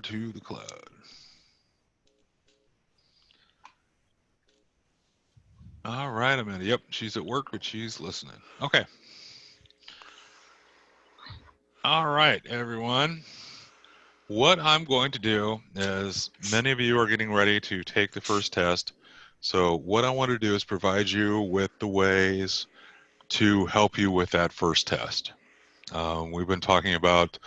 to the cloud. All right, Amanda. Yep, she's at work, but she's listening. Okay. All right, everyone. What I'm going to do is many of you are getting ready to take the first test. So what I want to do is provide you with the ways to help you with that first test. We've been talking about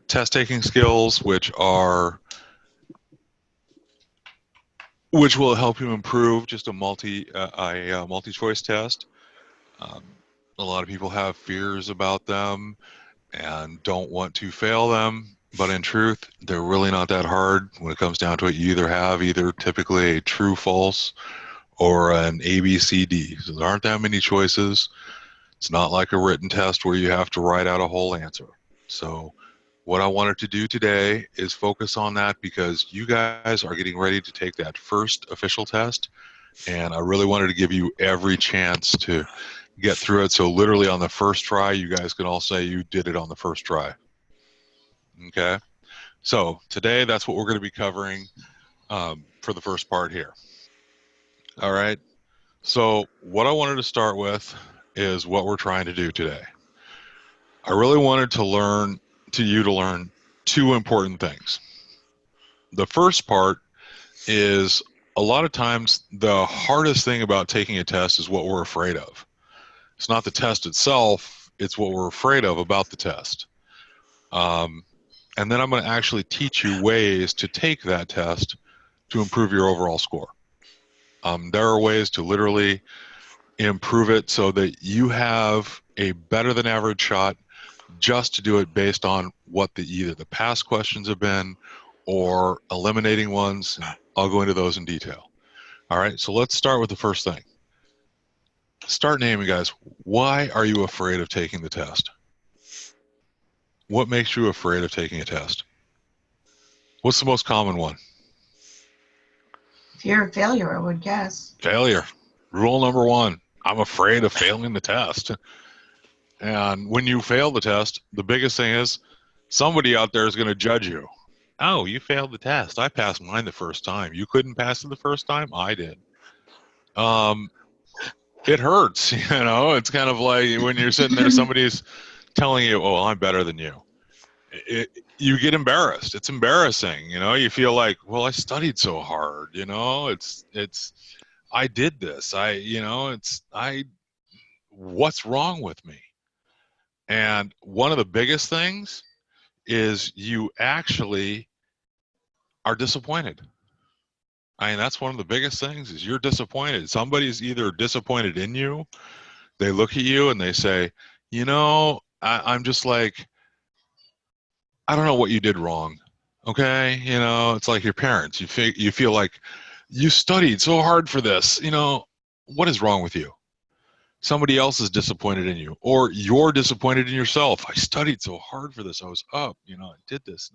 test taking skills, which will help you improve just a multi choice test. Um, a lot of people have fears about them and don't want to fail them, but in truth, they're really not that hard. When it comes down to it, you either have typically a true, false, or an A, B, C, D. So there aren't that many choices. It's not like a written test where you have to write out a whole answer. So what I wanted to do today is focus on that because you guys are getting ready to take that first official test, and I really wanted to give you every chance to get through it. So literally on the first try, you guys can all say you did it on the first try. Okay. So today, that's what we're going to be covering for the first part here. All right. So what I wanted to start with is what we're trying to do today. I really wanted to learn two important things. The first part is a lot of times the hardest thing about taking a test is what we're afraid of. It's not the test itself, it's what we're afraid of about the test. And then I'm going to actually teach you ways to take that test to improve your overall score. There are ways to literally improve it so that you have a better than average shot just to do it based on what either the past questions have been or eliminating ones. I'll go into those in detail. All right, so let's start with the first thing. Start naming, guys. Why are you afraid of taking the test? What makes you afraid of taking a test? What's the most common one? Fear of failure, I would guess. Failure. Rule number one, I'm afraid of failing the test. And when you fail the test, the biggest thing is somebody out there is going to judge you. Oh, you failed the test. I passed mine the first time. You couldn't pass it the first time? I did. Um, it hurts, It's kind of like when you're sitting there, somebody's telling you, "Oh, I'm better than you." You get embarrassed. It's embarrassing, You feel like, "Well, I studied so hard, It's I did this. What's wrong with me?" And one of the biggest things is you actually are disappointed. I mean, that's one of the biggest things is you're disappointed. Somebody's either disappointed in you, they look at you and they say, I'm just like, I don't know what you did wrong. Okay. It's like your parents. You feel like you studied so hard for this. What is wrong with you? Somebody else is disappointed in you, or you're disappointed in yourself. I studied so hard for this. I was up, I did this.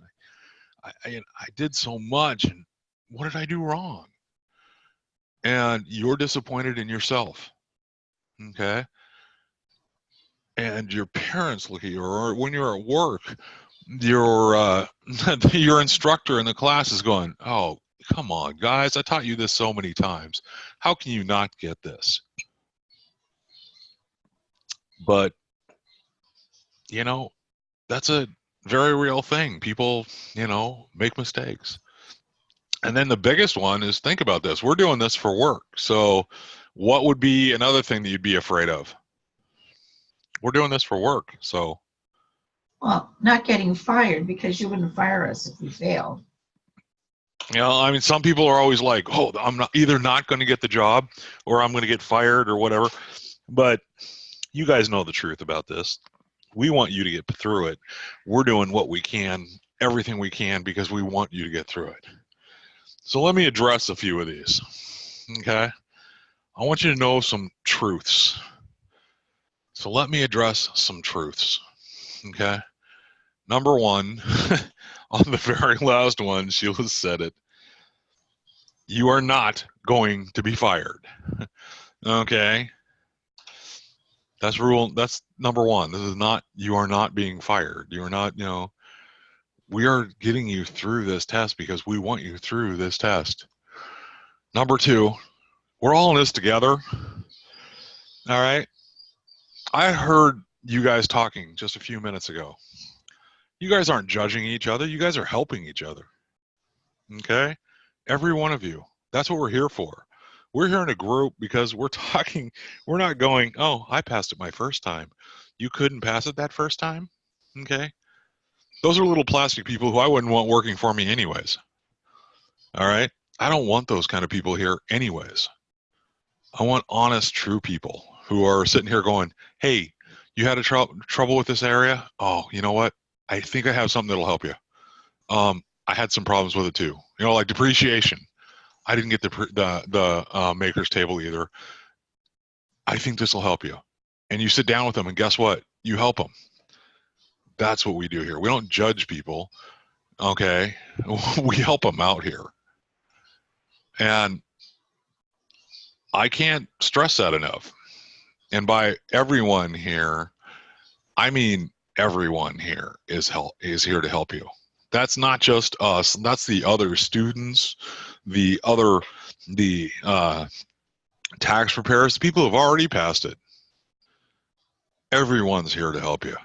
And I did so much, and what did I do wrong? And you're disappointed in yourself, okay? And your parents look at you, or when you're at work, your your instructor in the class is going, "Oh, come on, guys! I taught you this so many times. How can you not get this?" But that's a very real thing. People, make mistakes. And then the biggest one is, think about this. We're doing this for work. So what would be another thing that you'd be afraid of? We're doing this for work. So, Well, not getting fired because you wouldn't fire us if we failed. I mean, some people are always like, "Oh, I'm not going to get the job, or I'm going to get fired, or whatever." But you guys know the truth about this. We want you to get through it. We're doing what we can, everything we can, because we want you to get through it. So let me address a few of these. Okay? I want you to know some truths. So let me address some truths. Okay? Number one, on the very last one, Sheila said it. You are not going to be fired. Okay? That's number one. This is not, you are not being fired. You are not, We are getting you through this test because we want you through this test. Number two, we're all in this together. All right. I heard you guys talking just a few minutes ago. You guys aren't judging each other. You guys are helping each other. Okay. Every one of you. That's what we're here for. We're here in a group because we're talking. We're not going, oh, I passed it my first time. You couldn't pass it that first time. Okay. Those are little plastic people who I wouldn't want working for me anyways. All right. I don't want those kind of people here anyways. I want honest, true people who are sitting here going, hey, you had a trouble with this area? Oh, you know what? I think I have something that'll help you. I had some problems with it too. You know, like depreciation. I didn't get the maker's table either. I think this will help you. And you sit down with them, and guess what? You help them. That's what we do here. We don't judge people. Okay, we help them out here, and I can't stress that enough. And by everyone here, I mean everyone here is here to help you. That's not just us. That's the other students, the tax preparers, the people who have already passed it. Everyone's here to help you.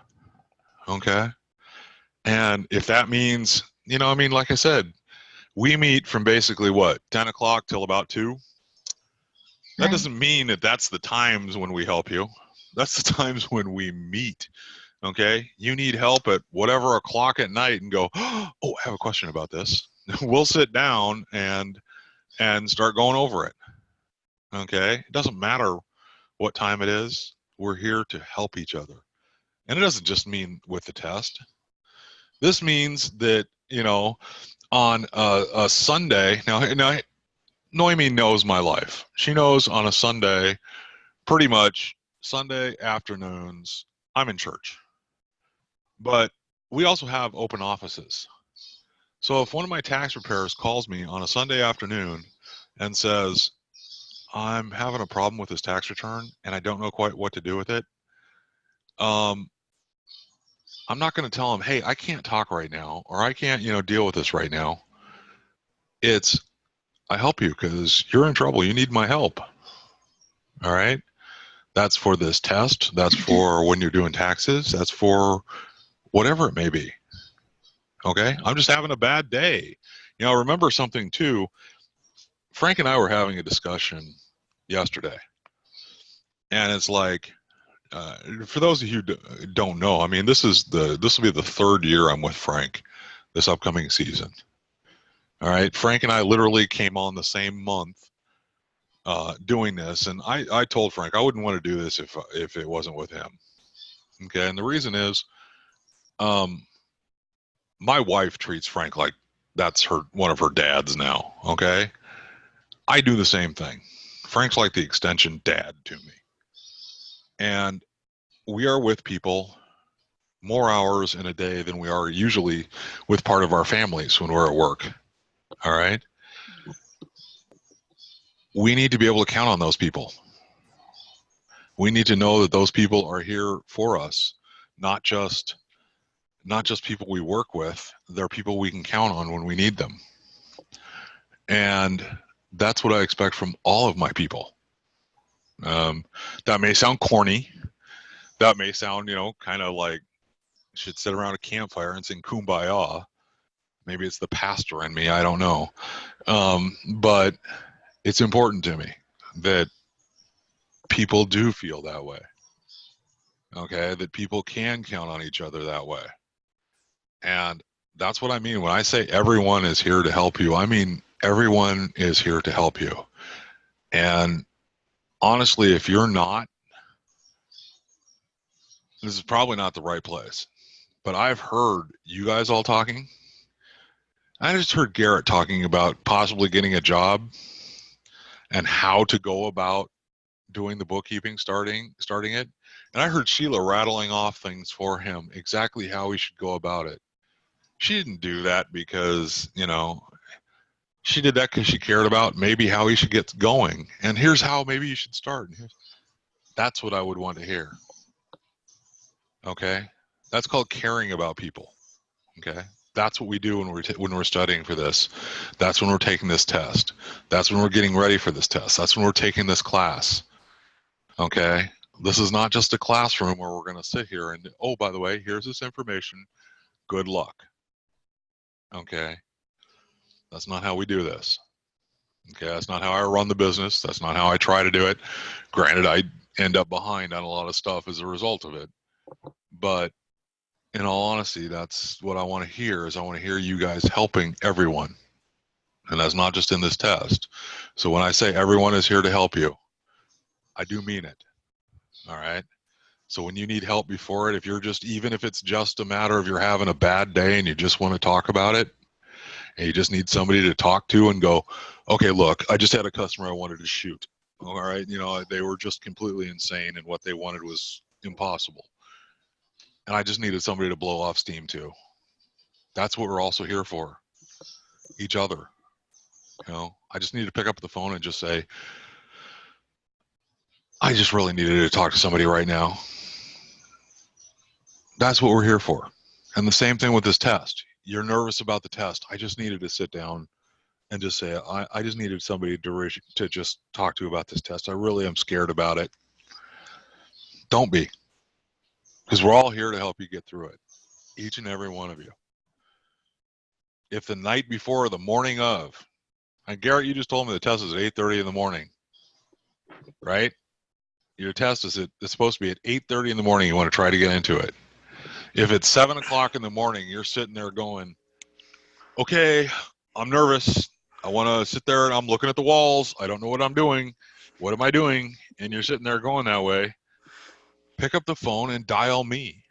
Okay. And if that means, you know, I mean, like I said, we meet from basically what, 10 o'clock till about 2. That Right. doesn't mean that that's the times when we help you. That's the times when we meet. Okay. You need help at whatever o'clock at night and go, oh, I have a question about this. We'll sit down and start going over it. Okay. It doesn't matter what time it is. We're here to help each other. And it doesn't just mean with the test. This means that, you know, on a Sunday, now Noemi knows my life. She knows on a Sunday, pretty much Sunday afternoons, I'm in church. But we also have open offices. So if one of my tax preparers calls me on a Sunday afternoon and says, I'm having a problem with this tax return and I don't know quite what to do with it, I'm not going to tell them, hey, I can't talk right now, or I can't, you know, deal with this right now. It's, I help you because you're in trouble. You need my help. All right. That's for this test. That's for when you're doing taxes. That's for whatever it may be. Okay. I'm just having a bad day. You know, remember something too. Frank and I were having a discussion yesterday. And it's like, for those of you who don't know, I mean, this will be the 3rd year I'm with Frank this upcoming season. All right. Frank and I literally came on the same month doing this. And I told Frank I wouldn't want to do this if it wasn't with him. Okay. And the reason is my wife treats Frank like that's one of her dads now. Okay. I do the same thing. Frank's like the extension dad to me. And we are with people more hours in a day than we are usually with part of our families when we're at work. All right. We need to be able to count on those people. We need to know that those people are here for us, not just people we work with. They're people we can count on when we need them. And that's what I expect from all of my people. That may sound corny. That may sound, you know, kind of like should sit around a campfire and sing Kumbaya. Maybe it's the pastor in me. I don't know. But it's important to me that people do feel that way. Okay. That people can count on each other that way. And that's what I mean. When I say everyone is here to help you, I mean everyone is here to help you. And honestly, if you're not, this is probably not the right place. But I've heard you guys all talking. I just heard Garrett talking about possibly getting a job and how to go about doing the bookkeeping, starting it. And I heard Sheila rattling off things for him, exactly how he should go about it. She didn't do that because, you know, she did that because she cared about maybe how he should get going. And here's how maybe you should start. That's what I would want to hear. Okay. That's called caring about people. Okay. That's what we do when we're studying for this. That's when we're taking this test. That's when we're getting ready for this test. That's when we're taking this class. Okay? This is not just a classroom where we're going to sit here and, oh, by the way, here's this information. Good luck. Okay? That's not how we do this. Okay? That's not how I run the business. That's not how I try to do it. Granted, I end up behind on a lot of stuff as a result of it. But in all honesty, that's what I want to hear. Is I want to hear you guys helping everyone. And that's not just in this test. So when I say everyone is here to help you, I do mean it. All right? So when you need help before it, if you're just, even if it's just a matter of you're having a bad day and you just want to talk about it, and you just need somebody to talk to and go, okay, look, I just had a customer I wanted to shoot. All right, they were just completely insane and what they wanted was impossible. And I just needed somebody to blow off steam to. That's what we're also here for, each other. I just need to pick up the phone and just say, I just really needed to talk to somebody right now. That's what we're here for. And the same thing with this test. You're nervous about the test. I just needed to sit down and just say, I just needed somebody to just talk to about this test. I really am scared about it. Don't be. Because we're all here to help you get through it. Each and every one of you. If the night before or the morning of, and Garrett, you just told me the test is at 8:30 in the morning, right? Your test it's supposed to be at 8:30 in the morning. You want to try to get into it. If it's 7 o'clock in the morning, you're sitting there going, okay, I'm nervous. I want to sit there and I'm looking at the walls. I don't know what I'm doing. What am I doing? And you're sitting there going that way. Pick up the phone and dial me.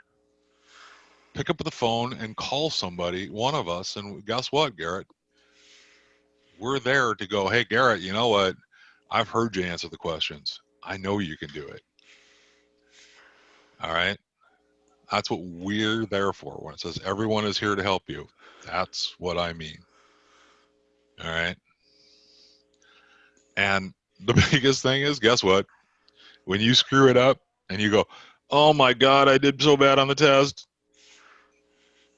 Pick up the phone and call somebody, one of us. And guess what, Garrett? We're there to go, hey, Garrett, you know what? I've heard you answer the questions. I know you can do it. All right? That's what we're there for. When it says everyone is here to help you, that's what I mean. All right? And the biggest thing is, guess what? When you screw it up and you go, oh my God, I did so bad on the test.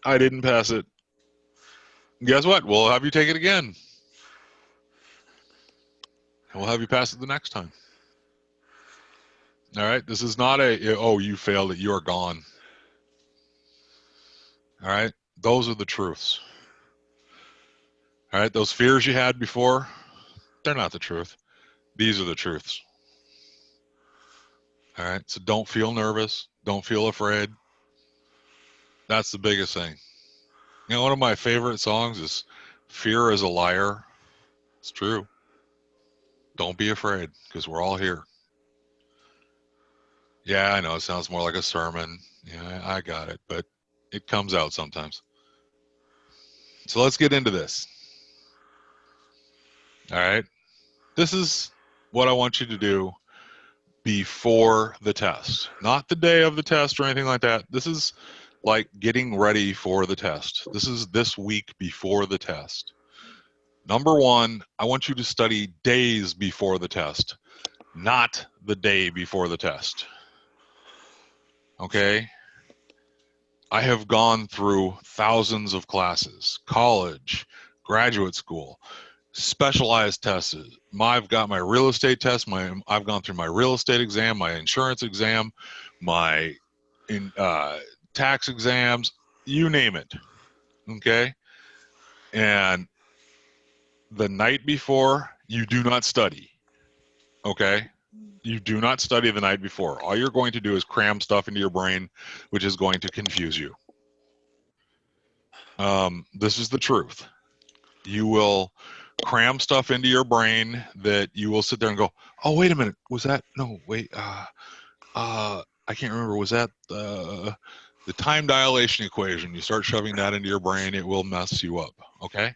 I didn't pass it. Guess what? We'll have you take it again. And we'll have you pass it the next time. All right? This is not oh, you failed it. You're gone. All right? Those are the truths. All right? Those fears you had before, they're not the truth. These are the truths. All right? So don't feel nervous. Don't feel afraid. That's the biggest thing. One of my favorite songs is Fear is a Liar. It's true. Don't be afraid, because we're all here. Yeah, I know it sounds more like a sermon. Yeah, I got it, but it comes out sometimes. So let's get into this. All right. This is what I want you to do before the test, not the day of the test or anything like that. This is like getting ready for the test. This is this week before the test. Number one, I want you to study days before the test, not the day before the test. Okay? I have gone through thousands of classes, college, graduate school, specialized tests. I've got my real estate test. I've gone through my real estate exam, my insurance exam, my tax exams, you name it. Okay? And the night before, you do not study. Okay? You do not study the night before. All you're going to do is cram stuff into your brain, which is going to confuse you. This is the truth. You will cram stuff into your brain that you will sit there and go, oh, wait a minute. Was that? No, wait. I can't remember. Was that the time dilation equation? You start shoving that into your brain, it will mess you up. Okay?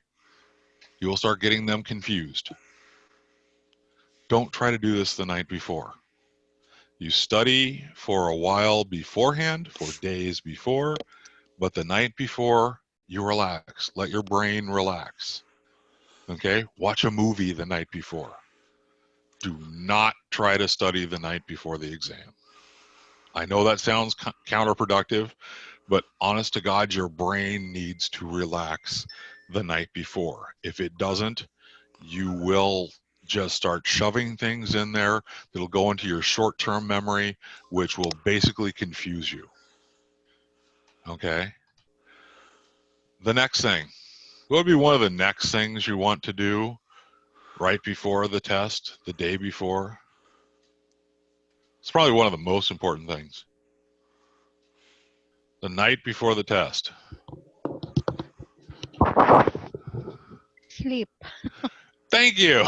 You will start getting them confused. Don't try to do this the night before. You study for a while beforehand, for days before, but the night before, you relax. Let your brain relax. Okay? Watch a movie the night before. Do not try to study the night before the exam. I know that sounds counterproductive, But honest to God, your brain needs to relax the night before. If it doesn't, you will just start shoving things in there that'll go into your short-term memory, which will basically confuse you. Okay? The next thing. What would be one of the next things you want to do right before the test, the day before? It's probably one of the most important things. The night before the test. Sleep. Thank you.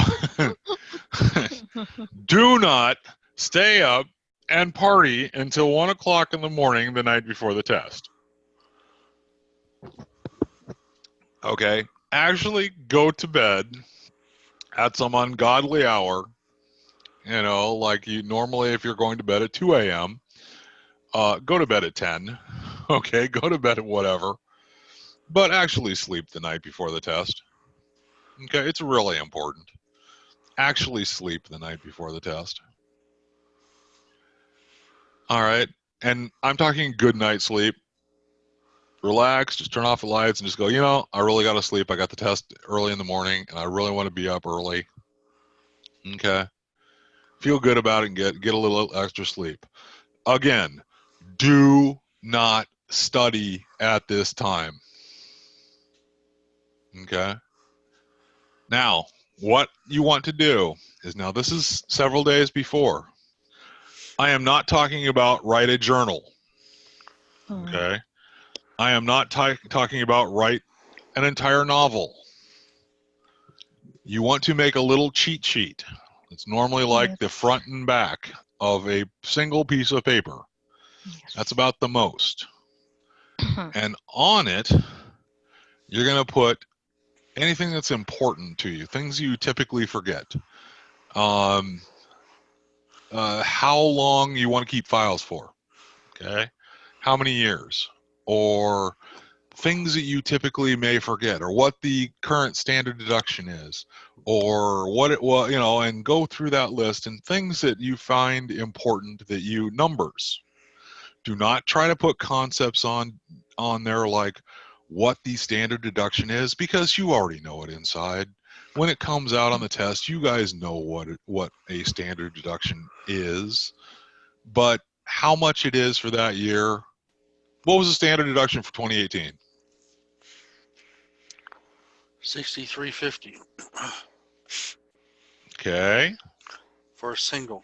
Do not stay up and party until 1 o'clock in the morning the night before the test. Okay? Actually go to bed at some ungodly hour. You know, like you normally, if you're going to bed at 2 a.m., go to bed at 10. Okay, go to bed at whatever. But actually sleep the night before the test. Okay, it's really important. Actually sleep the night before the test. All right, and I'm talking good night sleep. Relax, just turn off the lights and just go, you know, I really got to sleep. I got the test early in the morning and I really want to be up early. Okay. Feel good about it and get a little extra sleep. Again, do not study at this time. Okay. Now, what you want to do is, now this is several days before. I am not talking about write a journal. Okay. I am not talking about write an entire novel. You want to make a little cheat sheet. It's normally like Yes. the front and back of a single piece of paper. Yes. That's about the most. And on it, you're going to put anything that's important to you, things you typically forget. How long you want to keep files for, okay? How many years? Or things that you typically may forget, or what the current standard deduction is, or what it was, you know, and go through that list and things that you find important that you numbers. Do not try to put concepts on there like what the standard deduction is, because you already know it inside. When it comes out on the test, you guys know what a standard deduction is, but how much it is for that year. What was the standard deduction for 2018? $63.50 Okay, for a single.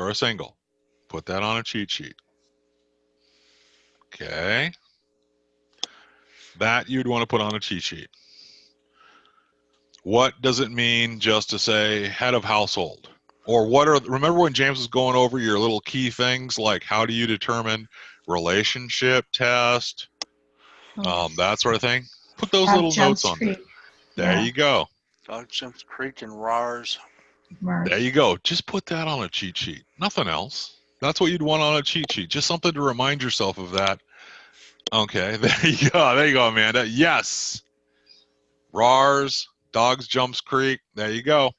for a single. Put that on a cheat sheet. Okay. That you'd want to put on a cheat sheet. What does it mean just to say head of household? Or what are, remember when James was going over your little key things, like how do you determine relationship test, that sort of thing? Put those little notes on there. There you go. Dog Jumps Creek and RARS. There you go. Just put that on a cheat sheet. Nothing else. That's what you'd want on a cheat sheet. Just something to remind yourself of that. Okay, there you go. There you go, Amanda. Yes. RARS, Dogs Jumps Creek. There you go.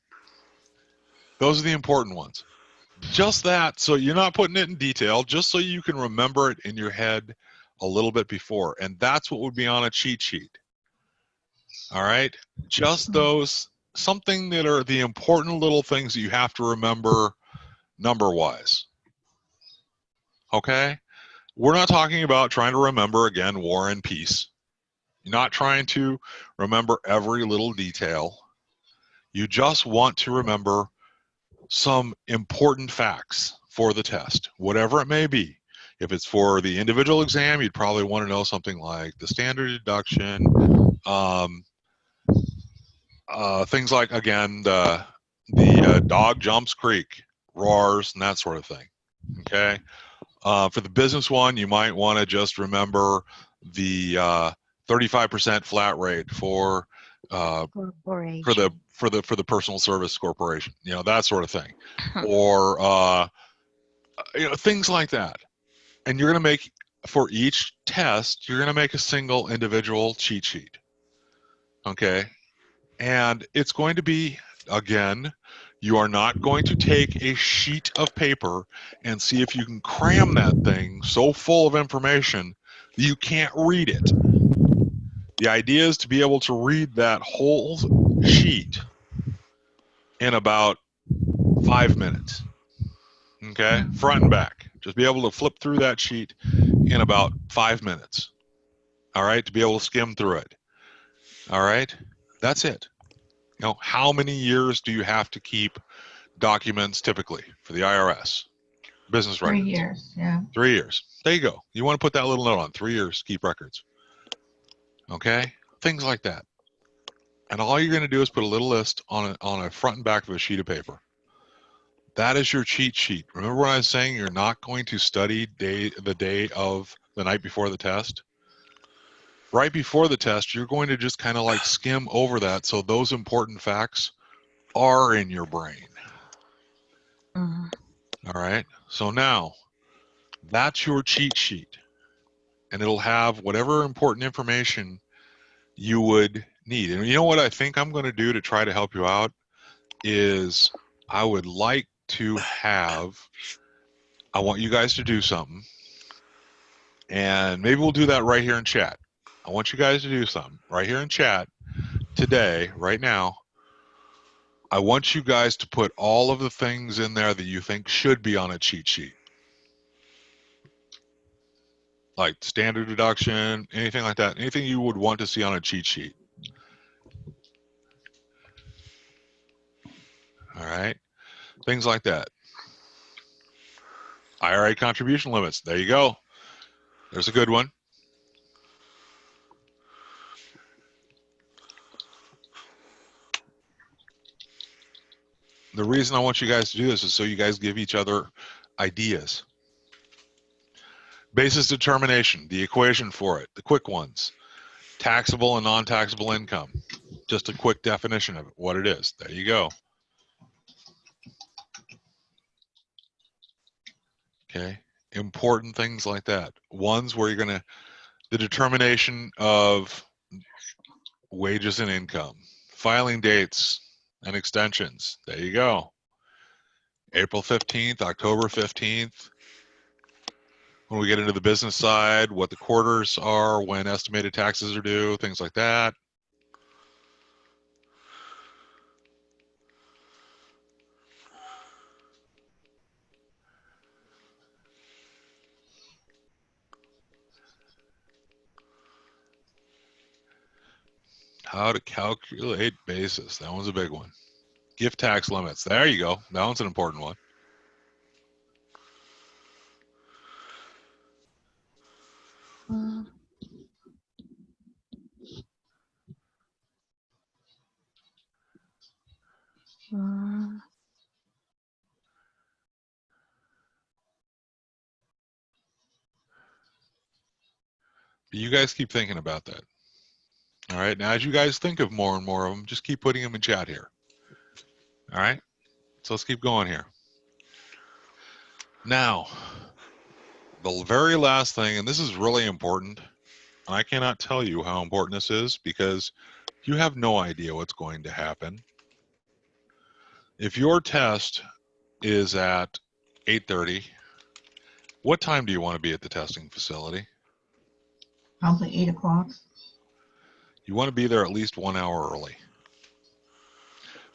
Those are the important ones. Just that, so you're not putting it in detail, just so you can remember it in your head a little bit before. And that's what would be on a cheat sheet. All right? Just those, something that are the important little things that you have to remember number-wise. Okay? We're not talking about trying to remember, again, War and Peace. You're not trying to remember every little detail. You just want to remember some important facts for the test, whatever it may be. If it's for the individual exam, you'd probably want to know something like the standard deduction, things like, again, the Dog Jumps Creek, RARS, and that sort of thing. Okay. For the business one, you might want to just remember the 35% flat rate for the personal service corporation, you know, that sort of thing, or you know, things like that. And you're going to make, for each test, you're going to make a single individual cheat sheet. Okay, and it's going to be, again, you are not going to take a sheet of paper and see if you can cram that thing so full of information You can't read it. The idea is to be able to read that whole sheet in about 5 minutes. Okay, front and back. Just be able to flip through that sheet in about 5 minutes. All right, to be able to skim through it. All right, that's it. You know, how many years do you have to keep documents typically for the IRS? Business 3 records. years, yeah. 3 years. There you go. You want to put that little note on 3 years, keep records. Okay, things like that. And all you're going to do is put a little list on a front and back of a sheet of paper. That is your cheat sheet. Remember when I was saying you're not going to study the day of the night before the test? Right before the test, you're going to just kind of like skim over that so those important facts are in your brain. Mhm. All right. So now that's your cheat sheet. And it'll have whatever important information you would need. And you know what I think I'm going to do to try to help you out is I would like to have, I want you guys to do something. And maybe we'll do that right here in chat. I want you guys to do something right here in chat today, right now. I want you guys to put all of the things in there that you think should be on a cheat sheet. Like standard deduction, anything like that, anything you would want to see on a cheat sheet. All right, things like that. IRA contribution limits, there you go. There's a good one. The reason I want you guys to do this is so you guys give each other ideas. Basis determination, the equation for it, the quick ones. Taxable and non-taxable income. Just a quick definition of it, what it is. There you go. Okay, important things like that. Ones where you're gonna, the determination of wages and income, filing dates and extensions. There you go. April 15th, October 15th. When we get into the business side, what the quarters are, when estimated taxes are due, things like that. How to calculate basis. That one's a big one. Gift tax limits. There you go. That one's an important one. Mm. Mm. You guys keep thinking about that. All right. Now, as you guys think of more and more of them, just keep putting them in chat here. All right. So let's keep going here. Now, the very last thing, and this is really important, and I cannot tell you how important this is because you have no idea what's going to happen. If your test is at 8:30, what time do you want to be at the testing facility? Probably 8 o'clock. You want to be there at least 1 hour early.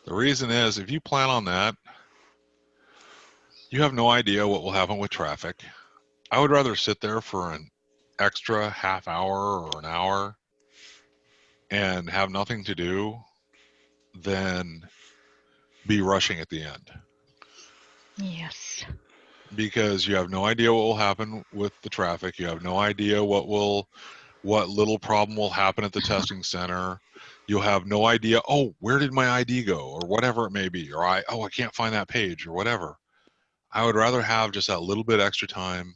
The reason is if you plan on that, you have no idea what will happen with traffic. I would rather sit there for an extra half hour or an hour and have nothing to do than be rushing at the end. Yes. Because you have no idea what will happen with the traffic. You have no idea what little problem will happen at the testing center. You'll have no idea, oh, where did my ID go, or whatever it may be, or I can't find that page, or whatever. I would rather have just that little bit extra time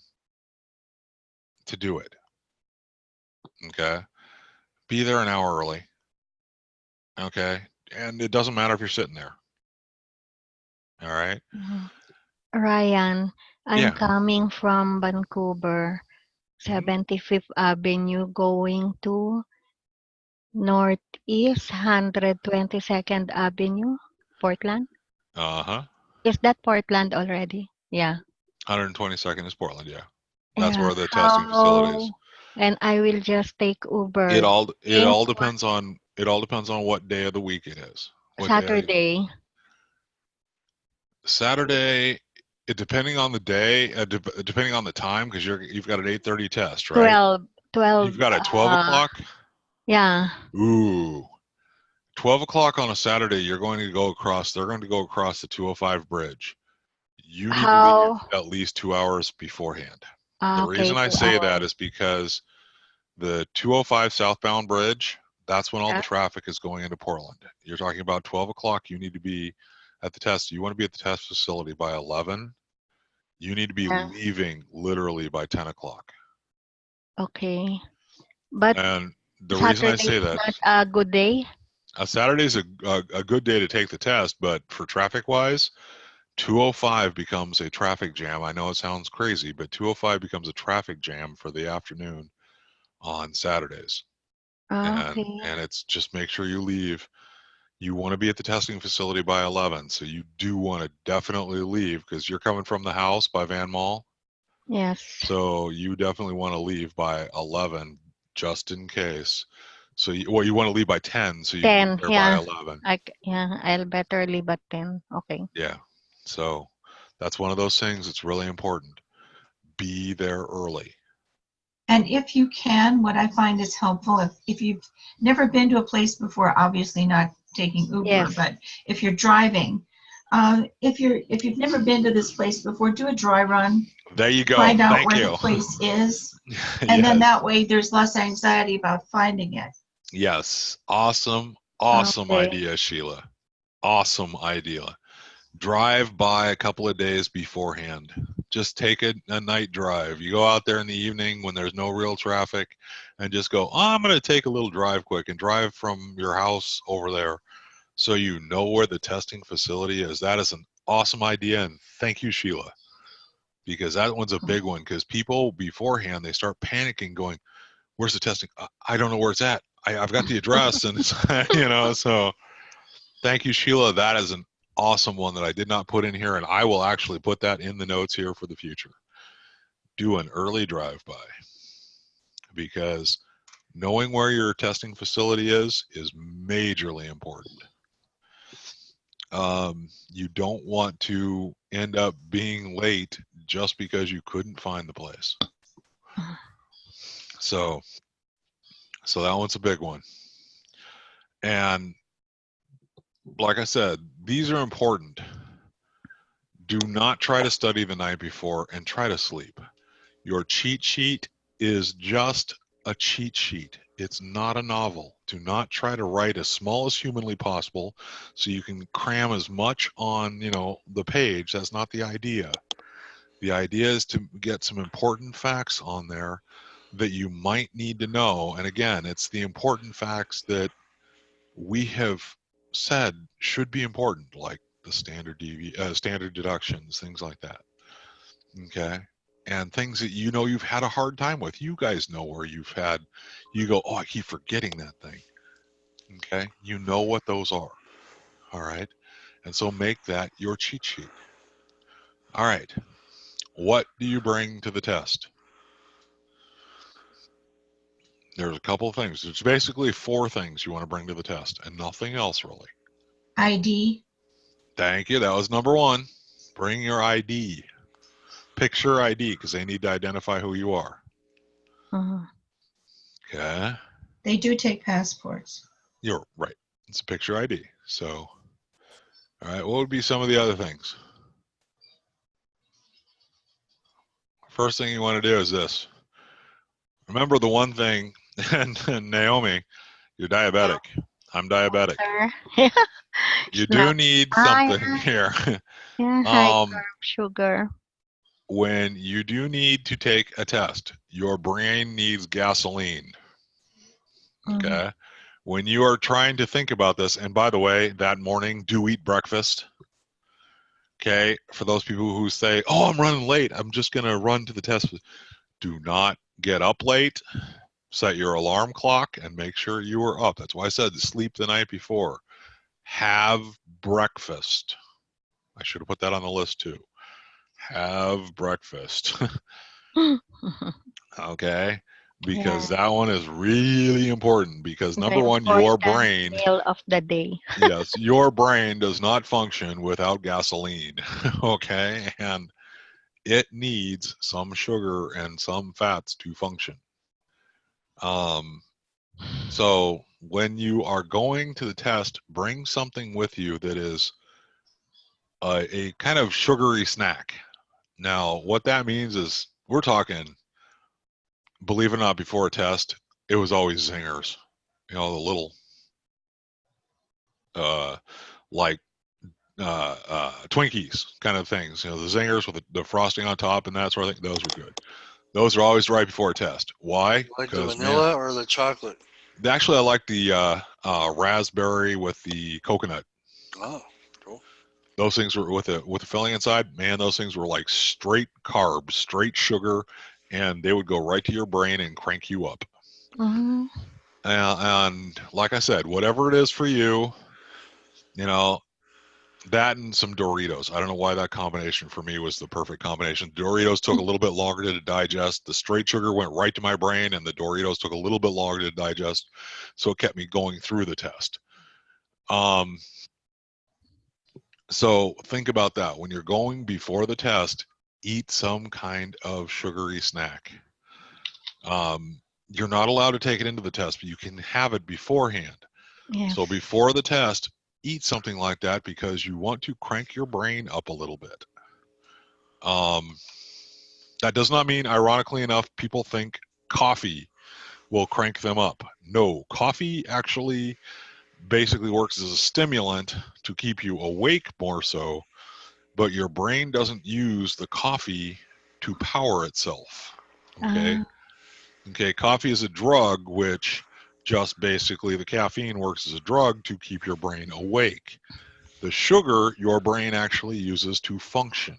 to do it. Okay, be there an hour early. Okay, and it doesn't matter if you're sitting there. All right. Mhm. Ryan, I'm Yeah. coming from Vancouver, Mhm. 75th Avenue, going to Northeast 122nd Avenue, Portland. Uh-huh. Is that Portland already? Yeah. 122nd is Portland. Yeah, that's Yeah. where the testing facility is. And I will just take It Uber all depends on what day of the week it is. What day? Saturday. Saturday. It depending on the day, depending on the time, because you've got an 8:30 test, right? 12, 12, You've got a 12 o'clock. yeah. Ooh, 12 o'clock on a Saturday. You're going to go across. They're going to go across the 205 bridge. You need to leave How? at least 2 hours beforehand. The Okay, reason I 2 say that hours. is because the 205 southbound bridge, that's when all the Yeah. traffic is going into Portland. You're talking about 12 o'clock. You need to be at the test. You want to be at the test facility by 11. You need to be Yeah. leaving literally by 10 o'clock. Okay. But And the reason I Saturday say is that, not a good day. Saturday's a good day to take the test, but for traffic wise, 205 becomes a traffic jam. I know it sounds crazy, but 205 becomes a traffic jam for the afternoon on Saturdays. And Okay. it's just make sure you leave. You want to be at the testing facility by 11, so you do want to definitely leave because you're coming from the house by Van Mall. Yes. So you definitely want to leave by 11 just in case. So you want to leave by 10 so you can get 10. there by Yeah. 11. Yeah, I'll better leave at 10. Okay. Yeah. So that's one of those things that's really important. Be there early. And if you can, what I find is helpful, if you've never been to a place before, obviously not taking Uber, Yes. but if you're driving, if you've never been to this place before, do a dry run, There you go. find out Thank where the you. place is, and then Yes. that way there's less anxiety about finding it. Yes. Awesome. Awesome Okay. idea, Sheila. Awesome idea. Drive by a couple of days beforehand. Just take a night drive. You go out there in the evening when there's no real traffic and just go, oh, I'm going to take a little drive quick and drive from your house over there so you know where the testing facility is. That is an awesome idea. And thank you, Sheila, because that one's a big one because people beforehand, they start panicking going, where's the testing? I don't know where it's at. I've got the address and it's, so thank you, Sheila. That is an awesome one that I did not put in here, and I will actually put that in the notes here for the future. Do an early drive-by because knowing where your testing facility is majorly important. You don't want to end up being late just because you couldn't find the place. So that one's a big one. And like I said, these are important. Do not try to study the night before and try to sleep. Your cheat sheet is just a cheat sheet. It's not a novel. Do not try to write as small as humanly possible so you can cram as much on, the page. That's not the idea. The idea is to get some important facts on there that you might need to know. And again, it's the important facts that we have said should be important, like the standard deductions, things like that. Okay. And things that you've had a hard time with. You guys know where you go, oh, I keep forgetting that thing. Okay. You know what those are. All right. And so make that your cheat sheet. All right. What do you bring to the test? There's a couple of things. There's basically 4 things you want to bring to the test and nothing else really. ID. Thank you. That was number 1. Bring your ID. Picture ID because they need to identify who you are. Mhm. Okay. They do take passports. You're right. It's a picture ID. So, all right, what would be some of the other things? First thing you want to do is this. Remember the one thing, and Naomi, you're diabetic. I'm diabetic. Yeah. You do Snack. need Ah, something here. yeah, high um, carb sugar. when you do need to take a test, your brain needs gasoline. Mhm. Okay. When you are trying to think about this, and by the way, that morning, do eat breakfast. Okay. For those people who say, oh, I'm running late, I'm just going to run to the test. Do not get up late. Set your alarm clock and make sure you are up. That's why I said sleep the night before. Have breakfast. I should have put that on the list too. Have breakfast. Okay. because Yeah. that one is really important because The number one, your important brain, meal of the day. yes, your brain does not function without gasoline. Okay. And it needs some sugar and some fats to function. Um, so when you are going to the test, bring something with you that is a kind of sugary snack. Now, what that means is we're talking, believe it or not, before a test, it was always zingers. You know, the little uh, like Twinkies kind of things. You know, the zingers with the frosting on top and that sort of thing. Those were good. Those are always right before a test. Why? Like the Because man, vanilla or the chocolate? actually, I like the raspberry with the coconut. Oh, cool. Those things were with the filling inside. Man, those things were like straight carbs, straight sugar, and they would go right to your brain and crank you up. Mm-hmm. And like I said, whatever it is for you, you know, that and some Doritos. I don't know why that combination for me was the perfect combination. Doritos took a little bit longer to digest. The straight sugar went right to my brain, and the Doritos took a little bit longer to digest, so it kept me going through the test. Um, so think about that. When you're going before the test, eat some kind of sugary snack. You're not allowed to take it into the test, but you can have it beforehand. Yes. So before the test, eat something like that because you want to crank your brain up a little bit. That does not mean, ironically enough, people think coffee will crank them up. No, coffee actually basically works as a stimulant to keep you awake more so, but your brain doesn't use the coffee to power itself. Okay. Uh, Okay. Coffee is a drug, which just basically the caffeine works as a drug to keep your brain awake. The sugar your brain actually uses to function.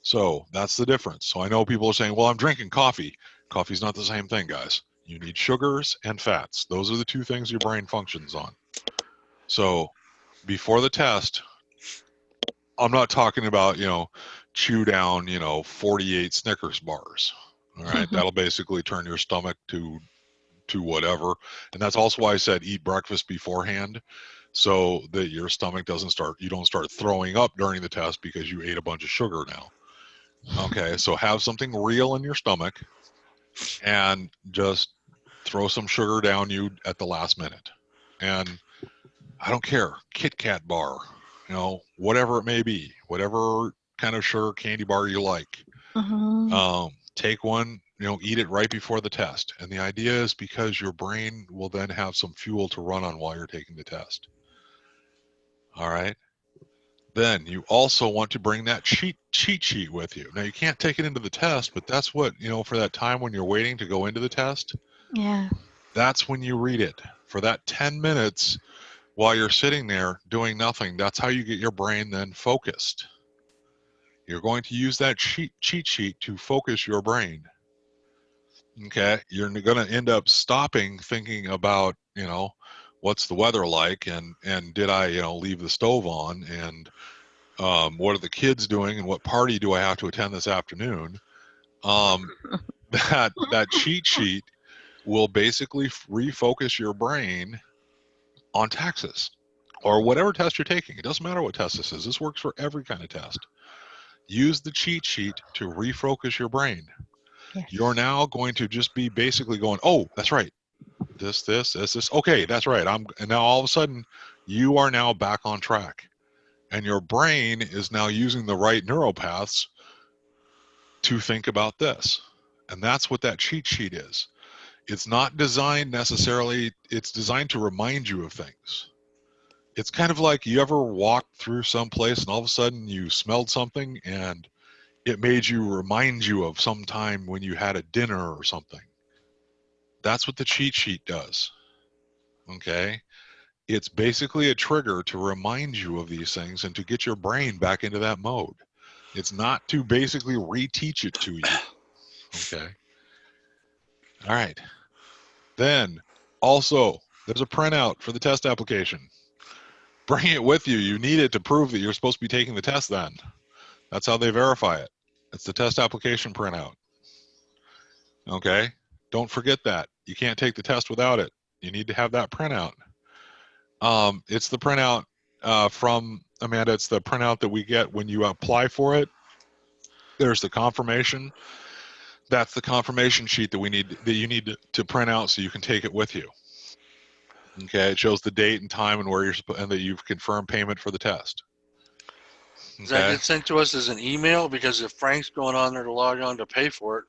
So that's the difference. So I know people are saying, well, I'm drinking coffee. Coffee's not the same thing, guys. You need sugars and fats. Those are the two things your brain functions on. So before the test, I'm not talking about, chew down, 48 Snickers bars. All right. That'll basically turn your stomach to whatever. And that's also why I said eat breakfast beforehand so that your stomach you don't start throwing up during the test because you ate a bunch of sugar now. Okay. So have something real in your stomach and just throw some sugar down you at the last minute. And I don't care, Kit Kat bar, whatever it may be, whatever kind of sugar candy bar you like. mhm. Take one, eat it right before the test. And the idea is because your brain will then have some fuel to run on while you're taking the test. All right. Then you also want to bring that cheat sheet with you. Now you can't take it into the test, but that's what, for that time when you're waiting to go into the test, Yeah. that's when you read it. For that 10 minutes while you're sitting there doing nothing, that's how you get your brain then focused. You're going to use that cheat sheet to focus your brain. Okay, you're going to end up stopping thinking about, what's the weather like, and did I, leave the stove on, and what are the kids doing, and what party do I have to attend this afternoon? That cheat sheet will basically refocus your brain on taxes or whatever test you're taking. It doesn't matter what test this is. This works for every kind of test. Use the cheat sheet to refocus your brain. Yes. You're now going to just be basically going, oh, that's right. This. Okay, that's right. And now all of a sudden you are now back on track. And your brain is now using the right neuropaths to think about this. And that's what that cheat sheet is. It's not designed necessarily, it's designed to remind you of things. It's kind of like you ever walked through some place and all of a sudden you smelled something and it made you remind you of some time when you had a dinner or something. That's what the cheat sheet does. Okay? It's basically a trigger to remind you of these things and to get your brain back into that mode. It's not to basically reteach it to you. Okay? All right. Then also, there's a printout for the test application. Bring it with you. You need it to prove that you're supposed to be taking the test then. That's how they verify it. It's the test application printout. Okay? Don't forget that. You can't take the test without it. You need to have that printout. It's the printout from Amanda. It's the printout that we get when you apply for it. There's the confirmation. That's the confirmation sheet that you need to print out so you can take it with you. Okay, it shows the date and time and where and that you've confirmed payment for the test. Does that Okay. get sent to us as an email? Because if Frank's going on there to log on to pay for it,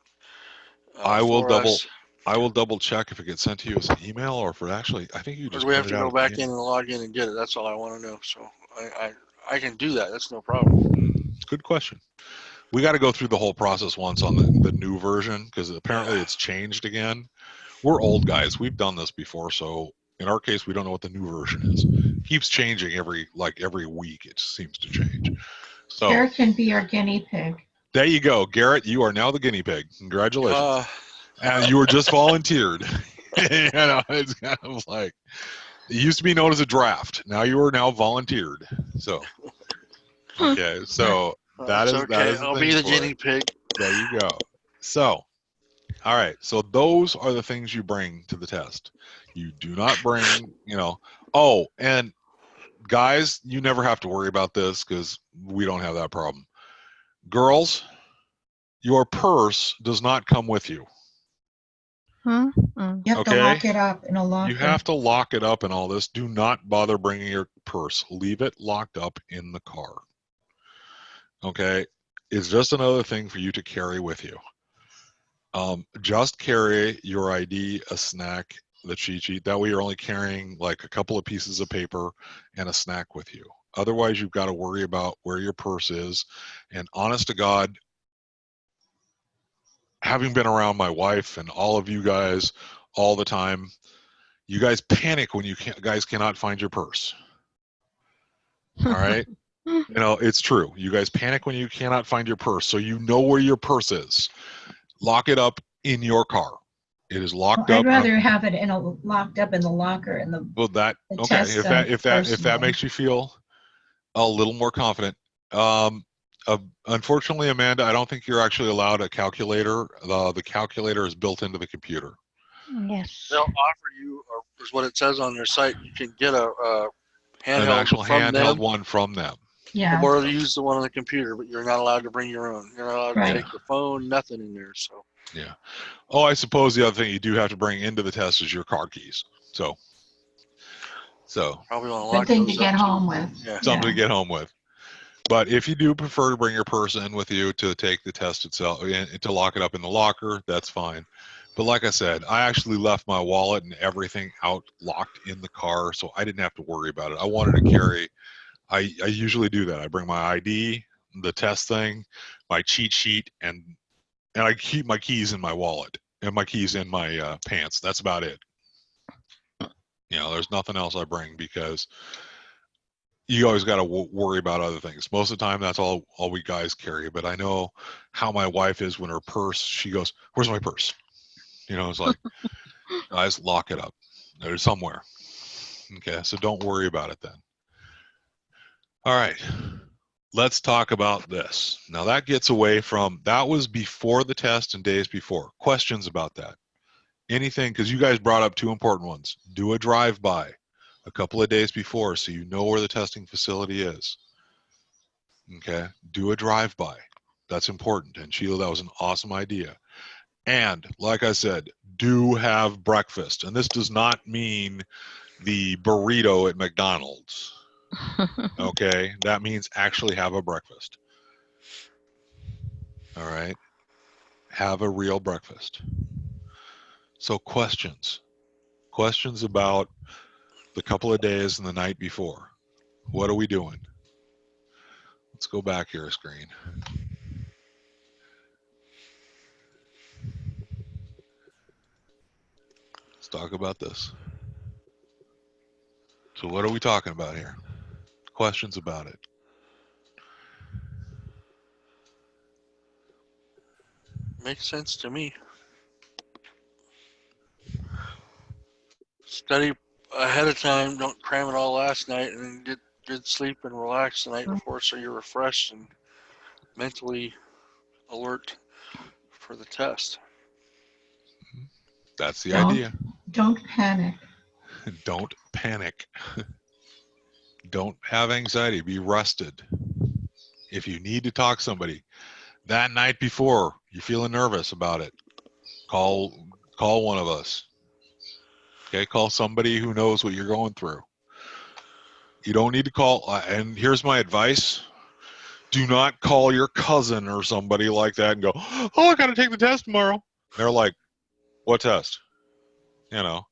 I will for us, double check if it gets sent to you as an email or if it actually. I think you or just do we have print to it out go at the back end. in and log in and get it? That's all I want to know. So I can do that. That's no problem. It's a good question. We got to go through the whole process once on the new version because apparently it's changed again. We're old guys. We've done this before, so in our case, we don't know what the new version is. It keeps changing every week. It seems to change. So Garrett can be our guinea pig. there you go, Garrett. You are now the guinea pig. Congratulations. Uh, And you were just volunteered. You know, it's kind of like it used to be known as a draft. Now you are now volunteered. So okay, so that it's is okay. the I'll thing be the for guinea it. pig. There you go. So, all right. So those are the things you bring to the test. You do not bring, Oh, and guys, you never have to worry about this because we don't have that problem. Girls, your purse does not come with you. Hmm? You have to Okay. lock it up in a locker. You have to lock it up and all this. Do not bother bringing your purse. Leave it locked up in the car. Okay. It's just another thing for you to carry with you. Just carry your ID, a snack, the cheat sheet. That way you're only carrying like a couple of pieces of paper and a snack with you. Otherwise, you've got to worry about where your purse is. And honest to God, having been around my wife and all of you guys all the time, you guys panic when guys cannot find your purse. All right. It's true. You guys panic when you cannot find your purse. So you know where your purse is. Lock it up in your car. It is locked I'd up. rather have it locked up in the locker in the. Well, The okay. test If that personally. makes you feel a little more confident. Unfortunately, Amanda, I don't think you're actually allowed a calculator. The calculator is built into the computer. Yes. They'll offer you, or is what it says on their site, you can get a An handheld actual from handheld them, one from them. Yeah. or use the one on the computer, but you're not allowed to bring your own. You're not allowed Right. to take your phone, nothing in there. So Yeah. Oh, I suppose the other thing you do have to bring into the test is your car keys. So probably want to Good lock thing to those get up home too. with. Yeah. something to get home with. But if you do prefer to bring your purse in with you to take the test itself and to lock it up in the locker, that's fine. But like I said, I actually left my wallet and everything out locked in the car, so I didn't have to worry about it. I wanted to carry. I usually do that. I bring my ID, the test thing, my cheat sheet, and I keep my keys in my wallet and my keys in my pants. That's about it. There's nothing else I bring because you always got to worry about other things. Most of the time, that's all we guys carry. But I know how my wife is when her purse. She goes, "Where's my purse?" It's like, guys, lock it up. There's somewhere. Okay, so don't worry about it then. All right, let's talk about this. Now that gets away from that was before the test and days before. Questions about that? Anything? Because you guys brought up two important ones. Do a drive-by a couple of days before so you know where the testing facility is. Okay, do a drive-by. That's important. And Sheila, that was an awesome idea. And like I said, do have breakfast. And this does not mean the burrito at McDonald's. Okay, that means actually have a breakfast. All right, have a real breakfast. So questions about the couple of days and the night before. What are we doing? Let's go back here a screen. Let's talk about this. So what are we talking about here? Questions about it. Makes sense to me. Study ahead of time. Don't cram it all last night, and then get good sleep and relax the night before, so you're refreshed and mentally alert for the test. That's the Don't idea. don't panic. Don't panic. Don't have anxiety. Be rested. If you need to talk to somebody that night before, you're feeling nervous about it, call one of us. Okay, call somebody who knows what you're going through. You don't need to call. And here's my advice: do not call your cousin or somebody like that and go, "Oh, I got to take the test tomorrow." They're like, "What test?" You know,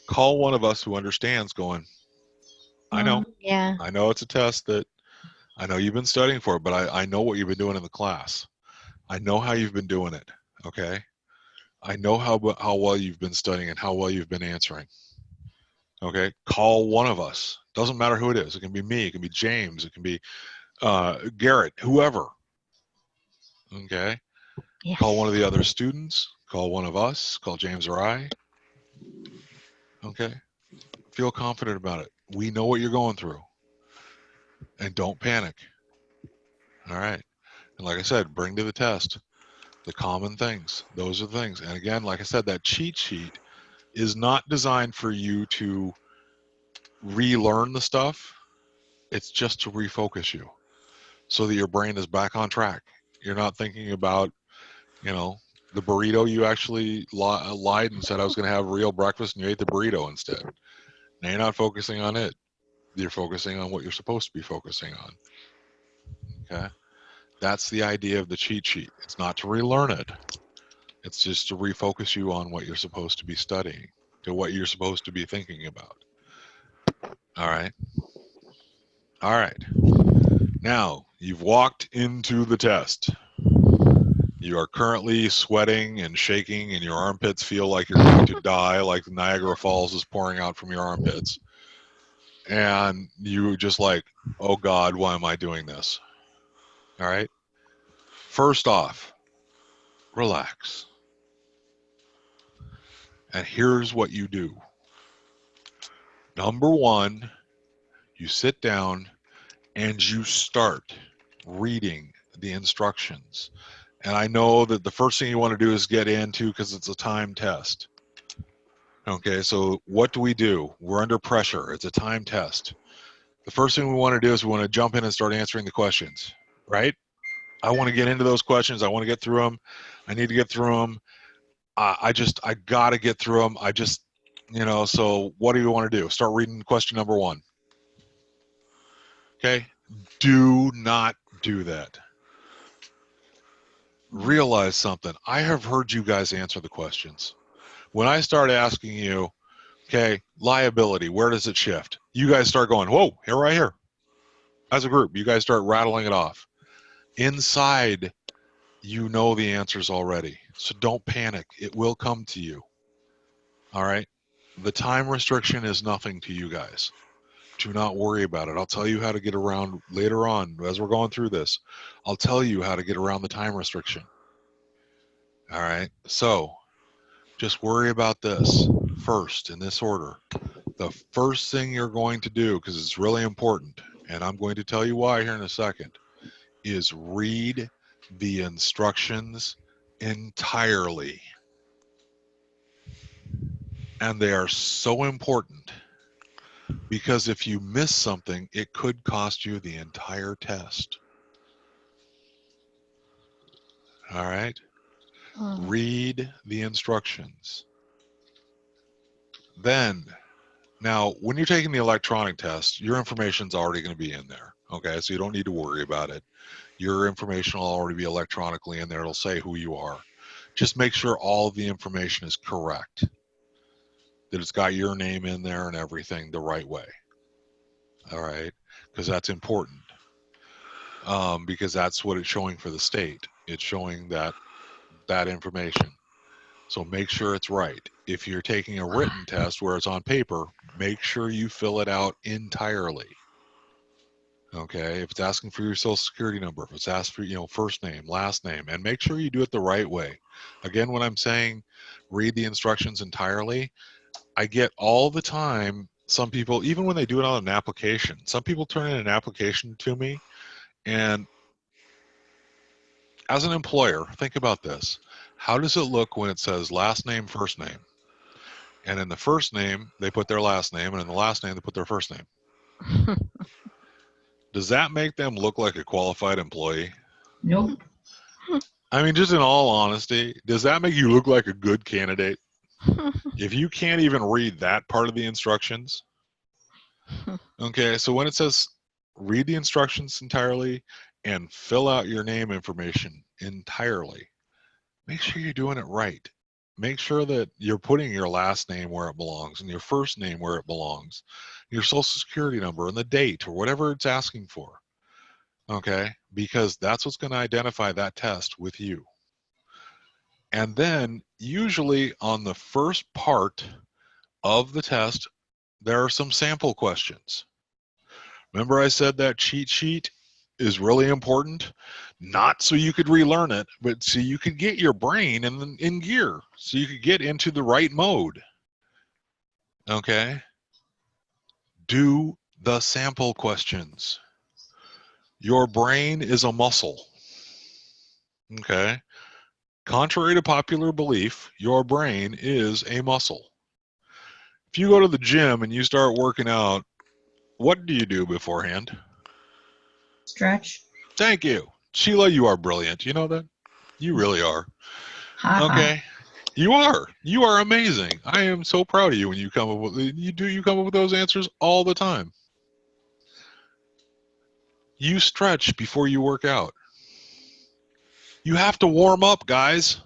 call one of us who understands. Going, I know, Yeah. I know it's a test that I know you've been studying for, but I know what you've been doing in the class. I know how you've been doing it. Okay, I know how well you've been studying and how well you've been answering. Okay, call one of us. Doesn't matter who it is. It can be me. It can be James. It can be Garrett. Whoever. Okay, Yes. call one of the other students. Call one of us. Call James or I. Okay, feel confident about it. We know what you're going through, and don't panic. All right, and like I said, bring to the test the common things. Those are the things. And again, like I said, that cheat sheet is not designed for you to relearn the stuff. It's just to refocus you so that your brain is back on track. You're not thinking about, you know, the burrito. You actually lied and said I was going to have a real breakfast, and you ate the burrito instead. Now you're not focusing on it. You're focusing on what you're supposed to be focusing on. Okay, that's the idea of the cheat sheet. It's not to relearn it. It's just to refocus you on what you're supposed to be studying, to what you're supposed to be thinking about. All right. All right. Now, you've walked into the test. You are currently sweating and shaking, and your armpits feel like you're going to die, like Niagara Falls is pouring out from your armpits. And you just like, oh God, why am I doing this? All right. First off, relax. And here's what you do. Number one, you sit down and you start reading the instructions. And I know that the first thing you want to do is get into because it's a time test. Okay, so what do? We're under pressure. It's a time test. The first thing we want to do is we want to jump in and start answering the questions, right? I want to get into those questions. I want to get through them. I need to get through them. I got to get through them. So what do you want to do? Start reading question number one. Okay, do not do that. Realize something. I have heard you guys answer the questions. When I start asking you, okay, liability, where does it shift? You guys start going, whoa, here, right here. As a group, you guys start rattling it off. Inside, you know the answers already. So don't panic. It will come to you. All right? The time restriction is nothing to you guys. Do not worry about it. I'll tell you how to get around later on as we're going through this. I'll tell you how to get around the time restriction. All right? So just worry about this first in this order. The first thing you're going to do, because it's really important, and I'm going to tell you why here in a second, is read the instructions entirely. And they are so important because if you miss something, it could cost you the entire test. All right? Read the instructions. Then, now, when you're taking the electronic test, your information's already going to be in there. Okay, so you don't need to worry about it. Your information will already be electronically in there. It'll say who you are. Just make sure all of the information is correct, that it's got your name in there and everything the right way. All right, because that's important. Because that's what it's showing for the state. It's showing that information. So make sure it's right. If you're taking a written test where it's on paper, make sure you fill it out entirely. Okay, if it's asking for your social security number, if it's asked for, first name, last name, and make sure you do it the right way. Again, when I'm saying read the instructions entirely, I get all the time, some people, even when they do it on an application, some people turn in an application to me, and as an employer, think about this. How does it look when it says last name, first name? And in the first name, they put their last name, and in the last name, they put their first name. Does that make them look like a qualified employee? Nope. I mean, just in all honesty, does that make you look like a good candidate? If you can't even read that part of the instructions? Okay, so when it says read the instructions entirely and fill out your name information entirely, make sure you're doing it right. Make sure that you're putting your last name where it belongs and your first name where it belongs, your social security number and the date or whatever it's asking for. Okay, because that's what's going to identify that test with you. And then usually on the first part of the test, there are some sample questions. Remember I said that cheat sheet is really important? Not so you could relearn it, but so you could get your brain in gear, so you could get into the right mode. Okay? Do the sample questions. Your brain is a muscle. Okay? Contrary to popular belief, your brain is a muscle. If you go to the gym and you start working out, what do you do beforehand? Stretch. Thank you. Sheila, you are brilliant. You know that? You really are. Ha ha. Okay. You are. You are amazing. I am so proud of you when you come up with you come up with those answers all the time. You stretch before you work out. You have to warm up, guys.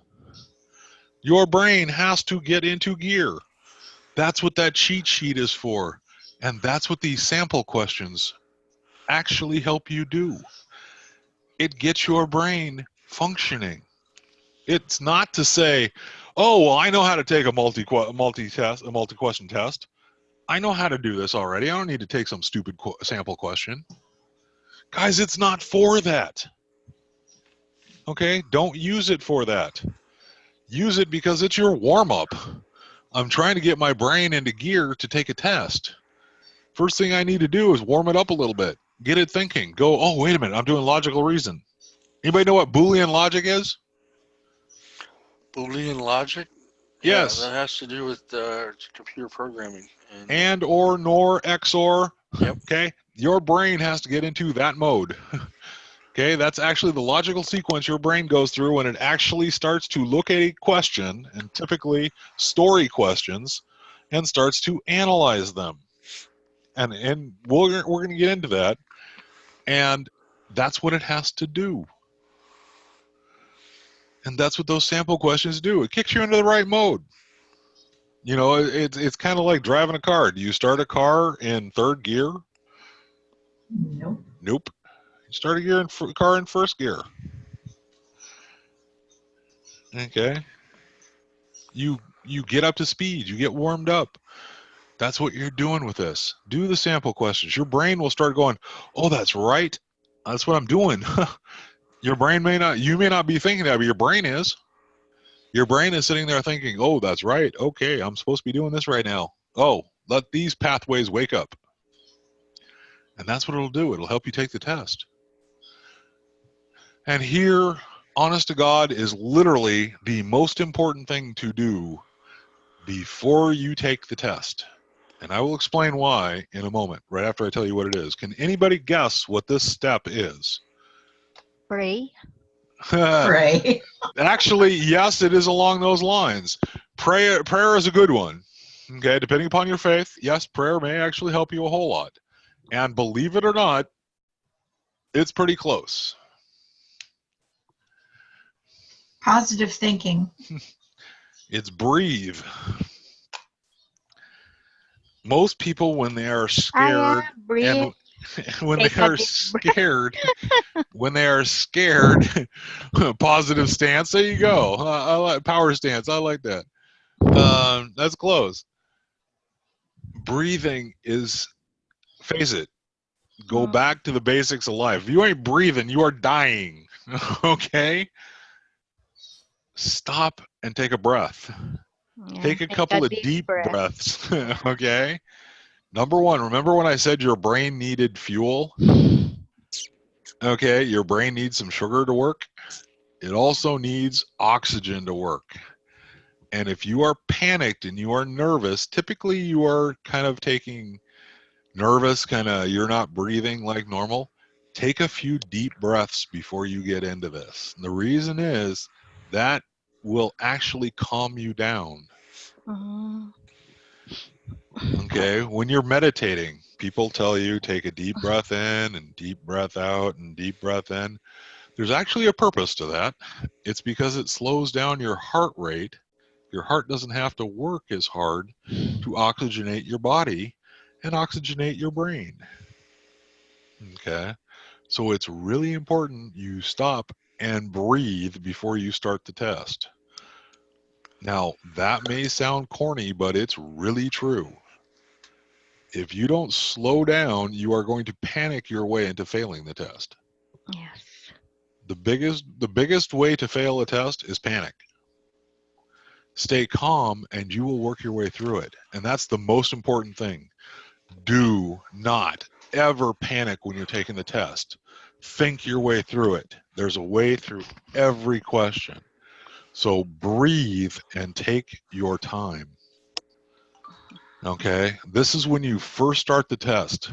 Your brain has to get into gear. That's what that cheat sheet is for. And that's what these sample questions actually help you do. It gets your brain functioning. It's not to say, oh, well, I know how to take a multi-question test. I know how to do this already. I don't need to take some stupid sample question. Guys, it's not for that. Okay? Don't use it for that. Use it because it's your warm-up. I'm trying to get my brain into gear to take a test. First thing I need to do is warm it up a little bit. Get it thinking. Go, oh, wait a minute. I'm doing logical reason. Anybody know what Boolean logic is? Boolean logic? Yes. Yeah, that has to do with computer programming. And, or, nor, XOR. Yep. Okay? Your brain has to get into that mode. Okay? That's actually the logical sequence your brain goes through when it actually starts to look at a question, and typically story questions, and starts to analyze them. And we're going to get into that. And that's what it has to do. And that's what those sample questions do. It kicks you into the right mode. You know, it's kind of like driving a car. Do you start a car in third gear? Nope. Nope. You start a car in first gear. Okay. You get up to speed. You get warmed up. That's what you're doing with this. Do the sample questions. Your brain will start going, oh, that's right. That's what I'm doing. You may not be thinking that, but your brain is. Your brain is sitting there thinking, oh, that's right. Okay, I'm supposed to be doing this right now. Oh, let these pathways wake up. And that's what it'll do. It'll help you take the test. And here, honest to God, is literally the most important thing to do before you take the test. And I will explain why in a moment, right after I tell you what it is. Can anybody guess what this step is? Pray. Pray. Actually, yes, it is along those lines. Prayer is a good one. Okay, depending upon your faith, yes, prayer may actually help you a whole lot. And believe it or not, it's pretty close. Positive thinking. It's breathe. Most people, when they are scared, Breathe. and when Take they a are deep scared, when they are scared, positive stance. There you go. I like power stance. I like that. That's close. Breathing is, face it, go back to the basics of life. If you ain't breathing, you are dying. Okay? Stop and take a breath. Yeah, Take a couple of deep breath. breaths. Okay? Number one, remember when I said your brain needed fuel? Okay, your brain needs some sugar to work. It also needs oxygen to work. And if you are panicked and you are nervous, typically you are kind of taking nervous, you're not breathing like normal. Take a few deep breaths before you get into this. And the reason is that will actually calm you down. Mm. Okay, when you're meditating, people tell you take a deep breath in and deep breath out and deep breath in. There's actually a purpose to that. It's because it slows down your heart rate. Your heart doesn't have to work as hard to oxygenate your body and oxygenate your brain. Okay, so it's really important you stop and breathe before you start the test. Now, that may sound corny, but it's really true. If you don't slow down, you are going to panic your way into failing the test. Yes. The biggest way to fail a test is panic. Stay calm and you will work your way through it. And that's the most important thing. Do not ever panic when you're taking the test. Think your way through it. There's a way through every question. So breathe and take your time. Okay, this is when you first start the test.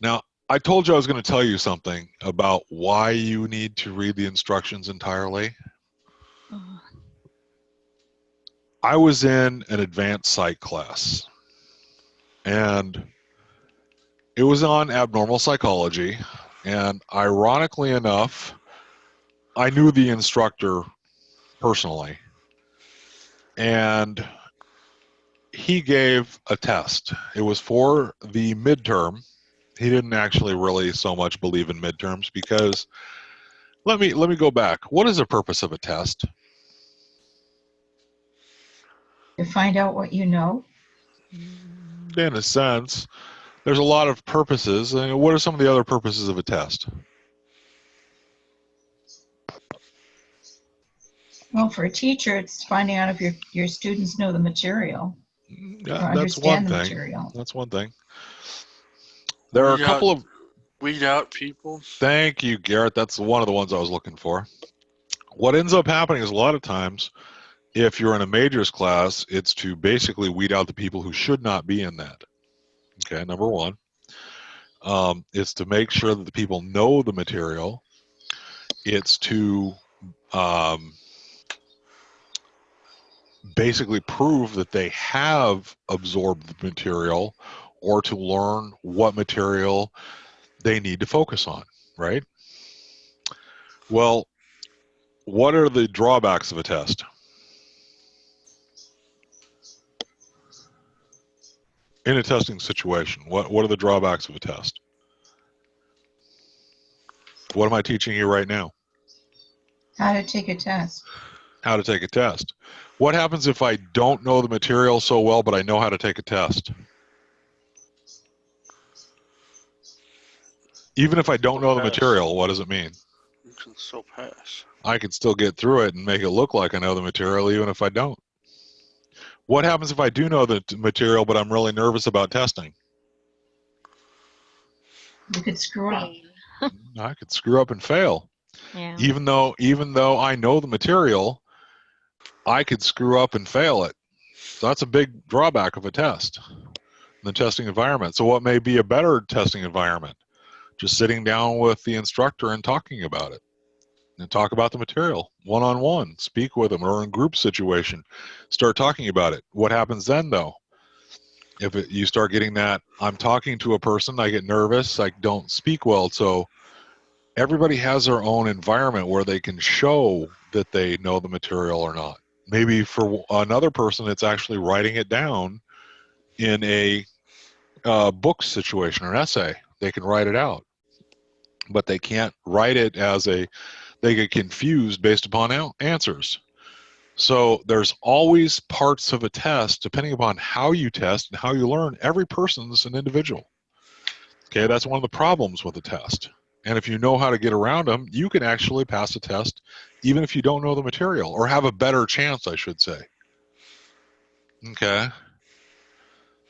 Now, I told you I was going to tell you something about why you need to read the instructions entirely. Mm. I was in an advanced psych class, and it was on abnormal psychology, and ironically enough, I knew the instructor personally, and he gave a test. It was for the midterm. He didn't actually really so much believe in midterms because let me go back. What is the purpose of a test? To find out what you know. In a sense, there's a lot of purposes. What are some of the other purposes of a test? Well, for a teacher, it's finding out if your students know the material or Yeah, that's one understand the thing. material. That's one thing. There are a couple of... Weed out people. Thank you, Garrett. That's one of the ones I was looking for. What ends up happening is a lot of times, if you're in a majors class, it's to basically weed out the people who should not be in that. Okay, number one. It's to make sure that the people know the material. It's to basically prove that they have absorbed the material or to learn what material they need to focus on, right? Well, what are the drawbacks of a test? In a testing situation, what are the drawbacks of a test? What am I teaching you right now? How to take a test. How to take a test. What happens if I don't know the material so well, but I know how to take a test? Even if I don't know the material, what does it mean? You can still pass. I can still get through it and make it look like I know the material even if I don't. What happens if I do know the material, but I'm really nervous about testing? You could screw up. Fail. I could screw up and fail. Yeah. Even though I know the material, I could screw up and fail it. So that's a big drawback of a test, the testing environment. So what may be a better testing environment? Just sitting down with the instructor and talking about it. And talk about the material one-on-one, speak with them, or in group situation, start talking about it. What happens then, though? If you start getting that, I'm talking to a person, I get nervous, I don't speak well. So everybody has their own environment where they can show that they know the material or not. Maybe for another person, it's actually writing it down in a book situation or an essay. They can write it out, but they can't write it as a... They get confused based upon answers. So there's always parts of a test, depending upon how you test and how you learn. Every person's an individual. Okay, that's one of the problems with a test. And if you know how to get around them, you can actually pass a test even if you don't know the material, or have a better chance, I should say. Okay.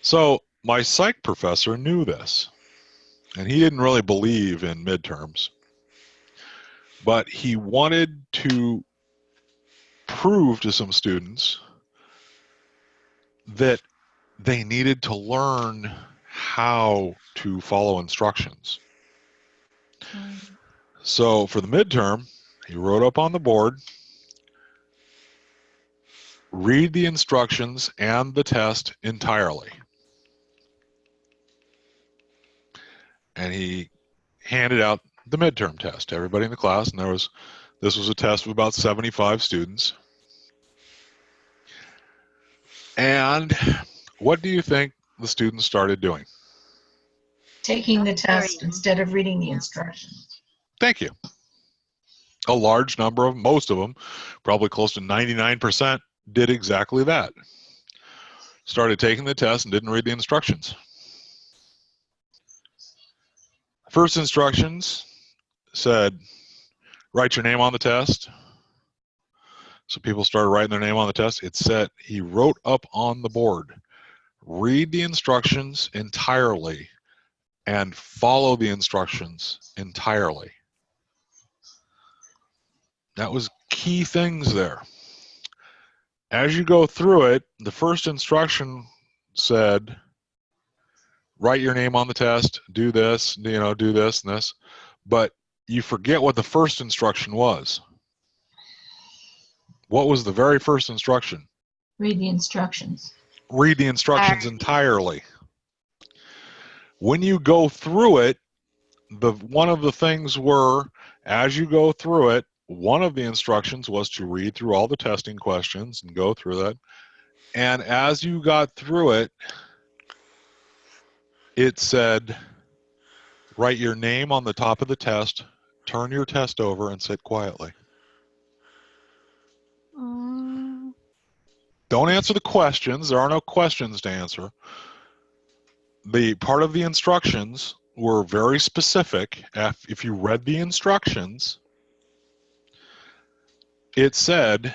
So my psych professor knew this, and he didn't really believe in midterms. But he wanted to prove to some students that they needed to learn how to follow instructions. So for the midterm, he wrote up on the board, read the instructions and the test entirely. And he handed out the midterm test to everybody in the class, and this was a test of about 75 students. And what do you think the students started doing? Taking the test instead of reading the instructions. Thank you. A large number of, most of them, probably close to 99%, did exactly that. Started taking the test and didn't read the instructions. First instructions said, write your name on the test. So people started writing their name on the test. It said, he wrote up on the board, read the instructions entirely and follow the instructions entirely. That was key things there. As you go through it, the first instruction said, write your name on the test, do this, do this and this, but you forget what the first instruction was. What was the very first instruction? Read the instructions. Read the instructions entirely. When you go through it, one of the things were, as you go through it, one of the instructions was to read through all the testing questions and go through that. And as you got through it, it said, write your name on the top of the test, turn your test over, and sit quietly. Don't answer the questions. There are no questions to answer. The part of the instructions were very specific. If you read the instructions, it said,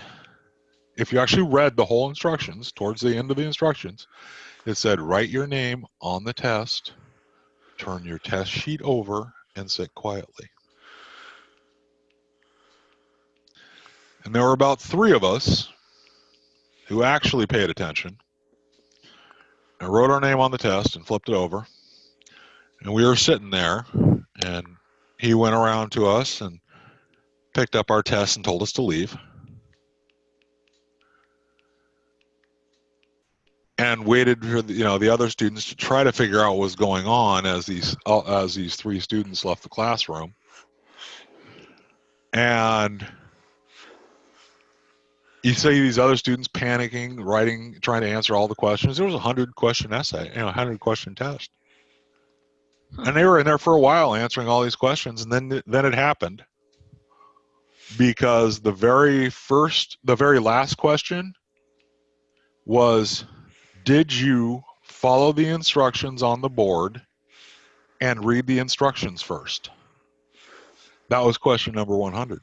if you actually read the whole instructions, towards the end of the instructions, it said, write your name on the test, turn your test sheet over, and sit quietly. And there were about 3 of us who actually paid attention and wrote our name on the test and flipped it over. And we were sitting there, and he went around to us and picked up our test and told us to leave. And waited for the other students to try to figure out what was going on as these 3 students left the classroom. And you see these other students panicking, writing, trying to answer all the questions. There was a 100-question essay, 100-question test. And they were in there for a while answering all these questions, and then it happened. Because the very last question was, did you follow the instructions on the board and read the instructions first? That was question number 100.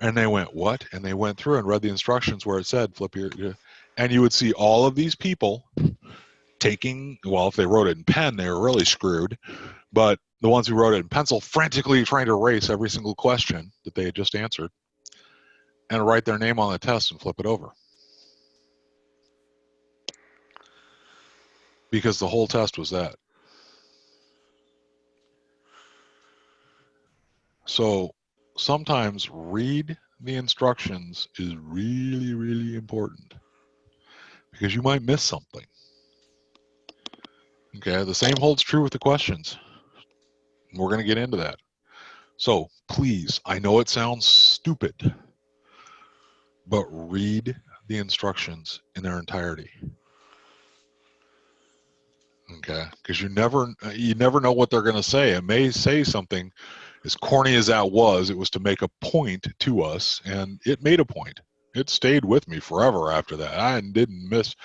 And they went, what? And they went through and read the instructions where it said, flip your, and you would see all of these people taking, well, if they wrote it in pen, they were really screwed. But the ones who wrote it in pencil, frantically trying to erase every single question that they had just answered and write their name on the test and flip it over. Because the whole test was that. So sometimes read the instructions is really, really important because you might miss something. Okay, the same holds true with the questions. We're going to get into that. So please, I know it sounds stupid, but read the instructions in their entirety. Okay, because you never know what they're going to say. It may say something as corny as that was. It was to make a point to us, and it made a point. It stayed with me forever after that. I didn't miss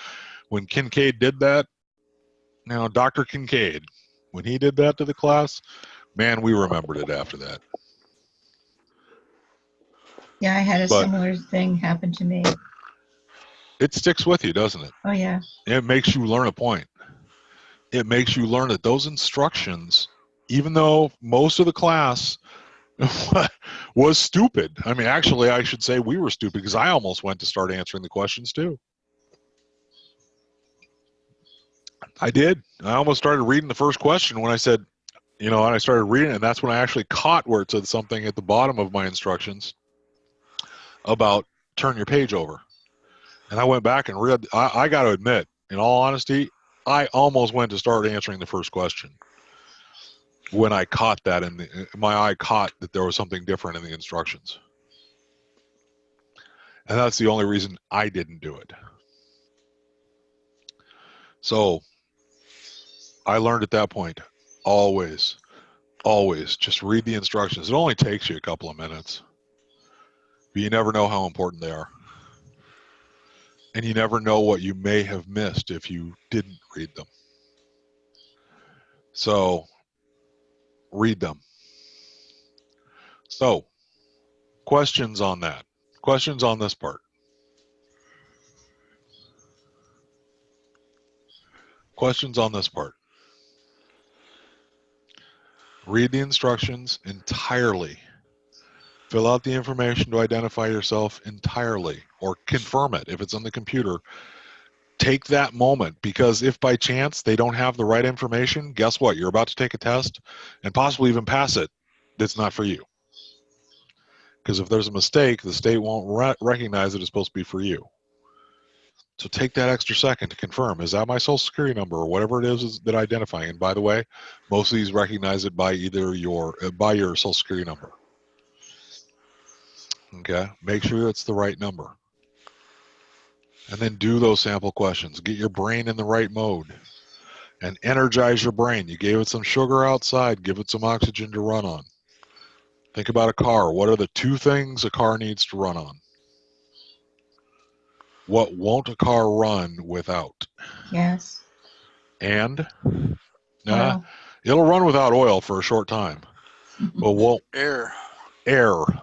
when Kincaid did that. Now, Dr. Kincaid, when he did that to the class, man, we remembered it after that. Yeah, I had a similar thing happen to me. It sticks with you, doesn't it? Oh, yeah. It makes you learn a point. It makes you learn that those instructions, even though most of the class was stupid. I mean, actually, I should say we were stupid because I almost went to start answering the questions too. I did. I almost started reading the first question when I said, and I started reading it, and that's when I actually caught where it said something at the bottom of my instructions about turn your page over. And I went back and read. I got to admit, in all honesty, I almost went to start answering the first question when I caught that, my eye caught that there was something different in the instructions. And that's the only reason I didn't do it. So I learned at that point, always just read the instructions. It only takes you a couple of minutes, but you never know how important they are. And you never know what you may have missed if you didn't read them. So read them. So questions on that. Questions on this part. Questions on this part. Read the instructions entirely. Fill out the information to identify yourself entirely, or confirm it if it's on the computer. Take that moment, because if by chance they don't have the right information, guess what? You're about to take a test and possibly even pass it. That's not for you. Because if there's a mistake, the state won't recognize it as supposed to be for you. So take that extra second to confirm, is that my social security number or whatever it is that identifying? And by the way, most of these recognize it by either your social security number. Okay, make sure it's the right number. And then do those sample questions. Get your brain in the right mode and energize your brain. You gave it some sugar outside, give it some oxygen to run on. Think about a car. What are the 2 things a car needs to run on? What won't a car run without? Yes. And? Well, It'll run without oil for a short time. But won't. Air.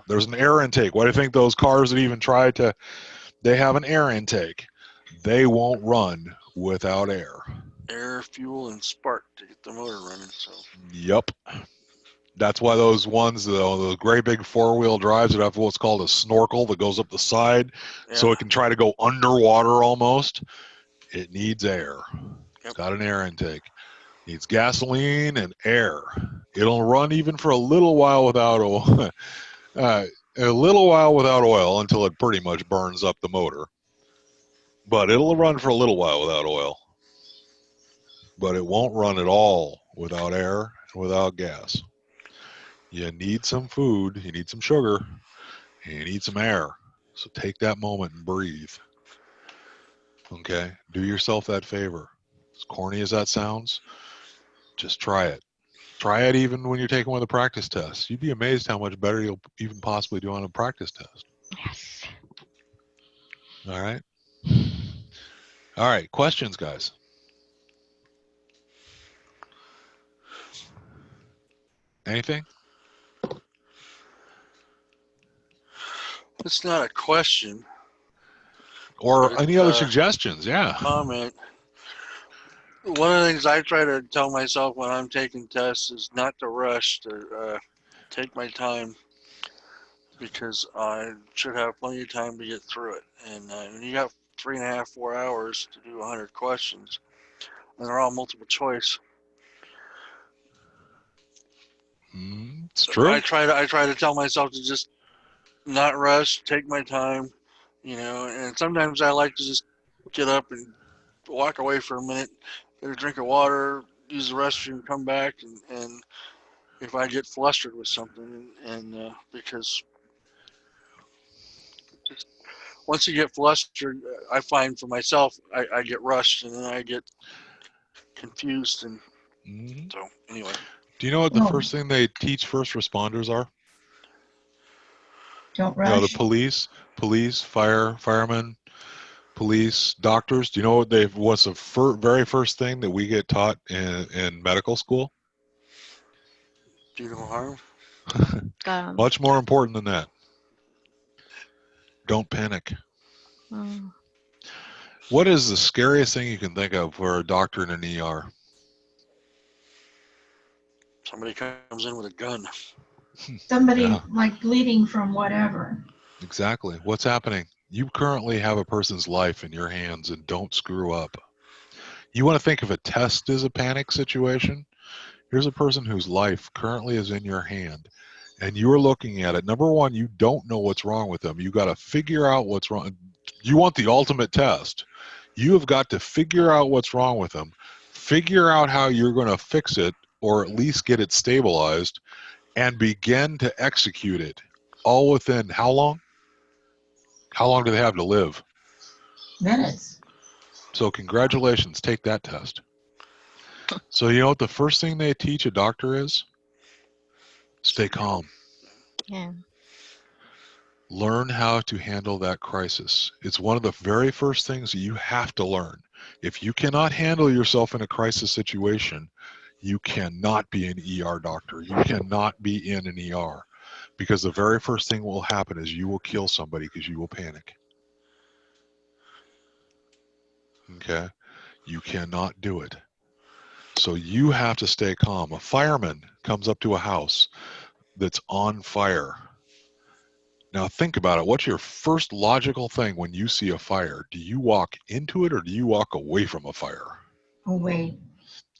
There's an air intake. Why do you think those cars that even try to, they have an air intake? They won't run without air. Air, fuel, and spark to get the motor running. So. Yep. That's why those ones, those great big 4-wheel drives that have what's called a snorkel that goes up the side, so it can try to go underwater almost. It needs air. It's got an air intake. It needs gasoline and air. It'll run even for a little while without oil. Until it pretty much burns up the motor. But it'll run for a little while without oil. But it won't run at all without air and without gas. You need some food, you need some sugar, and you need some air. So take that moment and breathe. Okay? Do yourself that favor. As corny as that sounds, just try it. Try it even when you're taking one of the practice tests. You'd be amazed how much better you'll even possibly do on a practice test. Yes. All right? All right, questions, guys? Anything? It's not a question. Or any other suggestions, yeah. Comment. One of the things I try to tell myself when I'm taking tests is not to rush, to take my time, because I should have plenty of time to get through it. And when you got 3.5, 4 hours to do 100 questions, and they're all multiple choice. It's true. I try to tell myself to just not rush, take my time, and sometimes I like to just get up and walk away for a minute, get a drink of water, use the restroom, come back, and if I get flustered with something, and because just, once you get flustered, I find for myself, I get rushed, and then I get confused, and so anyway. Do you know what the first thing they teach first responders are? Don't rush. The police, firemen, police, doctors. Do you know what's the very first thing that we get taught in medical school? Do no harm. Much more important than that. Don't panic. What is the scariest thing you can think of for a doctor in an ER? Somebody comes in with a gun. Somebody like bleeding from whatever. Exactly. What's happening? You currently have a person's life in your hands, and don't screw up. You want to think of a test as a panic situation? Here's a person whose life currently is in your hand, and you're looking at it. Number one, you don't know what's wrong with them. You got to figure out what's wrong. You want the ultimate test. You have got to figure out what's wrong with them, figure out how you're going to fix it, or at least get it stabilized, and begin to execute it. All within how long? How long do they have to live? Minutes. So congratulations, take that test. So you know what the first thing they teach a doctor is? Stay calm. Yeah. Learn how to handle that crisis. It's one of the very first things that you have to learn. If you cannot handle yourself in a crisis situation, you cannot be an ER doctor. You cannot be in an ER, because the very first thing will happen is you will kill somebody because you will panic. Okay? You cannot do it. So you have to stay calm. A fireman comes up to a house that's on fire. Now think about it. What's your first logical thing when you see a fire? Do you walk into it or do you walk away from a fire? Oh, wait.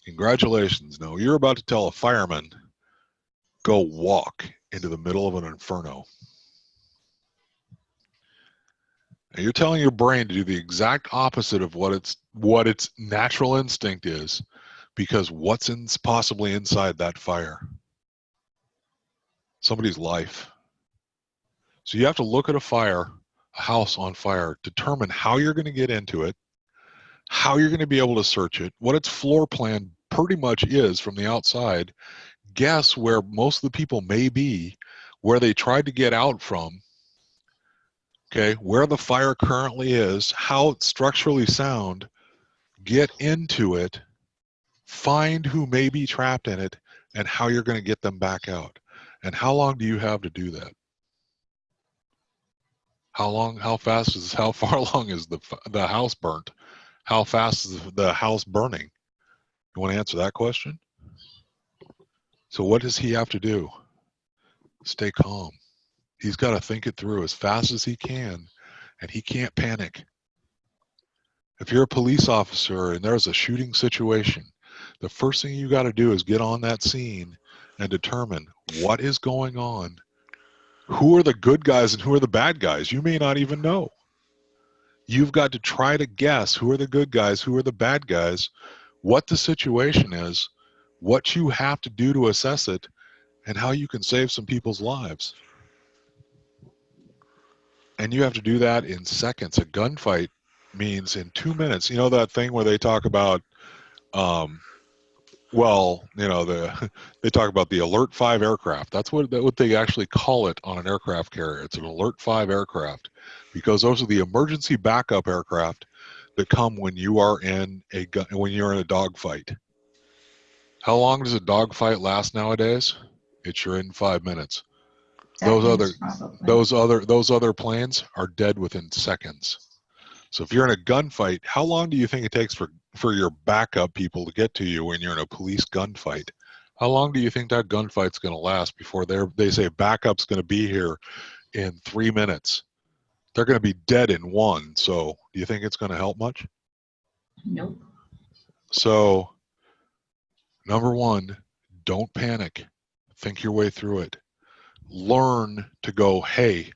Congratulations. No, you're about to tell a fireman, go walk into the middle of an inferno. And you're telling your brain to do the exact opposite of what its natural instinct is, because what's possibly inside that fire? Somebody's life. So you have to look at a house on fire, determine how you're going to get into it, how you're going to be able to search it, what its floor plan pretty much is from the outside, guess where most of the people may be, where they tried to get out from, okay, where the fire currently is, how it's structurally sound, get into it, find who may be trapped in it, and how you're going to get them back out. And how long do you have to do that? How far along is the house burnt? How fast is the house burning? You want to answer that question? So what does he have to do? Stay calm. He's got to think it through as fast as he can, and he can't panic. If you're a police officer and there's a shooting situation, the first thing you got to do is get on that scene and determine what is going on. Who are the good guys and who are the bad guys? You may not even know. You've got to try to guess who are the good guys, who are the bad guys, what the situation is, what you have to do to assess it, and how you can save some people's lives. And you have to do that in seconds. A gunfight means in 2 minutes. You know that thing where they talk about, they talk about the Alert 5 aircraft. That's what they actually call it on an aircraft carrier. It's an Alert 5 aircraft, because those are the emergency backup aircraft that come when you are in a dogfight. How long does a dogfight last nowadays? You're in 5 minutes. Seconds, Those other planes are dead within seconds. So if you're in a gunfight, how long do you think it takes for your backup people to get to you when you're in a police gunfight? How long do you think that gunfight's going to last before they say backup's going to be here in 3 minutes? They're going to be dead in 1. So do you think it's going to help much? Nope. So number 1, don't panic. Think your way through it. Learn to go, hey,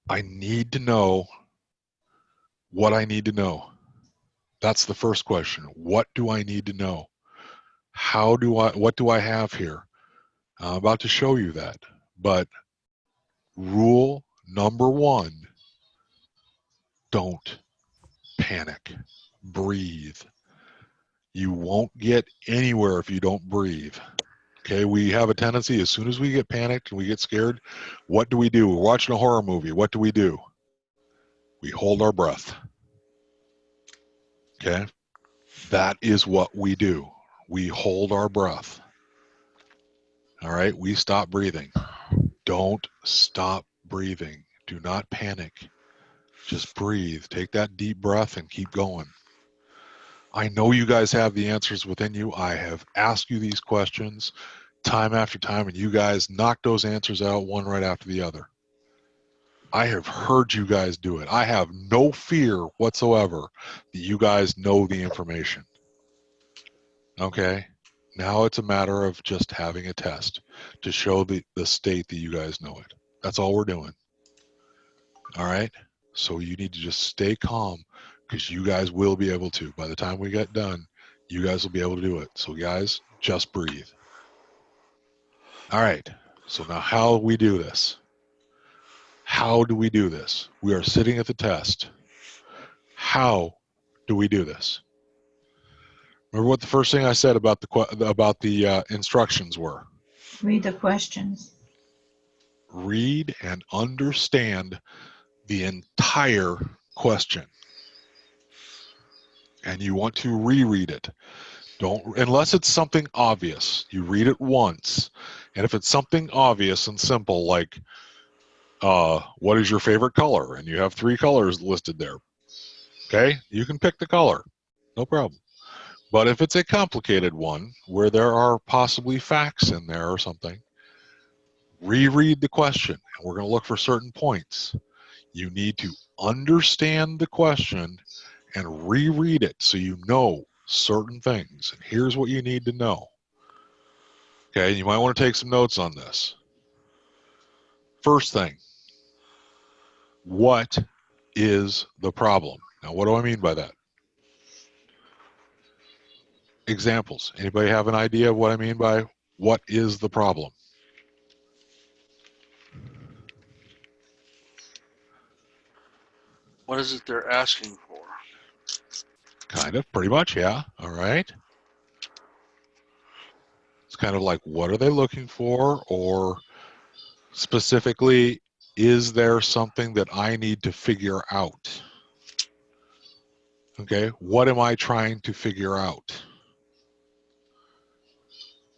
I need to know what I need to know. That's the first question. What do I need to know? What do I have here? I'm about to show you that. But rule number 1, don't panic. Breathe. You won't get anywhere if you don't breathe. Okay, we have a tendency, as soon as we get panicked and we get scared, what do? We're watching a horror movie. What do? We hold our breath. Okay, that is what we do. We hold our breath. All right, we stop breathing. Don't stop breathing. Do not panic. Just breathe. Take that deep breath and keep going. I know you guys have the answers within you. I have asked you these questions time after time, and you guys knock those answers out one right after the other. I have heard you guys do it. I have no fear whatsoever that you guys know the information. Okay. Now it's a matter of just having a test to show the state that you guys know it. That's all we're doing. All right. So you need to just stay calm because you guys will be able to. By the time we get done, you guys will be able to do it. So guys, just breathe. All right. So now how we do this? How do we do this? We are sitting at the test. How do we do this? Remember what the first thing I said about the instructions were? Read the questions. Read and understand the entire question. And you want to reread it. Don't, unless it's something obvious, you read it once. And if it's something obvious and simple, like, what is your favorite color? And you have 3 colors listed there. Okay, you can pick the color. No problem. But if it's a complicated one where there are possibly facts in there or something, reread the question. And we're going to look for certain points. You need to understand the question and reread it so you know certain things. And here's what you need to know. Okay, you might want to take some notes on this. First thing, what is the problem? Now, what do I mean by that? Examples. Anybody have an idea of what I mean by what is the problem? What is it they're asking for? Kind of, pretty much, yeah. All right. It's kind of like, what are they looking for? Or specifically, is there something that I need to figure out? Okay, what am I trying to figure out?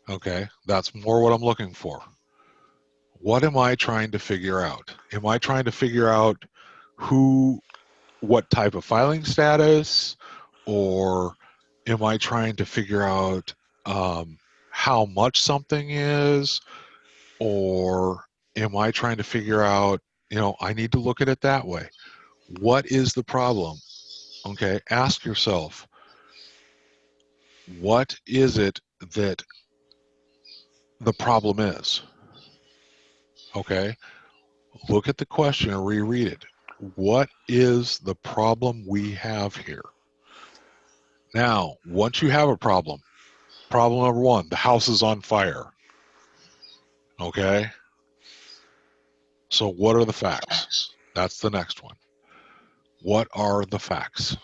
Okay, that's more what I'm looking for. What am I trying to figure out? Am I trying to figure out what type of filing status, or am I trying to figure out how much something is, or am I trying to figure out, I need to look at it that way. What is the problem? Okay, ask yourself, what is it that the problem is? Okay, look at the question and reread it. What is the problem we have here? Now, once you have a problem number 1, the house is on fire. Okay, so what are the facts? That's the next one. What are the facts?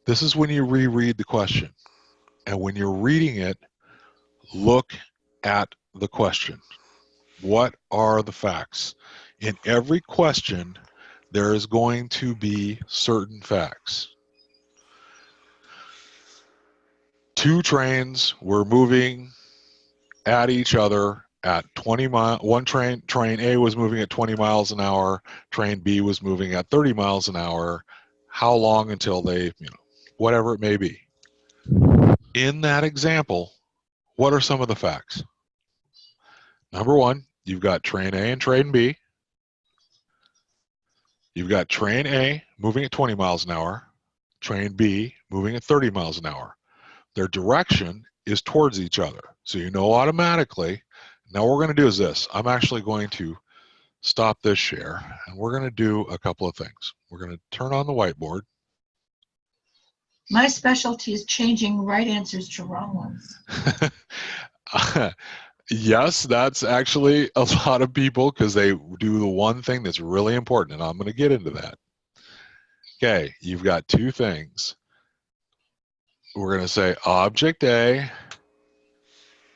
This is when you reread the question. And when you're reading it, look at the question. What are the facts? In every question, there is going to be certain facts. 2 trains were moving at each other at 20 miles. One train A was moving at 20 miles an hour. Train B was moving at 30 miles an hour. How long until they, whatever it may be. In that example, what are some of the facts? Number 1, you've got train A and train B. You've got train A moving at 20 miles an hour, train B moving at 30 miles an hour. Their direction is towards each other. So you know automatically. Now what we're going to do is this. I'm actually going to stop this share, and we're going to do a couple of things. We're going to turn on the whiteboard. My specialty is changing right answers to wrong ones. Yes, that's actually a lot of people because they do the one thing that's really important, and I'm going to get into that. Okay, you've got 2 things. We're going to say object A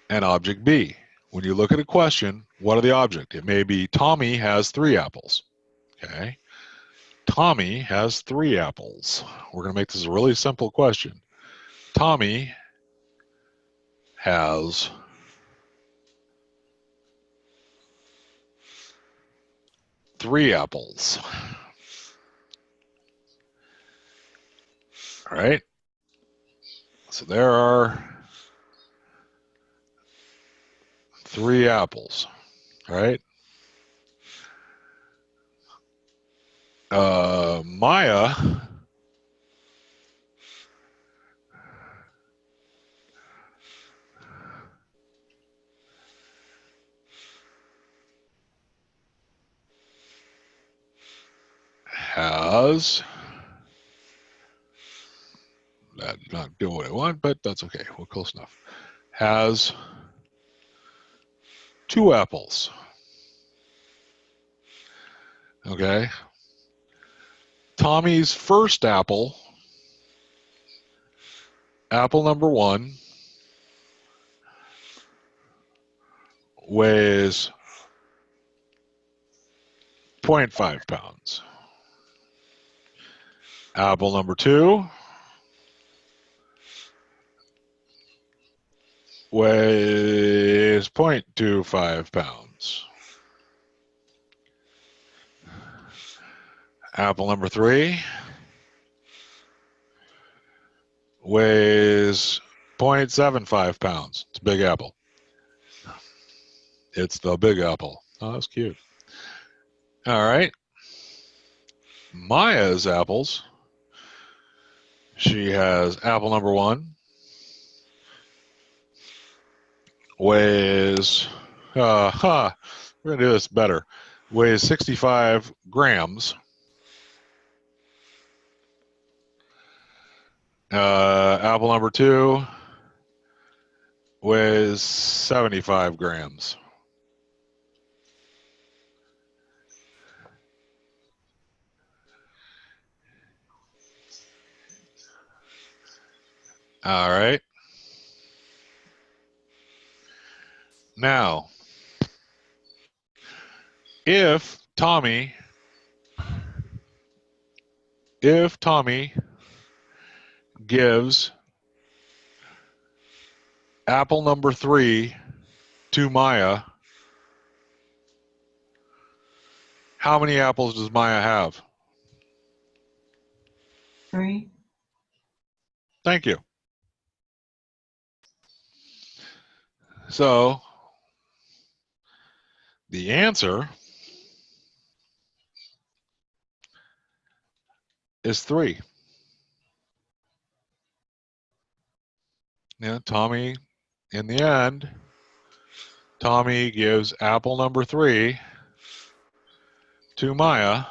and object B. When you look at a question, what are the object? It may be Tommy has 3 apples. Okay, Tommy has 3 apples. We're going to make this a really simple question. Tommy has 3 apples. All right. So there are 3 apples. All right. Maya has, that's not doing what I want, but that's okay. We're close enough. Has 2 apples. Okay. Tommy's first apple, apple number 1, weighs 0.5 pounds. Apple number 2 weighs 0.25 pounds. Apple number 3 weighs 0.75 pounds. It's a big apple. It's the big apple. Oh, that's cute. All right. Maya's apples. She has apple number 1 weighs, we're going to do this better, weighs 65 grams. Apple number 2 weighs 75 grams. All right. Now, if Tommy gives apple number 3 to Maya, how many apples does Maya have? 3. Thank you. So, the answer is 3. Yeah, Tommy, in the end, Tommy gives apple number 3 to Maya.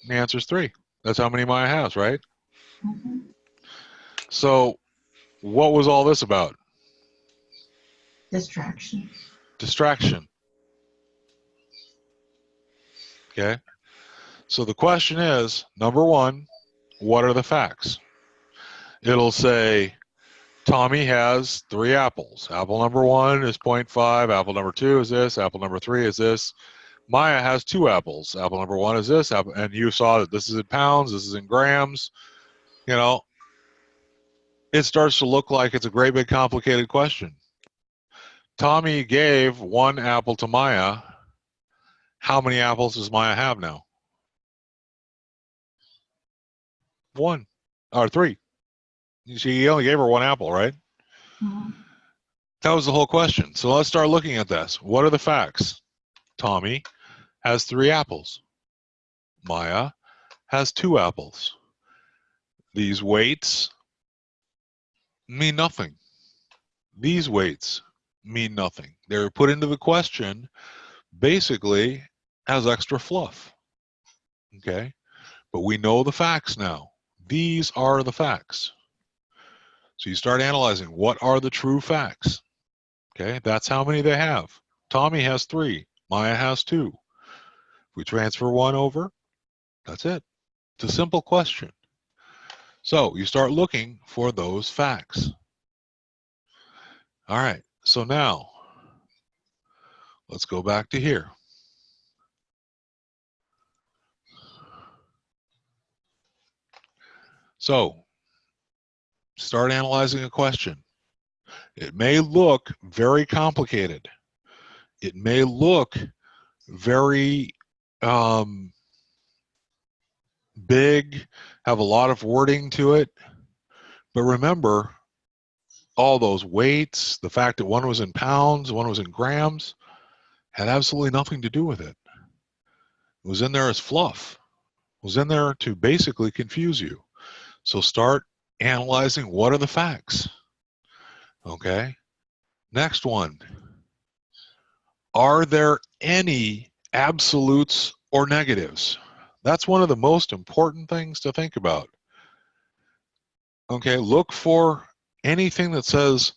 The answer is 3. That's how many Maya has, right? Mm-hmm. So, what was all this about? Distraction. Distraction. Okay. So the question is, number 1, what are the facts? It'll say Tommy has 3 apples. Apple number 1 is 0.5. Apple number 2 is this. Apple number 3 is this. Maya has 2 apples. Apple number 1 is this. And you saw that this is in pounds. This is in grams. You know, it starts to look like it's a great big complicated question. Tommy gave 1 apple to Maya. How many apples does Maya have now? 1 or 3. She only gave her 1 apple, right? Mm-hmm. That was the whole question. So let's start looking at this. What are the facts? Tommy has 3 apples. Maya has 2 apples. These weights mean nothing. These weights mean nothing. They're put into the question basically as extra fluff. Okay? But we know the facts now. These are the facts. So you start analyzing what are the true facts. Okay? That's how many they have. Tommy has 3. Maya has 2. If we transfer 1 over, that's it. It's a simple question. So you start looking for those facts. All right. So now let's go back to here. So start analyzing a question. It may look very complicated. It may look very big, have a lot of wording to it. But remember, all those weights, the fact that one was in pounds, one was in grams, had absolutely nothing to do with it. It was in there as fluff. It was in there to basically confuse you. So start analyzing what are the facts. Okay. Next one. Are there any absolutes or negatives. That's one of the most important things to think about. Okay, look for anything that says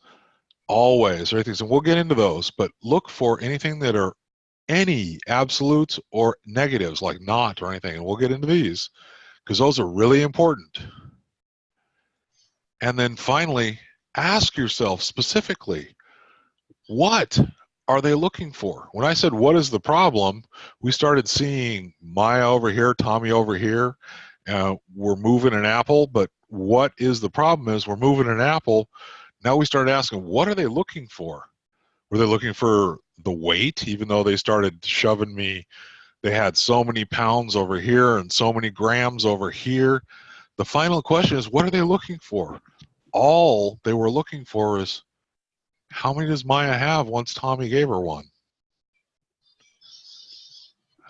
always or anything, and we'll get into those, but look for anything that are any absolutes or negatives, like not or anything, and we'll get into these because those are really important. And then finally, ask yourself specifically, what are they looking for? When I said, what is the problem? We started seeing Maya over here, Tommy over here. We're moving an apple, but what is the problem is we're moving an apple. Now we started asking, what are they looking for? Were they looking for the weight, even though they started shoving me? They had so many pounds over here and so many grams over here. The final question is, what are they looking for? All they were looking for is, how many does Maya have once Tommy gave her one?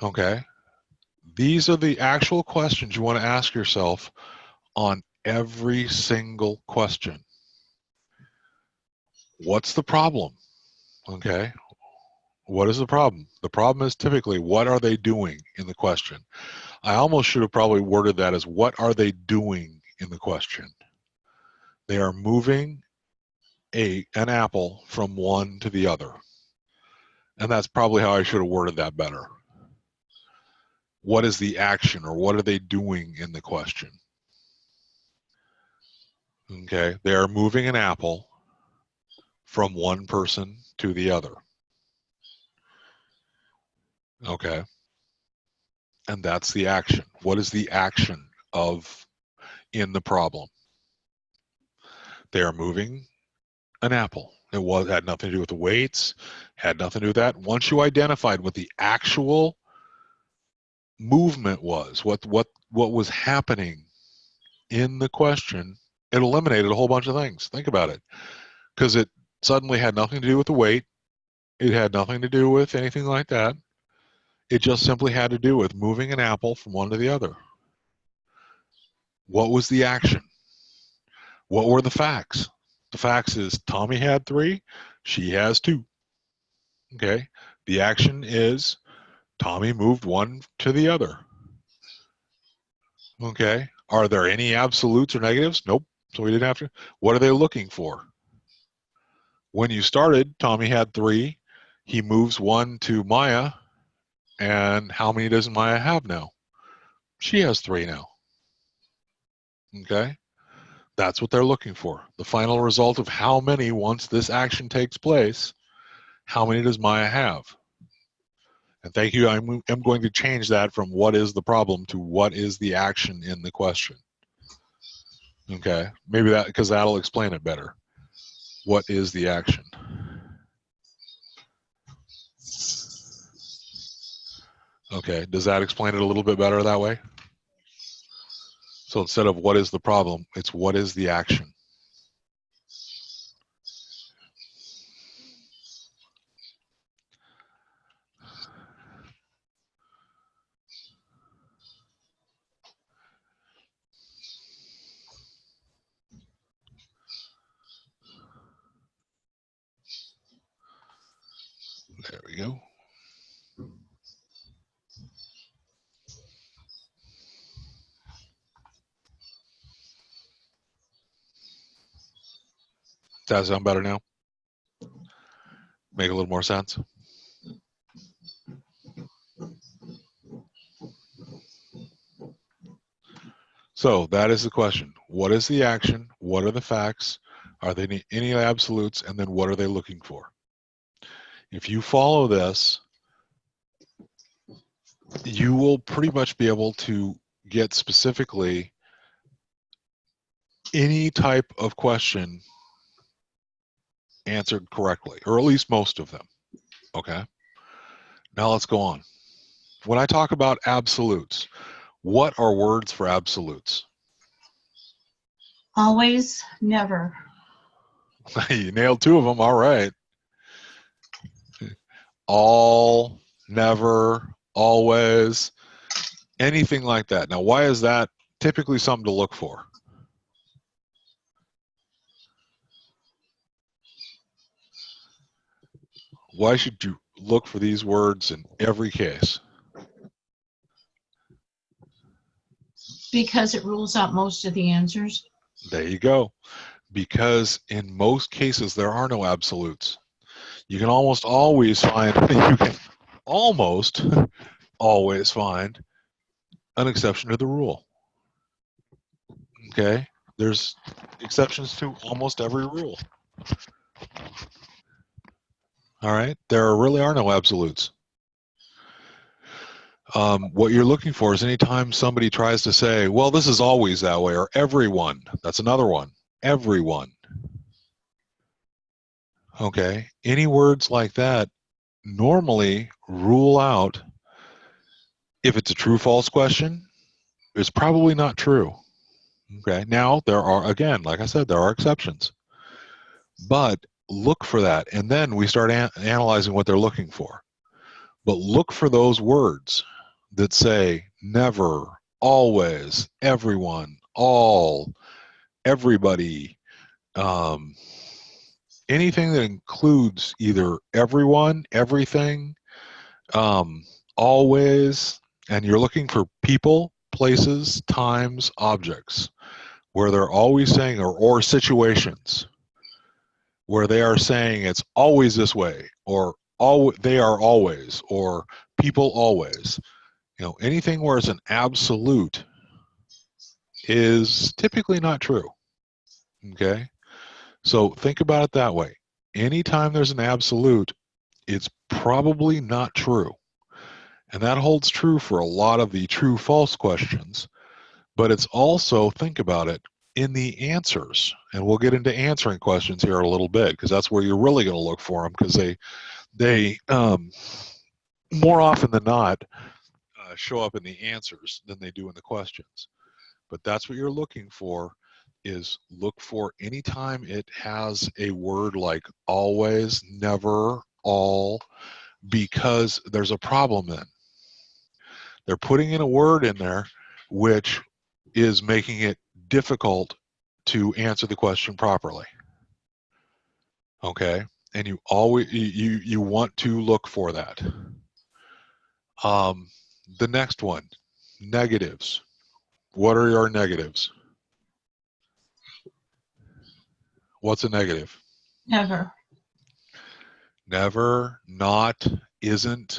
Okay. These are the actual questions you want to ask yourself on every single question. What's the problem? Okay. What is the problem? The problem is typically, what are they doing in the question? I almost should have probably worded that as, what are they doing in the question? They are moving an apple from one to the other. And that's probably how I should have worded that better. What is the action, or what are they doing in the question? Okay, they are moving an apple from one person to the other. Okay, and that's the action. What is the action of in the problem? They are moving an apple. It had nothing to do with the weights, had nothing to do with that. Once you identified what the actual movement was, what was happening in the question, it eliminated a whole bunch of things. Think about it. Because it suddenly had nothing to do with the weight. It had nothing to do with anything like that. It just simply had to do with moving an apple from one to the other. What was the action? What were the facts? The facts is Tommy had 3, she has 2. Okay. The action is Tommy moved one to the other. Okay. Are there any absolutes or negatives? Nope. So we didn't have to. What are they looking for? When you started, Tommy had 3. He moves one to Maya. And how many does Maya have now? She has 3 now. Okay. That's what they're looking for. The final result of how many, once this action takes place, how many does Maya have? And thank you. I'm going to change that from what is the problem to what is the action in the question. Okay. Maybe that, because that'll explain it better. What is the action? Okay. Does that explain it a little bit better that way? So instead of what is the problem, it's what is the action? There we go. Does that sound better now? Make a little more sense? So that is the question. What is the action? What are the facts? Are there any absolutes? And then what are they looking for? If you follow this, you will pretty much be able to get specifically any type of question answered correctly, or at least most of them. Okay. Now let's go on. When I talk about absolutes, what are words for absolutes? Always, never. You nailed 2 of them. All right. All, never, always, anything like that. Now, why is that typically something to look for? Why should you look for these words in every case? Because it rules out most of the answers. There you go. Because in most cases, there are no absolutes. You can almost always find, you can almost always find an exception to the rule. Okay? There's exceptions to almost every rule. All right? There really are no absolutes. What you're looking for is anytime somebody tries to say, well, this is always that way, or everyone. That's another one. Everyone. Okay? Any words like that normally rule out if it's a true-false question, it's probably not true. Okay? Now, there are, again, like I said, there are exceptions. But look for that, and then we start analyzing what they're looking for. But look for those words that say never, always, everyone, all, everybody, anything that includes either everyone, everything, always, and you're looking for people, places, times, objects, where they're always saying, or situations, where they are saying it's always this way, or they are always, or people always. You know, anything where it's an absolute is typically not true. Okay? So think about it that way. Anytime there's an absolute, it's probably not true. And that holds true for a lot of the true-false questions. But it's also, think about it, in the answers. And we'll get into answering questions here in a little bit, because that's where you're really going to look for them, because they more often than not, show up in the answers than they do in the questions. But that's what you're looking for, is look for anytime it has a word like always, never, all, because there's a problem then. They're putting in a word in there which is making it difficult to answer the question properly. Okay? And you always you want to look for that. The next one, negatives. What are your negatives? What's a negative? Never. Never, not, isn't.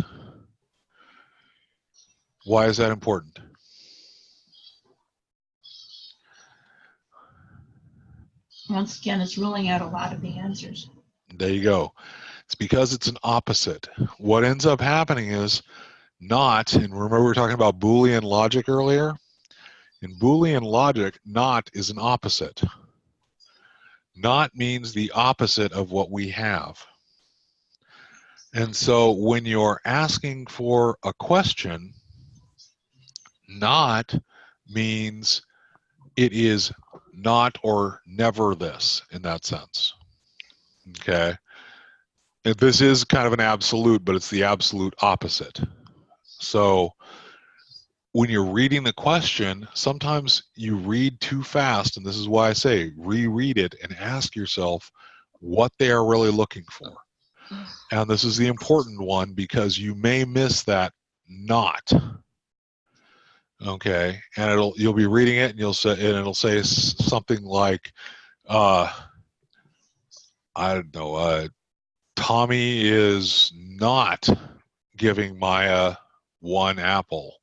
Why is that important? Once again, it's ruling out a lot of the answers. There you go. It's because it's an opposite. What ends up happening is not, and remember we were talking about Boolean logic earlier? In Boolean logic, not is an opposite. Not means the opposite of what we have. And so when you're asking for a question, not means it is not or never this in that sense. Okay? And this is kind of an absolute, but it's the absolute opposite. So when you're reading the question, sometimes you read too fast, and this is why I say reread it and ask yourself what they are really looking for. And this is the important one, because you may miss that not. Okay, and you'll be reading it, and it'll say something like, I don't know, Tommy is not giving Maya one apple.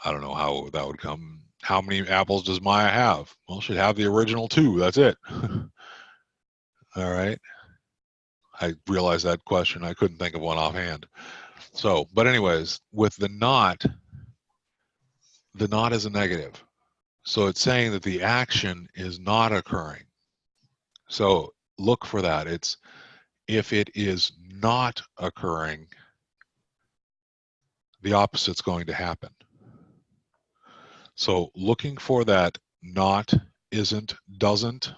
I don't know how that would come. How many apples does Maya have? Well, she'd have the original 2. That's it. All right. I realized that question. I couldn't think of one offhand. So, but anyways, with the not is a negative. So it's saying that the action is not occurring. So look for that. It's if it is not occurring, the opposite's going to happen. So looking for that not, isn't, doesn't.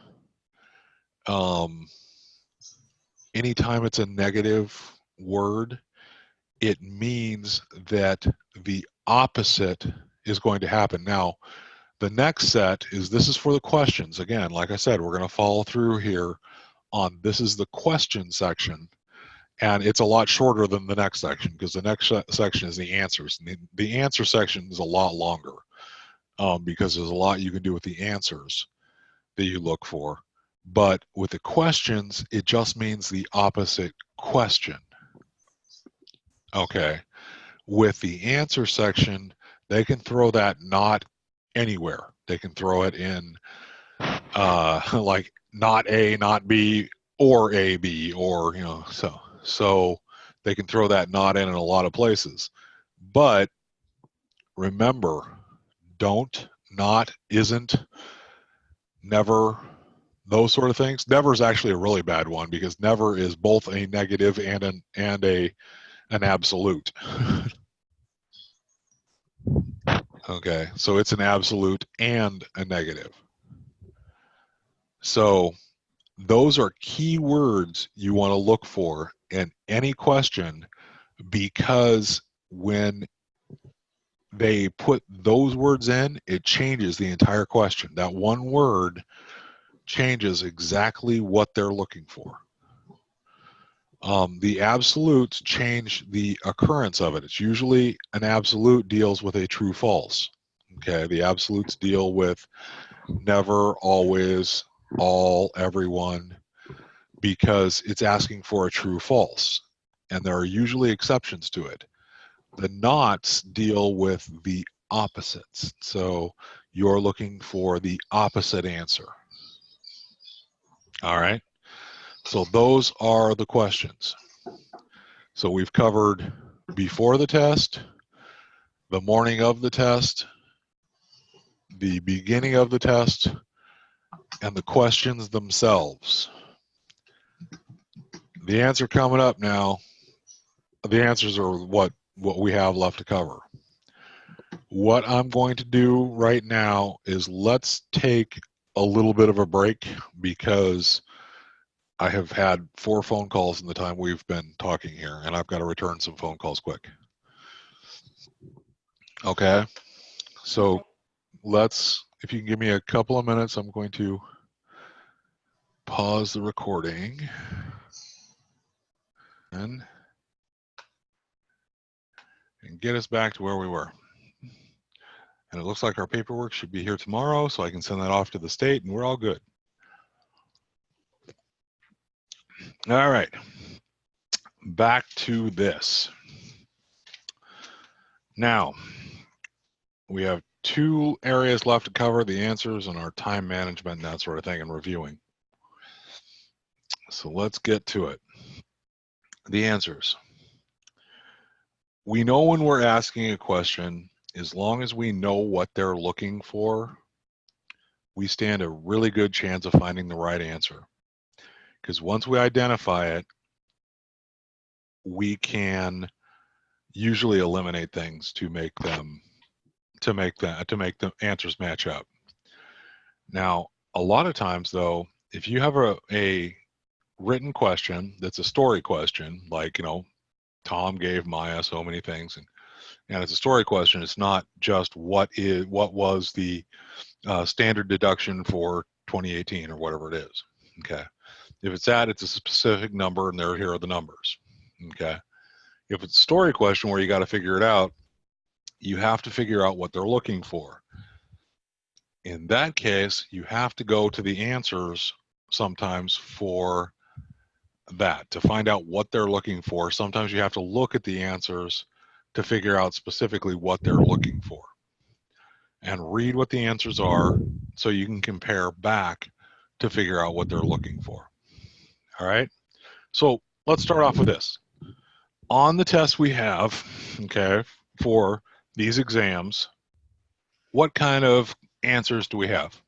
Anytime it's a negative word, it means that the opposite is going to happen. Now, the next set this is for the questions. Again, like I said, we're going to follow through here on this is the question section. And it's a lot shorter than the next section because the next section is the answers. And the answer section is a lot longer because there's a lot you can do with the answers that you look for. But with the questions, it just means the opposite question. Okay. With the answer section, they can throw that not anywhere. They can throw it in like not A, not B, or A, B, or, you know, so they can throw that not in a lot of places. But remember, don't, not, isn't, never, those sort of things. Never is actually a really bad one because never is both a negative and an absolute. Okay, so it's an absolute and a negative. So those are key words you want to look for in any question because when they put those words in, it changes the entire question. That one word changes exactly what they're looking for. The absolutes change the occurrence of it. It's usually an absolute deals with a true false. Okay, the absolutes deal with never, always, all, everyone, because it's asking for a true false. And there are usually exceptions to it. The nots deal with the opposites. So you're looking for the opposite answer. All right. So those are the questions. So we've covered before the test, the morning of the test, the beginning of the test, and the questions themselves. The answer coming up now, the answers are what we have left to cover. What I'm going to do right now is let's take a little bit of a break because I have had 4 phone calls in the time we've been talking here, and I've got to return some phone calls quick. Okay, so let's, if you can give me a couple of minutes, I'm going to pause the recording and get us back to where we were. And it looks like our paperwork should be here tomorrow, so I can send that off to the state, and we're all good. All right, back to this. Now, we have 2 areas left to cover, the answers and our time management and that sort of thing and reviewing. So let's get to it. The answers. We know when we're asking a question, as long as we know what they're looking for, we stand a really good chance of finding the right answer. Because once we identify it, we can usually eliminate things to make the answers match up. Now, a lot of times though, if you have a written question that's a story question, like, you know, Tom gave Maya so many things, and it's a story question. It's not just what was the standard deduction for 2018 or whatever it is. Okay, if it's that, it's a specific number, and here are the numbers. Okay, if it's a story question where you got to figure it out, you have to figure out what they're looking for. In that case, you have to go to the answers sometimes for that to find out what they're looking for. Sometimes you have to look at the answers to figure out specifically what they're looking for and read what the answers are so you can compare back to figure out what they're looking for. All right, so let's start off with this. On the test we have, okay, for these exams, what kind of answers do we have?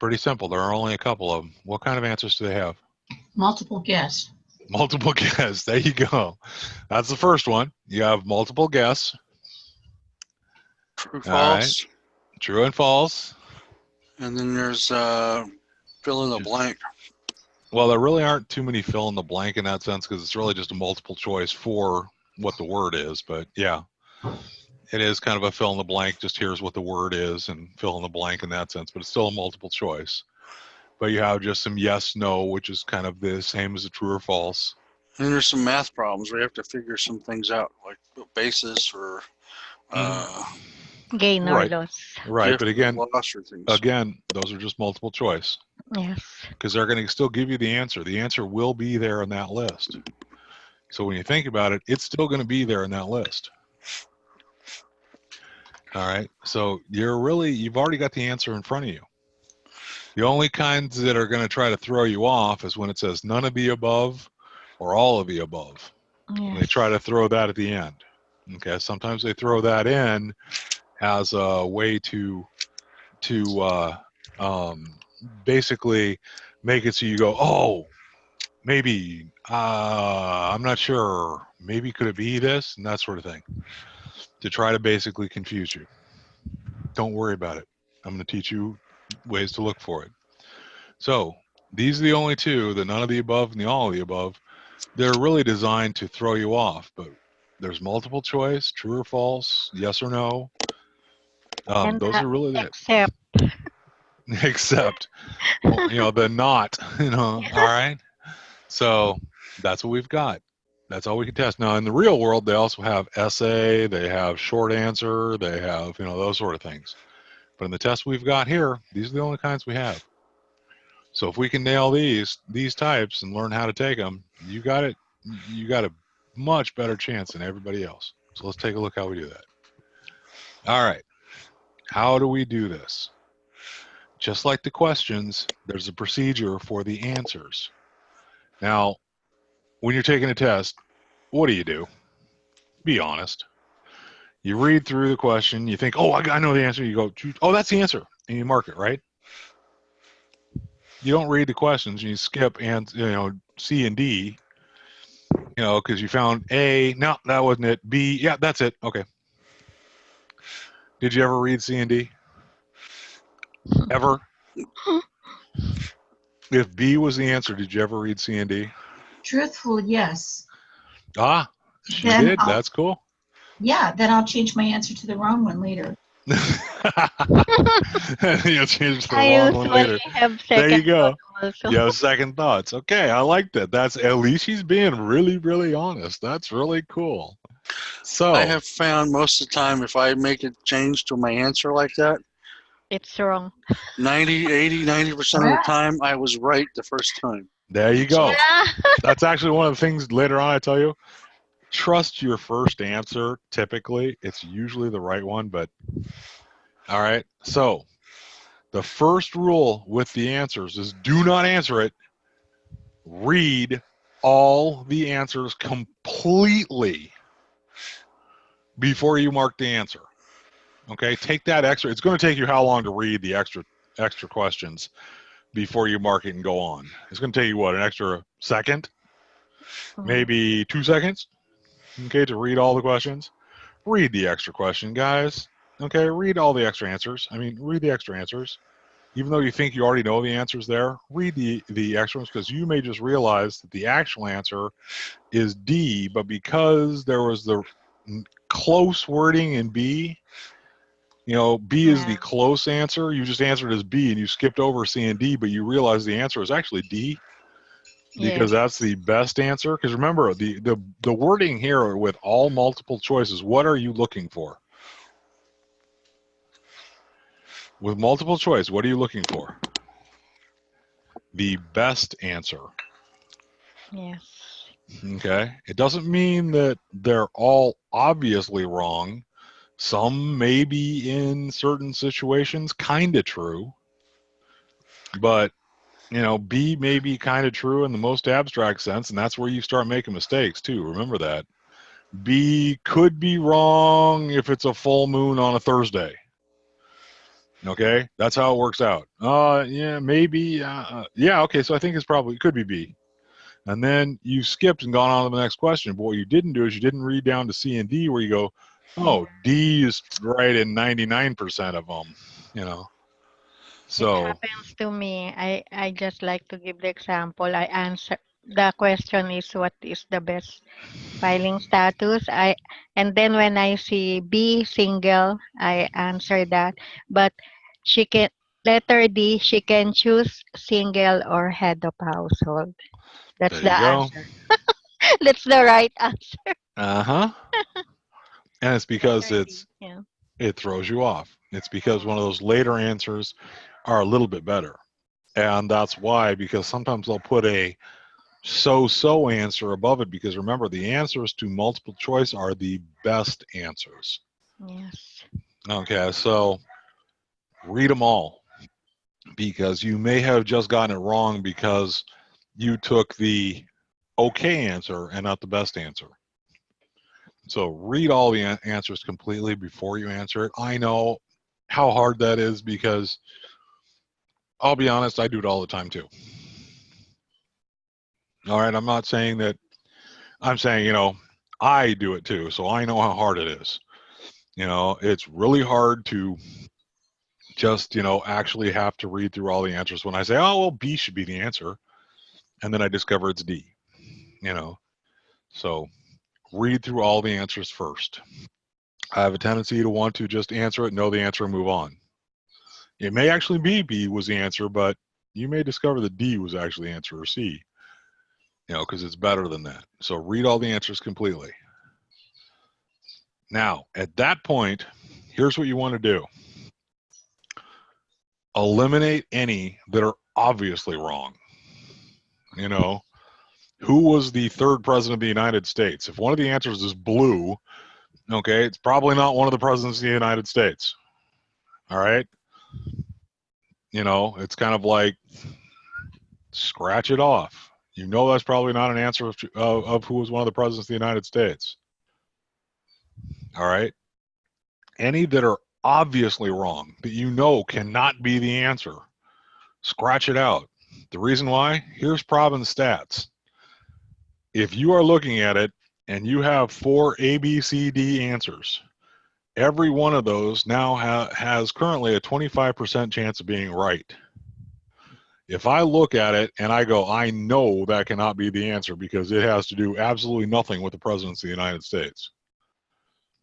Pretty simple. There are only a couple of them. What kind of answers do they have? Multiple guess. Multiple guess. There you go. That's the first one. You have multiple guess. True, All right. false. True and false. And then there's fill in the blank. Well, there really aren't too many fill in the blank in that sense because it's really just a multiple choice for what the word is. But yeah, it is kind of a fill in the blank. Just here's what the word is and fill in the blank in that sense. But it's still a multiple choice. but you have just some yes, no, which is kind of the same as a true or false. And there's some math problems. We have to figure some things out, like basis or Gain or Right. loss. Right, gift but or loss or things. again, those are just multiple choice Yes. because they're going to still give you the answer. The answer will be there in that list. So when you think about it, it's still going to be there in that list. All right. So you've already got the answer in front of you. The only kinds that are going to try to throw you off is when it says none of the above or all of the above. And they Yes. try to throw that at the end. Okay. Sometimes they throw that in as a way to basically make it so you go, oh, maybe I'm not sure. Maybe could it be this and that sort of thing, to try to basically confuse you. Don't worry about it. I'm going to teach you ways to look for it. So these are the only two, the none of the above and the all of the above. They're really designed to throw you off, but there's multiple choice, true or false, yes or no. And Those are really it. except. Except, the not, all right? So that's what we've got. That's all we can test. Now, in the real world, they also have essay, they have short answer, they have, those sort of things. But in the test we've got here, these are the only kinds we have. So if we can nail these types and learn how to take them, you got a much better chance than everybody else. So let's take a look how we do that. All right. How do we do this? Just like the questions, there's a procedure for the answers. Now, when you're taking a test, what do? Be honest. You read through the question, you think, oh, I know the answer. You go, oh, that's the answer, and you mark it, right? You don't read the questions, and you skip and C and D, because you found A, no, that wasn't it. B, yeah, that's it. Okay. Did you ever read C and D? Ever? If B was the answer, did you ever read C and D? Truthful, yes. Ah, she Then did. That's cool. Yeah, then I'll change my answer to the wrong one later. You'll change the I wrong one usually later. have There you second go. thought also. You have second thoughts. Okay, I like that. That's at least she's being really, really honest. That's really cool. So I have found most of the time if I make a change to my answer like that, It's wrong. 90% of the time I was right the first time. there you go. Yeah. That's actually one of the things later on I tell you. Trust your first answer. Typically, it's usually the right one, but all right. So the first rule with the answers is do not answer it. Read all the answers completely before you mark the answer. Okay, take that extra. It's going to take you how long to read the extra questions before you mark it and go on? It's going to take you what, an extra second, maybe 2 seconds, okay, to read all the questions. Read the extra question, guys. Okay, read all the extra answers. Read the extra answers. Even though you think you already know the answers there, read the extra ones, because you may just realize that the actual answer is D, but because there was the close wording in B, B is the close answer. You just answered as B and you skipped over C and D, but you realize the answer is actually D because that's the best answer. Because remember, the wording here with all multiple choices, what are you looking for? With multiple choice, what are you looking for? The best answer. Yes. Okay. It doesn't mean that they're all obviously wrong. Some may be in certain situations kind of true, but B may be kind of true in the most abstract sense, and that's where you start making mistakes too. Remember that. B could be wrong if it's a full moon on a Thursday. Okay, that's how it works out. Yeah, maybe. Yeah, okay, so I think it could be B. And then you skipped and gone on to the next question. But what you didn't do is you didn't read down to C and D where you go, oh, D is right in 99% of them, So It happens to me. I just like to give the example. I answer the question is what is the best filing status. And then when I see B single, I answer that. But she can Letter D, she can choose single or head of household. That's There the you go. answer. That's the right answer. Uh-huh. And it's because Letter D. Yeah. it throws you off. It's because one of Oh. those later answers are a little bit better. And that's why, because sometimes they'll put a so-so answer above it, because remember, the answers to multiple choice are the best answers. Yes. Okay, so read them all, because you may have just gotten it wrong because you took the okay answer and not the best answer. So read all the answers completely before you answer it. I know how hard that is, because I'll be honest, I do it all the time too. All right, I'm not saying that, I'm saying, I do it too, so I know how hard it is. It's really hard to just, actually have to read through all the answers when I say, oh, well, B should be the answer. And then I discover it's D, you know. So read through all the answers first. I have a tendency to want to just answer it, know the answer, and move on. It may actually be B was the answer, but you may discover that D was actually the answer, or C, because it's better than that. So read all the answers completely. Now, at that point, here's what you want to do. Eliminate any that are obviously wrong. Who was the third president of the United States? If one of the answers is blue, okay, it's probably not one of the presidents of the United States. All right? It's kind of like scratch it off. That's probably not an answer of who was one of the presidents of the United States. All right? Any that are obviously wrong, that cannot be the answer, scratch it out. The reason why? Here's Probbins stats. If you are looking at it and you have 4 A, B, C, D answers, every one of those now has currently a 25% chance of being right. If I look at it and I go, I know that cannot be the answer because it has to do absolutely nothing with the presidency of the United States.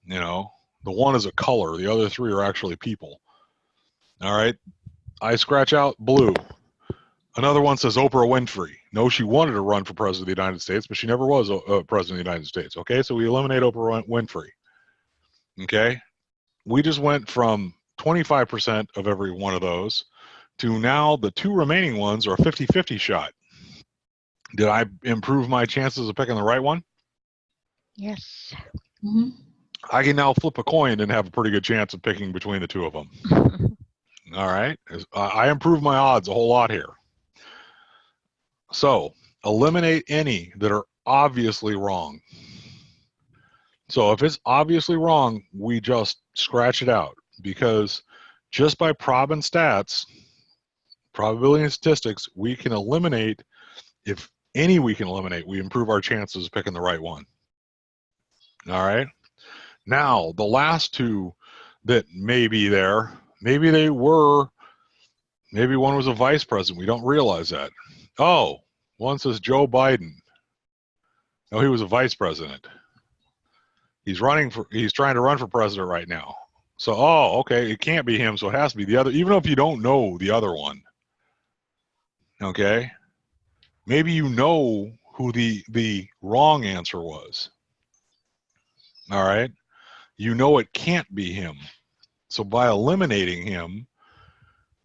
The one is a color. The other 3 are actually people. All right. I scratch out blue. Another one says Oprah Winfrey. No, she wanted to run for president of the United States, but she never was president of the United States. Okay, so we eliminate Oprah Winfrey. Okay, we just went from 25% of every one of those to now the 2 remaining ones are a 50-50 shot. Did I improve my chances of picking the right one? Yes. Mm-hmm. I can now flip a coin and have a pretty good chance of picking between the 2 of them. All right, I improved my odds a whole lot here. So eliminate any that are obviously wrong. So if it's obviously wrong, we just scratch it out, because just by Probbins stats, probability and statistics, we can eliminate, if any we can eliminate, we improve our chances of picking the right one. All right. Now, the last 2 that may be there, maybe one was a vice president. We don't realize that. Oh, one says Joe Biden. No, he was a vice president. He's trying to run for president right now. So, okay, it can't be him, so it has to be the other, even if you don't know the other one. Okay? Maybe you know who the wrong answer was. All right? You know it can't be him. So by eliminating him,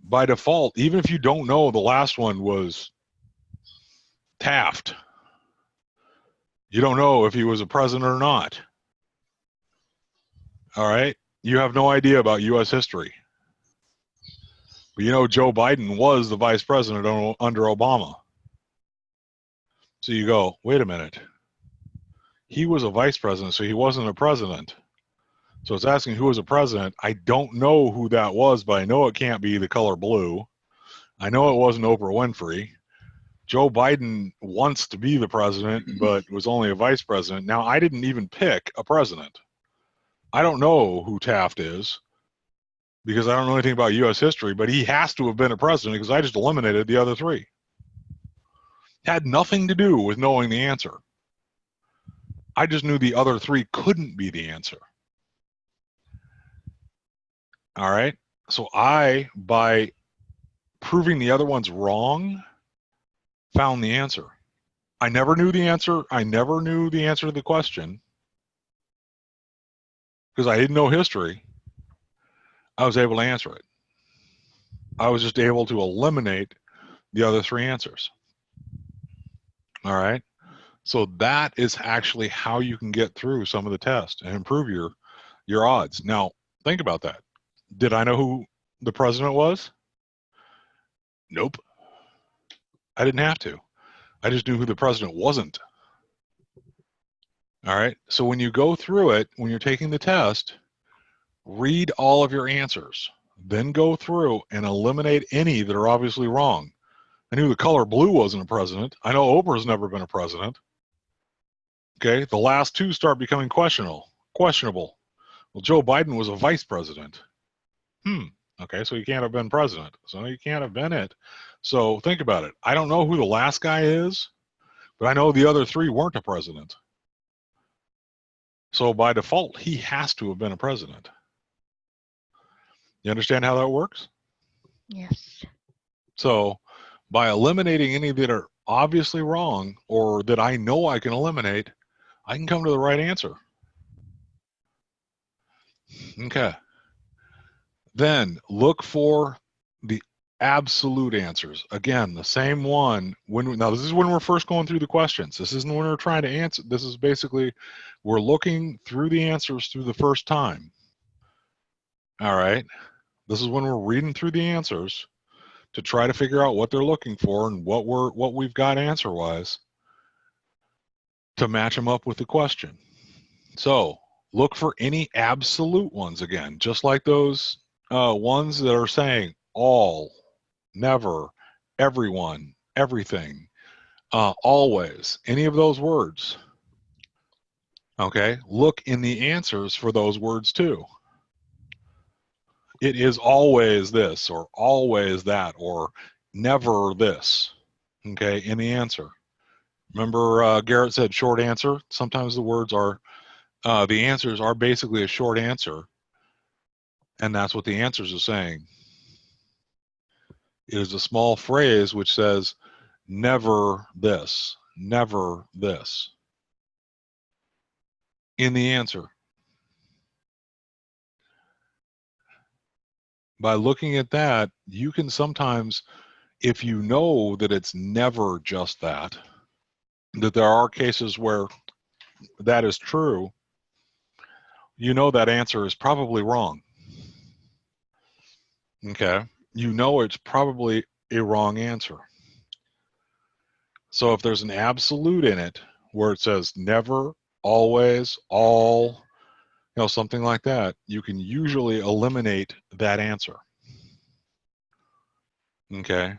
by default, even if you don't know the last one was Taft, you don't know if he was a president or not. All right? You have no idea about U.S. history. But Joe Biden was the vice president under Obama. So you go, wait a minute. He was a vice president, so he wasn't a president. So it's asking who was a president. I don't know who that was, but I know it can't be the color blue. I know it wasn't Oprah Winfrey. Joe Biden wants to be the president, but was only a vice president. Now, I didn't even pick a president. I don't know who Taft is because I don't know anything about U.S. history, but he has to have been a president because I just eliminated the other 3. Had nothing to do with knowing the answer. I just knew the other 3 couldn't be the answer. All right. So by proving the other one's wrong, found the answer. I never knew the answer. I never knew the answer to the question because I didn't know history. I was able to answer it. I was just able to eliminate the other three answers. All right. So that is actually how you can get through some of the tests and improve your odds. Now, think about that. Did I know who the president was? Nope. I didn't have to. I just knew who the president wasn't. All right. So when you go through it, when you're taking the test, read all of your answers. Then go through and eliminate any that are obviously wrong. I knew the color blue wasn't a president. I know Oprah's never been a president. Okay. The last two start becoming questionable. Well, Joe Biden was a vice president. Okay, so he can't have been president. So he can't have been it. So think about it. I don't know who the last guy is, but I know the other three weren't a president. So by default, he has to have been a president. You understand how that works? Yes. So by eliminating any that are obviously wrong or that I know I can eliminate, I can come to the right answer. Okay. Then look for the absolute answers. Again, the same one. Now, this is when we're first going through the questions. This isn't when we're trying to answer. This is basically, we're looking through the answers through the first time. All right. This is when we're reading through the answers to try to figure out what they're looking for and what we've got answer-wise to match them up with the question. So look for any absolute ones again, just like those ones that are saying all, never, everyone, everything, always, any of those words. Okay, look in the answers for those words too. It is always this, or always that, or never this. Okay, in the answer. Remember Garrett said short answer? Sometimes the words are, the answers are basically a short answer, and that's what the answers are saying. It is a small phrase which says, never this, never this, in the answer. By looking at that, you can sometimes, if you know that it's never just that there are cases where that is true, you know that answer is probably wrong. Okay? You know it's probably a wrong answer. So if there's an absolute in it where it says never, always, all, something like that, you can usually eliminate that answer. Okay?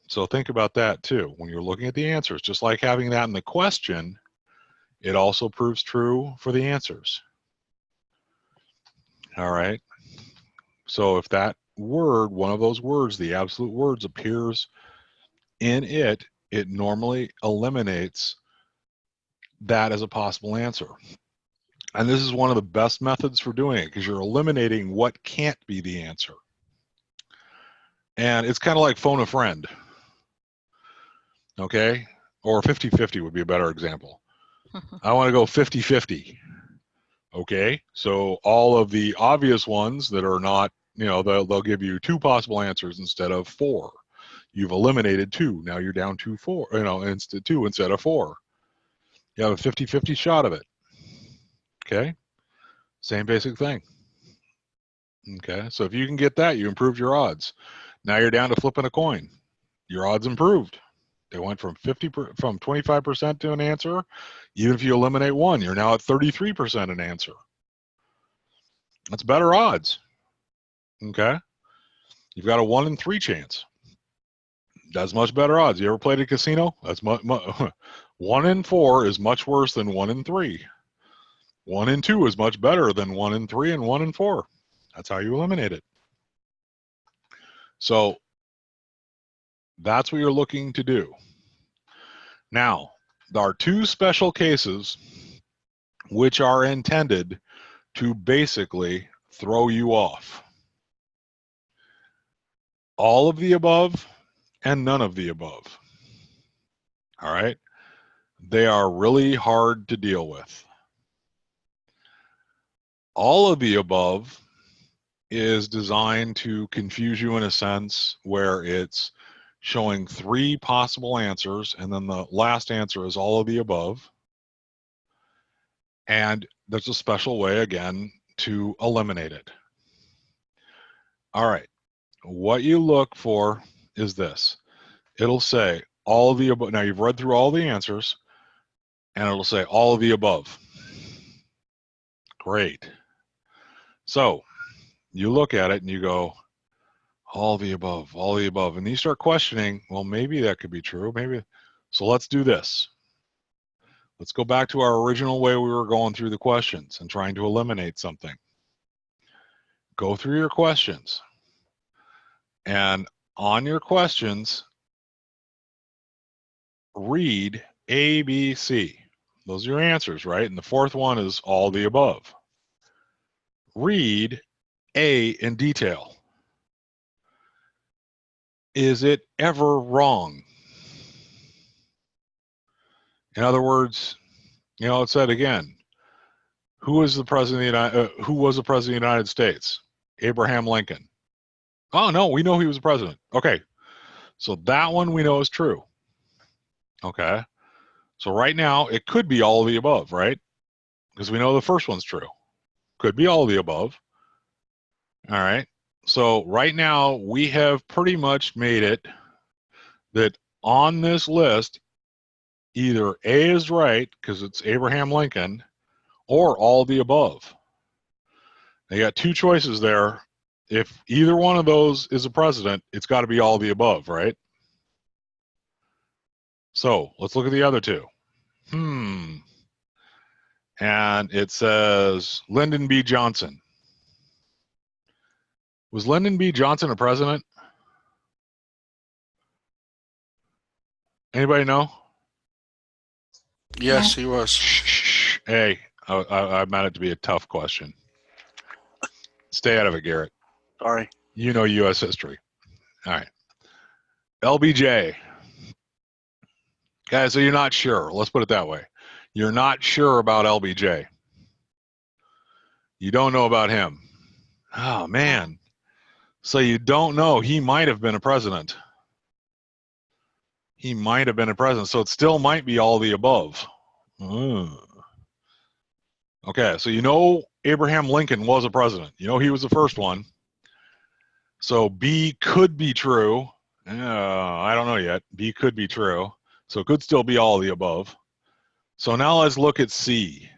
So think about that too. When you're looking at the answers, just like having that in the question, it also proves true for the answers. All right? So if that word, one of those words, the absolute words appears in it, it normally eliminates that as a possible answer. And this is one of the best methods for doing it because you're eliminating what can't be the answer. And it's kind of like phone a friend. Okay? Or 50-50 would be a better example. I want to go 50-50. Okay? So all of the obvious ones that are not, they'll give you two possible answers instead of four. You've eliminated two. Now you're down to four, two instead of four. You have a 50-50 shot of it. Okay? Same basic thing. Okay? So if you can get that, you improved your odds. Now you're down to flipping a coin. Your odds improved. They went from 25% to an answer. Even if you eliminate one, you're now at 33% an answer. That's better odds. Okay? You've got a 1 in 3 chance. That's much better odds. You ever played a casino? That's 1 in 4 is much worse than 1 in 3. 1 in 2 is much better than 1 in 3 and 1 in 4. That's how you eliminate it. So that's what you're looking to do. Now, there are two special cases which are intended to basically throw you off. all of the above and none of the above. All right? They are really hard to deal with. All of the above is designed to confuse you in a sense where it's showing 3 possible answers, and then the last answer is all of the above. And there's a special way, again, to eliminate it. All right. What you look for is this. It'll say all of the above. Now, you've read through all the answers, and it'll say all of the above. Great. So you look at it and you go, all the above, all the above. And you start questioning, well, maybe that could be true. Maybe. So let's do this. Let's go back to our original way we were going through the questions and trying to eliminate something. Go through your questions. And on your questions, read A, B, C. Those are your answers, right? And the fourth one is all the above. Read A in detail. Is it ever wrong? In other words, it said again, who was the president of the United States? Abraham Lincoln. Oh no, we know he was the president. Okay, so that one we know is true. Okay, so right now it could be all of the above, right? Because we know the first one's true. Could be all of the above. All right, so right now we have pretty much made it that on this list, either A is right because it's Abraham Lincoln, or all the above. They got 2 choices there. If either one of those is a president, it's got to be all the above, right? So let's look at the other 2. And it says Lyndon B. Johnson. Was Lyndon B. Johnson a president? Anybody know? Yes, he was. Shh. Hey, I meant it to be a tough question. Stay out of it, Garrett. Sorry. You know U.S. history. All right. LBJ. Okay, so you're not sure. Let's put it that way. You're not sure about LBJ. You don't know about him. Oh, man. So you don't know. He might have been a president. He might have been a president. So it still might be all the above. Okay, so you know Abraham Lincoln was a president. You know he was the first one. So B could be true. I don't know yet. B could be true. So it could still be all the above. So now let's look at C.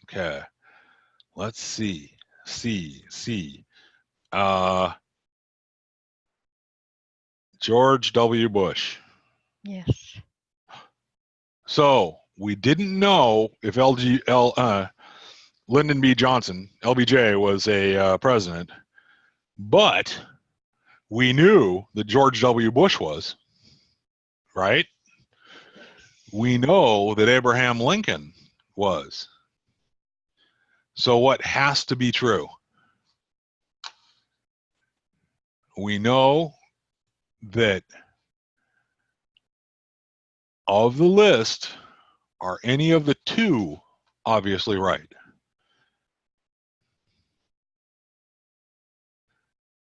Okay. Let's see. C. George W. Bush. Yes. So we didn't know if Lyndon B. Johnson, LBJ, was a president, but we knew that George W. Bush was, right? We know that Abraham Lincoln was. So what has to be true? We know that of the list, are any of the 2 obviously right?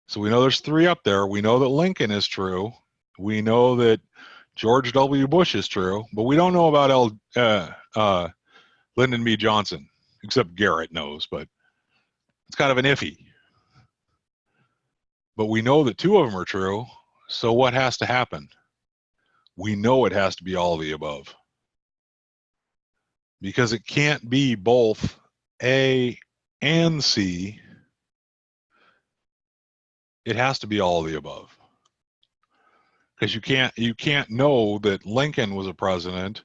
So we know there's 3 up there. We know that Lincoln is true. We know that George W. Bush is true, but we don't know about Lyndon B. Johnson, except Garrett knows, but it's kind of an iffy. But we know that 2 of them are true, so what has to happen? We know it has to be all of the above. Because it can't be both A and C. It has to be all of the above. Because you can't know that Lincoln was a president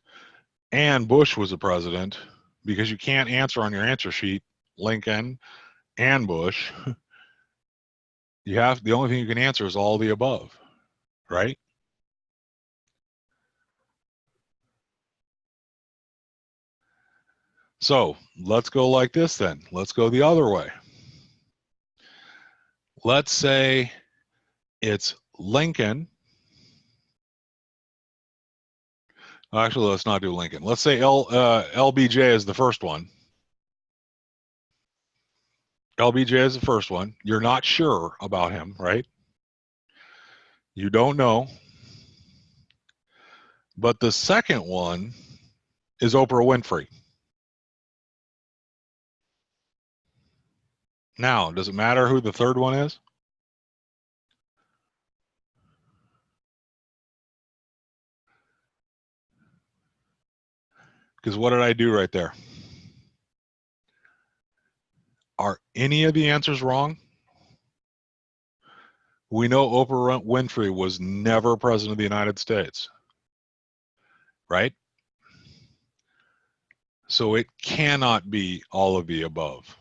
and Bush was a president, because you can't answer on your answer sheet Lincoln and Bush. The only thing you can answer is all the above, right? So let's go like this then. Let's go the other way. Let's say It's Lincoln. Actually, let's not do Lincoln. Let's say LBJ is the first one. LBJ is the first one. You're not sure about him, right? You don't know. But the second one is Oprah Winfrey. Now, does it matter who the third one is? Because what did I do right there? Are any of the answers wrong? We know Oprah Winfrey was never president of the United States, right? So it cannot be all of the above.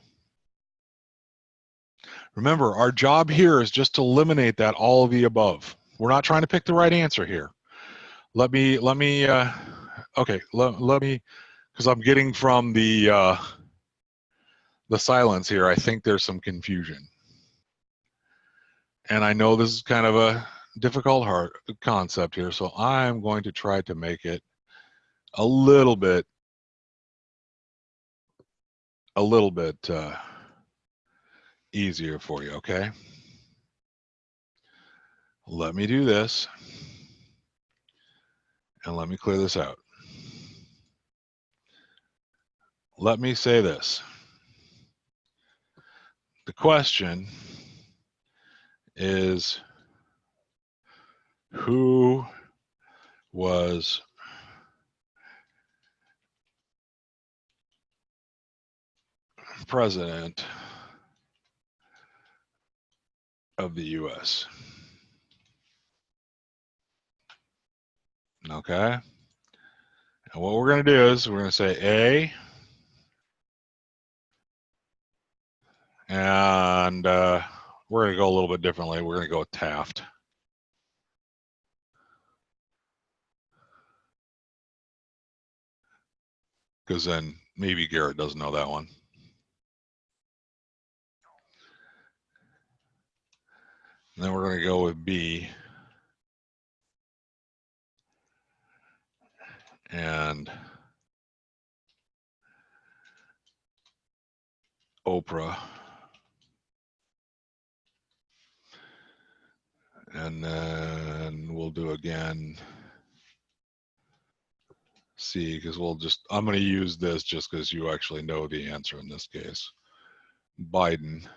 Remember, our job here is just to eliminate that all of the above. We're not trying to pick the right answer here. Let me, okay, let me, because I'm getting from the silence here, I think there's some confusion. And I know this is kind of a difficult concept here, so I'm going to try to make it a little bit easier for you, okay? Let me do this, and let me clear this out. Let me say this. The question is, who was president of the U.S.? Okay? And what we're going to do is we're going to say A, and we're going to go a little bit differently. We're going to go with Taft. Because then maybe Garrett doesn't know that one. And then we're going to go with B. And Oprah. And then we'll do again C, because I'm going to use this just because you actually know the answer in this case. Biden.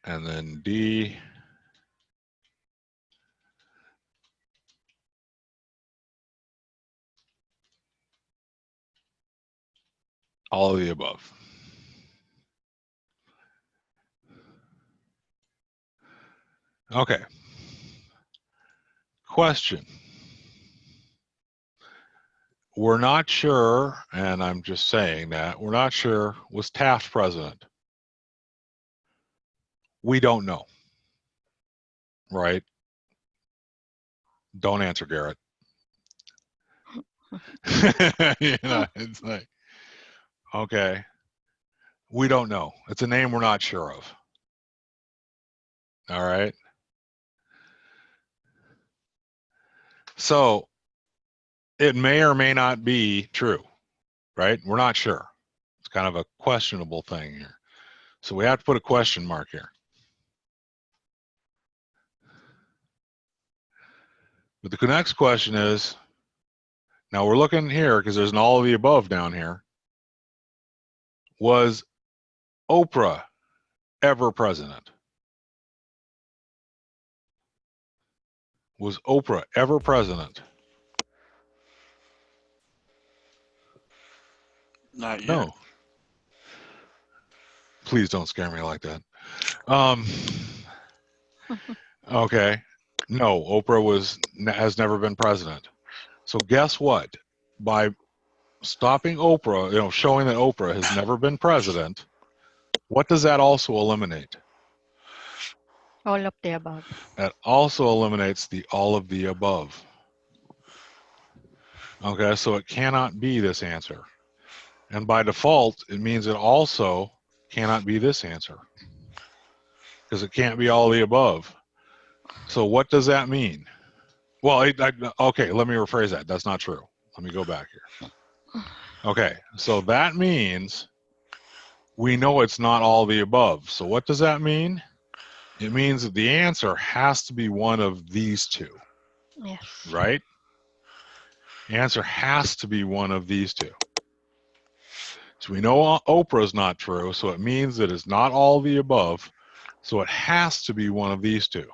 And then D. All of the above. Okay. Question. We're not sure, and I'm just saying that, we're not sure, was Taft president? We don't know. Right? Don't answer, Garrett. You know, it's like, okay. We don't know. It's a name we're not sure of. All right. So it may or may not be true, right? We're not sure. It's kind of a questionable thing here. So we have to put a question mark here. But the next question is, now we're looking here because there's an all of the above down here. Was Oprah ever president? Was Oprah ever president? Not yet. No. Please don't scare me like that. Okay. No, Oprah has never been president. So guess what? By stopping Oprah, showing that Oprah has never been president, what does that also eliminate? All of the above. That also eliminates the all of the above. Okay, so it cannot be this answer. And by default, it means it also cannot be this answer because it can't be all the above. So what does that mean? Well, okay, let me rephrase that. That's not true. Let me go back here. Okay, so that means we know it's not all the above. So what does that mean? It means that the answer has to be one of these two, Yes. right? The answer has to be one of these two. So we know Oprah's not true, so it means that it's not all the above. So it has to be one of these two.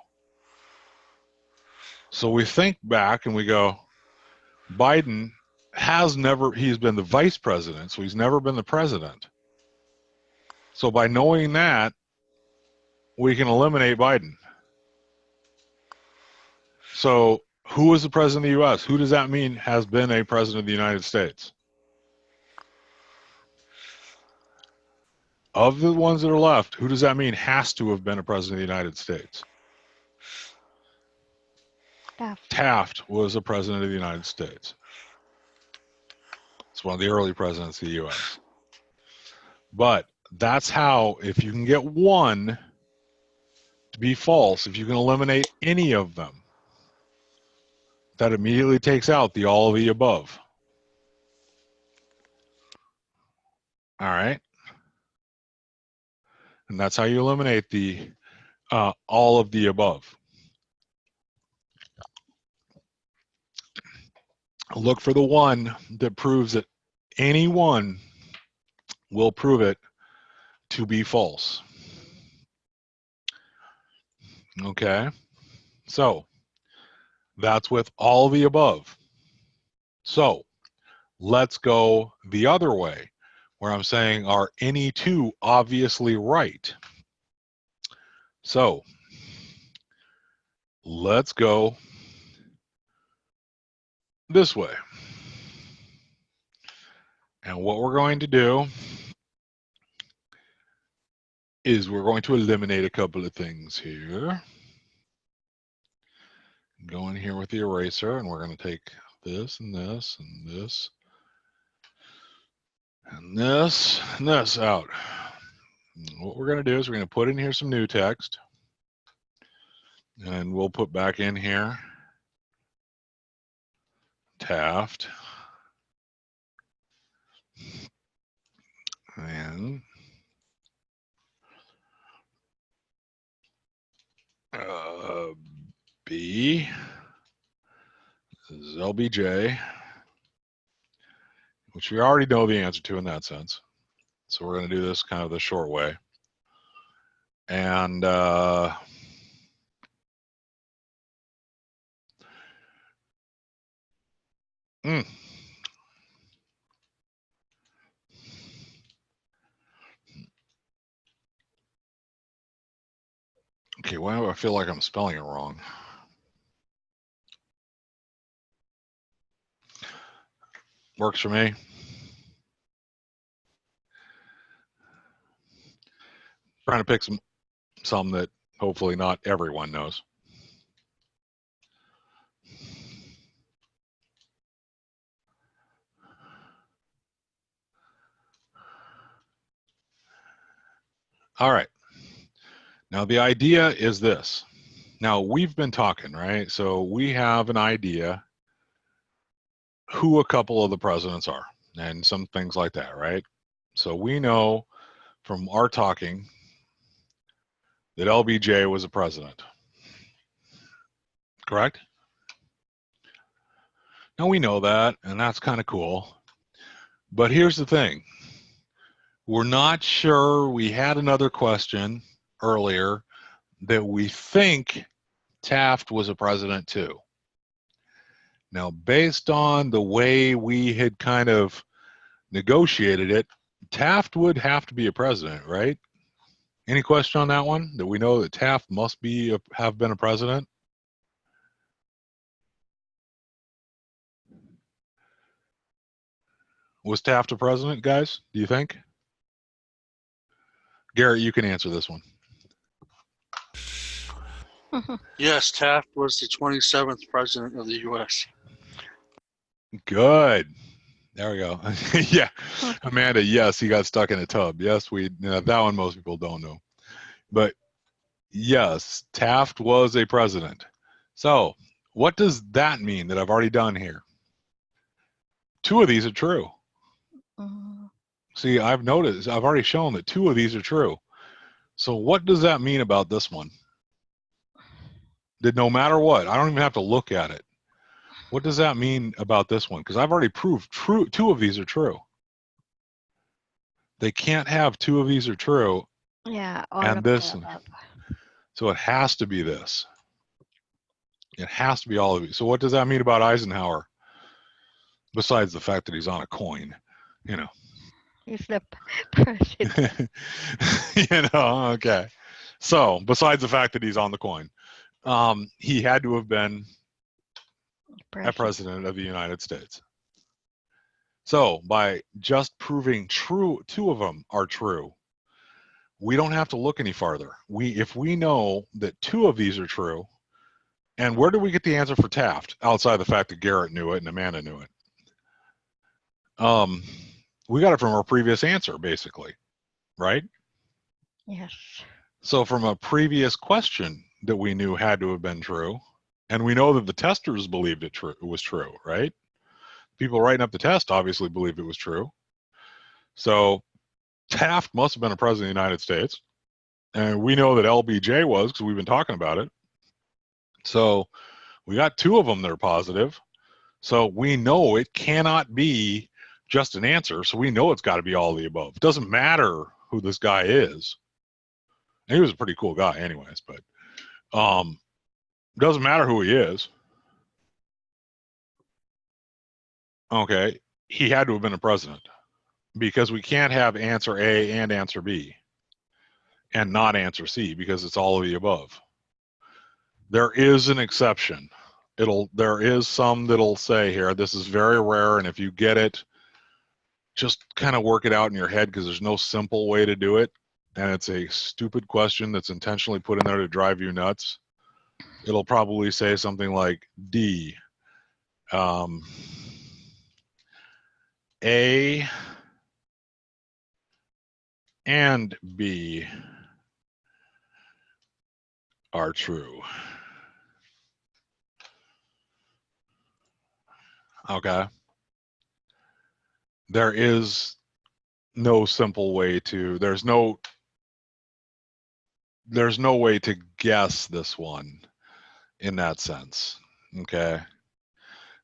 So we think back and we go, Biden he's been the vice president, so he's never been the president. So by knowing that, we can eliminate Biden. So who is the president of the U.S.? Who does that mean has been a president of the United States? Of the ones that are left, who does that mean has to have been a president of the United States? Taft was a president of the United States. It's one of the early presidents of the U.S. But that's how, if you can get one to be false, if you can eliminate any of them, that immediately takes out the all of the above. All right. And that's how you eliminate the all of the above. Look for the one that proves that any one will prove it to be false. Okay. So that's with all the above. So let's go the other way, where I'm saying, are any two obviously right? So let's go this way. And what we're going to do is we're going to eliminate a couple of things here. Go in here with the eraser, and we're going to take this and this and this and this out. And what we're going to do is we're going to put in here some new text, and we'll put back in here Taft and B is LBJ, which we already know the answer to in that sense. So we're going to do this kind of the short way. And okay, why do I feel like I'm spelling it wrong? Works for me. Trying to pick some that hopefully not everyone knows. All right. Now the idea is this. Now we've been talking, right? So we have an idea who a couple of the presidents are and some things like that, right? So we know from our talking that LBJ was a president, correct? Now we know that, and that's kind of cool. But here's the thing. We're not sure. We had another question earlier that we think Taft was a president too. Now, based on the way we had kind of negotiated it, Taft would have to be a president, right? Any question on that one? That we know that Taft must have been a president? Was Taft a president, guys? Do you think? Garrett, you can answer this one. Yes, Taft was the 27th president of the U.S. Good. There we go. Yeah. Amanda, yes, he got stuck in a tub. Yes, that one most people don't know. But yes, Taft was a president. So what does that mean that I've already done here? Two of these are true. Mm, See, I've already shown that two of these are true. So what does that mean about this one? That no matter what, I don't even have to look at it. What does that mean about this one? Because I've already proved two of these are true. They can't have two of these are true yeah, all and of the this. above. So it has to be this. It has to be all of these. So what does that mean about Eisenhower? Besides the fact that he's on a coin, you know. He's the president. Okay. So besides the fact that he's on the coin, he had to have been a president of the United States. So by just proving two of them are true, we don't have to look any farther. If we know that two of these are true, and where do we get the answer for Taft outside the fact that Garrett knew it and Amanda knew it? We got it from our previous answer, basically, right? Yes. So from a previous question that we knew had to have been true, and we know that the testers believed it was true, right? People writing up the test obviously believed it was true. So Taft must have been a president of the United States. And we know that LBJ was because we've been talking about it. So we got two of them that are positive. So we know it cannot be just an answer. So we know it's got to be all of the above. It doesn't matter who this guy is. And he was a pretty cool guy anyways, but doesn't matter who he is. Okay. He had to have been a president because we can't have answer A and answer B and not answer C because it's all of the above. There is an exception. There is some that'll say here, this is very rare, and if you get it, just kind of work it out in your head because there's no simple way to do it, and it's a stupid question that's intentionally put in there to drive you nuts. It'll probably say something like D. A and B are true. Okay. There is no simple way to, there's no way to guess this one in that sense. Okay.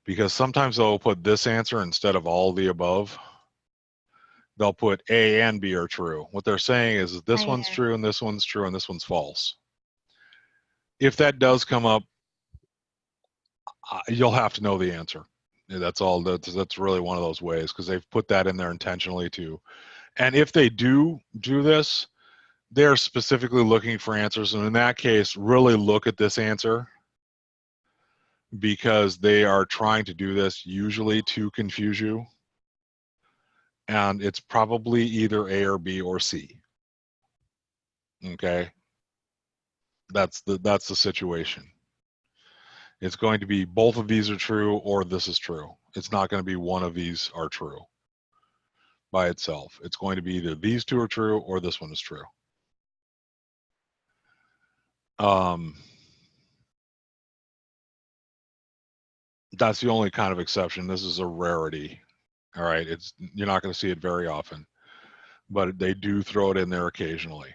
Because sometimes they'll put this answer instead of all the above. They'll put A and B are true. What they're saying is this one's true and this one's true and this one's false. If that does come up, you'll have to know the answer. That's all. That's really one of those ways because they've put that in there intentionally too. And if they do this, they're specifically looking for answers. And in that case, really look at this answer because they are trying to do this usually to confuse you. And it's probably either A or B or C. Okay. That's the situation. It's going to be both of these are true or this is true. It's not going to be one of these are true by itself. It's going to be either these two are true or this one is true. That's the only kind of exception. This is a rarity. All right. You're not going to see it very often, but they do throw it in there occasionally.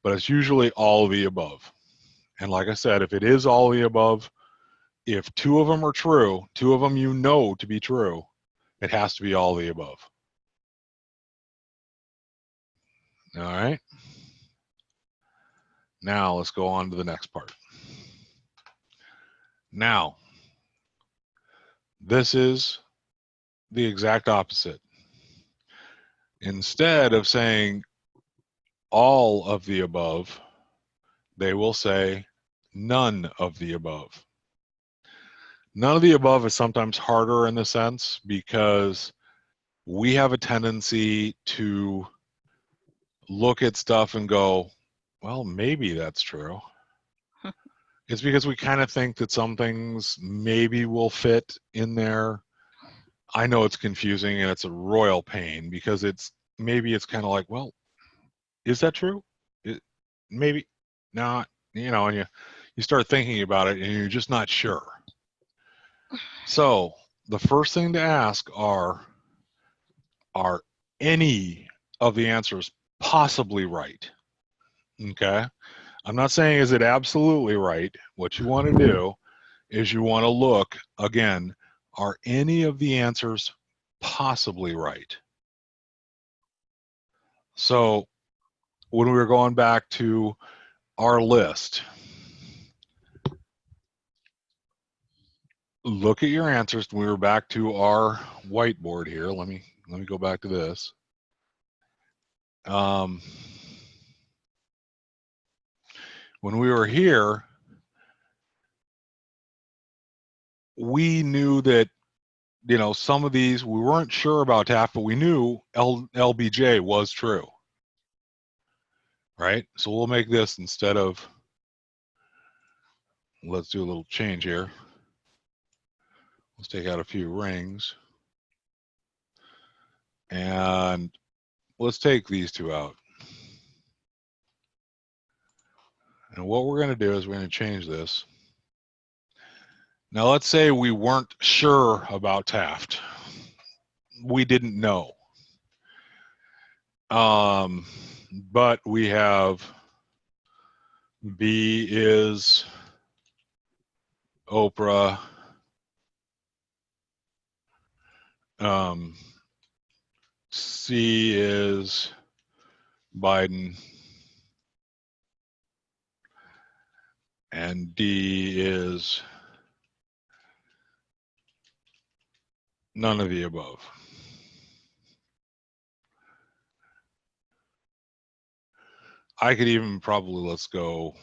But it's usually all of the above. And like I said, if it is all of the above, if two of them are true, two of them you know to be true, it has to be all of the above. All right. Now let's go on to the next part. Now, this is the exact opposite. Instead of saying all of the above, they will say none of the above. None of the above is sometimes harder in the sense because we have a tendency to look at stuff and go, well, maybe that's true. It's because we kind of think that some things maybe will fit in there I know it's confusing and it's a royal pain because maybe it's kind of like, well, is that true? Maybe not, and you start thinking about it and you're just not sure. So the first thing to ask are any of the answers possibly right? Okay. I'm not saying is it absolutely right. What you want to do is you want to look again, are any of the answers possibly right? So when we were going back to our list, look at your answers. We were back to our whiteboard here. Let me go back to this. When we were here, we knew that some of these we weren't sure about Taft, but we knew LBJ was true, right? So we'll make this instead of. Let's do a little change here. Let's take out a few rings. And let's take these two out. And what we're going to do is we're going to change this. Now, let's say we weren't sure about Taft. We didn't know. But we have B is Oprah. C is Biden. And D is none of the above. I could even probably, let's go,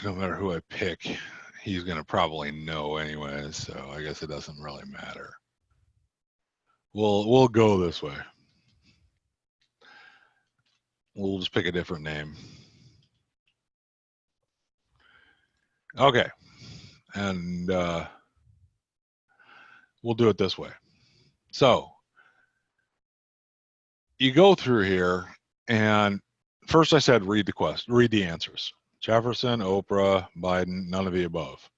no matter who I pick, he's going to probably know anyway, so I guess it doesn't really matter. We'll go this way. We'll just pick a different name. Okay. And we'll do it this way. So you go through here, and first I said read the answers. Jefferson, Oprah, Biden, none of the above.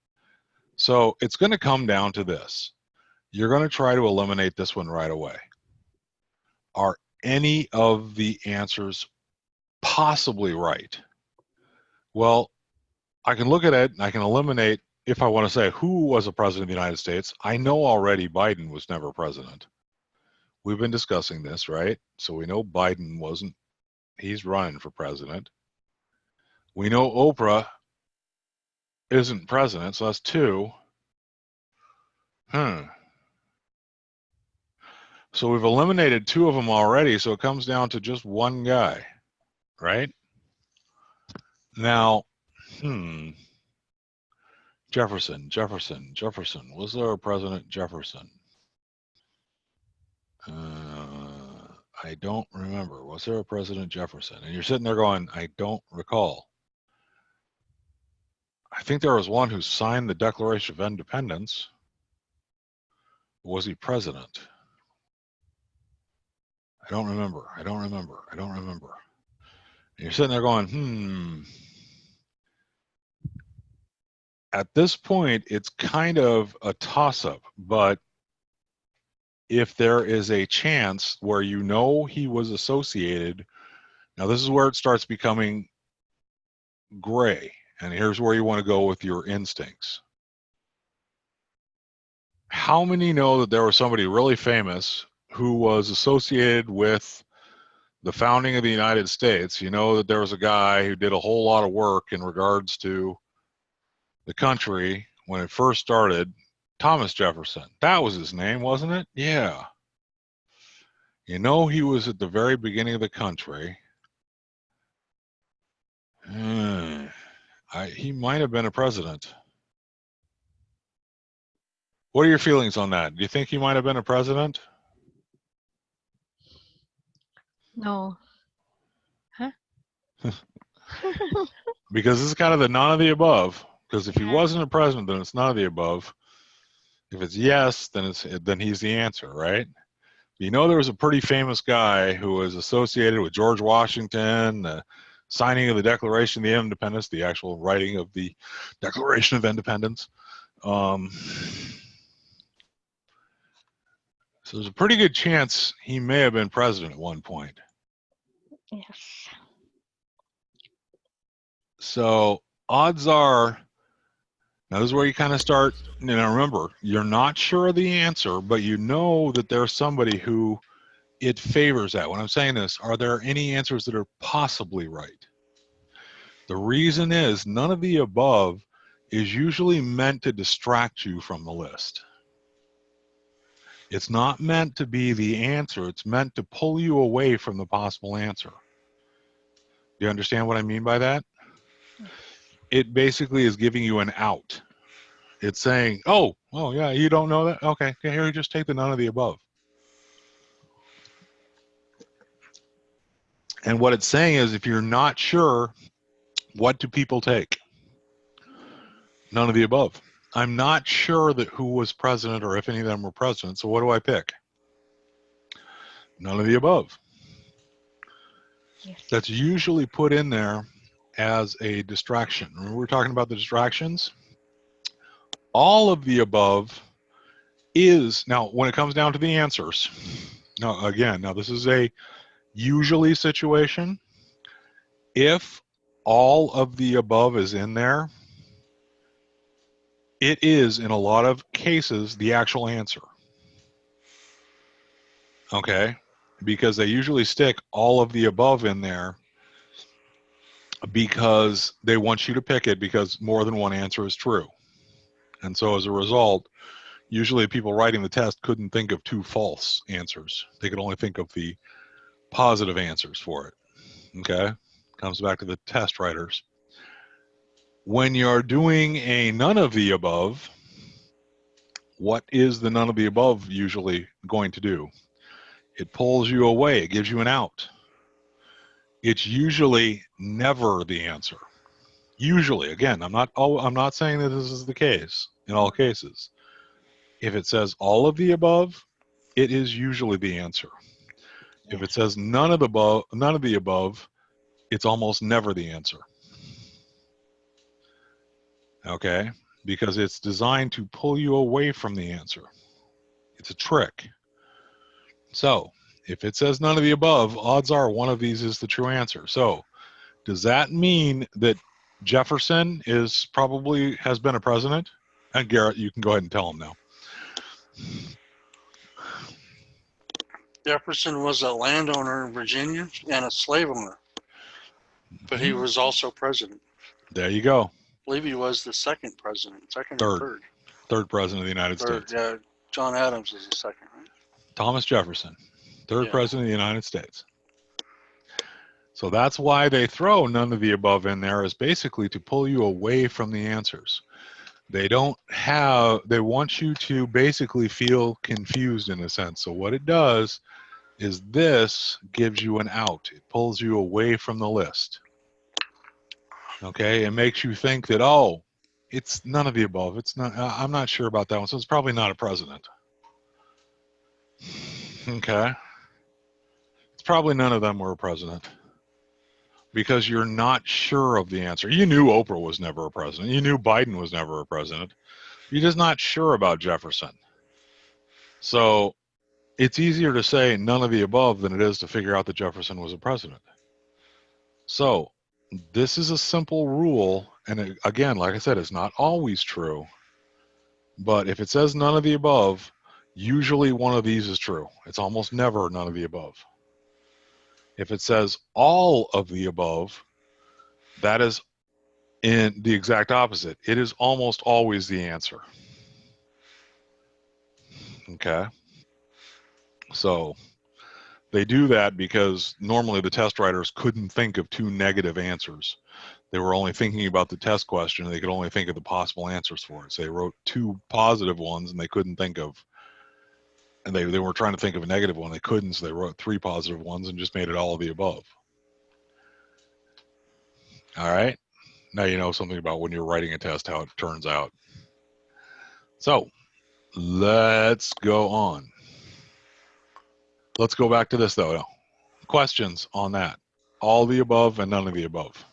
So it's going to come down to this. You're going to try to eliminate this one right away. Are any of the answers possibly right? Well, I can look at it and I can eliminate, if I want to say who was a president of the United States. I know already Biden was never president. We've been discussing this, right? So we know Biden wasn't, he's running for president. We know Oprah isn't president, so that's two. So we've eliminated two of them already, so it comes down to just one guy, right? Now, Jefferson. Was there a President Jefferson? I don't remember. Was there a President Jefferson? And you're sitting there going, I don't recall. I think there was one who signed the Declaration of Independence. Was he president? I don't remember. And you're sitting there going, At this point, it's kind of a toss-up, but if there is a chance where he was associated, now this is where it starts becoming gray, and here's where you want to go with your instincts. How many know that there was somebody really famous who was associated with the founding of the United States? You know that there was a guy who did a whole lot of work in regards to the country when it first started. Thomas Jefferson. That was his name, wasn't it? Yeah. He was at the very beginning of the country. He might have been a president. What are your feelings on that? Do you think he might have been a president? No. Huh? Because this is kind of the none of the above. Because if he wasn't a president, then it's none of the above. If it's yes, then he's the answer, right? You know, there was a pretty famous guy who was associated with George Washington, the signing of the Declaration of Independence, the actual writing of the Declaration of Independence. So there's a pretty good chance he may have been president at one point. Yes. So odds are, now this is where you kind of start, remember, you're not sure of the answer, but you know that there's somebody who it favors that. When I'm saying this, are there any answers that are possibly right? The reason is none of the above is usually meant to distract you from the list. It's not meant to be the answer. It's meant to pull you away from the possible answer. Do you understand what I mean by that? It basically is giving you an out. It's saying, oh yeah, you don't know that? Okay, here, just take the none of the above. And what it's saying is, if you're not sure, what do people take? None of the above. I'm not sure that who was president or if any of them were president, so what do I pick? None of the above. Yes. That's usually put in there as a distraction. Remember, we're talking about the distractions? All of the above is, now when it comes down to the answers, now this is a usually situation. If all of the above is in there, it is, in a lot of cases, the actual answer. Okay? Because they usually stick all of the above in there because they want you to pick it because more than one answer is true. And so as a result, usually people writing the test couldn't think of two false answers. They could only think of the positive answers for it. Okay? Comes back to the test writers. When you're doing a none of the above, what is the none of the above usually going to do? It pulls you away. It gives you an out. It's usually never the answer. Usually, again, I'm not saying that this is the case in all cases. If it says all of the above, it is usually the answer. If it says none of the above, it's almost never the answer. Okay? Because it's designed to pull you away from the answer. It's a trick. So, if it says none of the above, odds are one of these is the true answer. So, does that mean that Jefferson has been a president? And Garrett, you can go ahead and tell him now. Jefferson was a landowner in Virginia and a slave owner, but he was also president. There you go. I believe he was the second president, second or third. Third president of the United States. Yeah, John Adams was the second, right? Thomas Jefferson, third president of the United States. So that's why they throw none of the above in there, is basically to pull you away from the answers. They want you to basically feel confused in a sense. So what it does is this gives you an out. It pulls you away from the list. Okay, it makes you think that, oh, it's none of the above. It's not, I'm not sure about that one, so it's probably not a president. Okay. It's probably none of them were a president. Because you're not sure of the answer. You knew Oprah was never a president. You knew Biden was never a president. You're just not sure about Jefferson. So it's easier to say none of the above than it is to figure out that Jefferson was a president. So this is a simple rule. And again, like I said, it's not always true. But if it says none of the above, usually one of these is true. It's almost never none of the above. If it says all of the above, that is in the exact opposite. It is almost always the answer. Okay. So they do that because normally the test writers couldn't think of two negative answers. They were only thinking about the test question, and they could only think of the possible answers for it. So they wrote two positive ones, and they couldn't think of, and they were trying to think of a negative one. They couldn't, so they wrote three positive ones and just made it all of the above. All right. now you know something about when you're writing a test, how it turns out. So let's go on. Let's go back to this though. Questions on that. All the above and none of the above.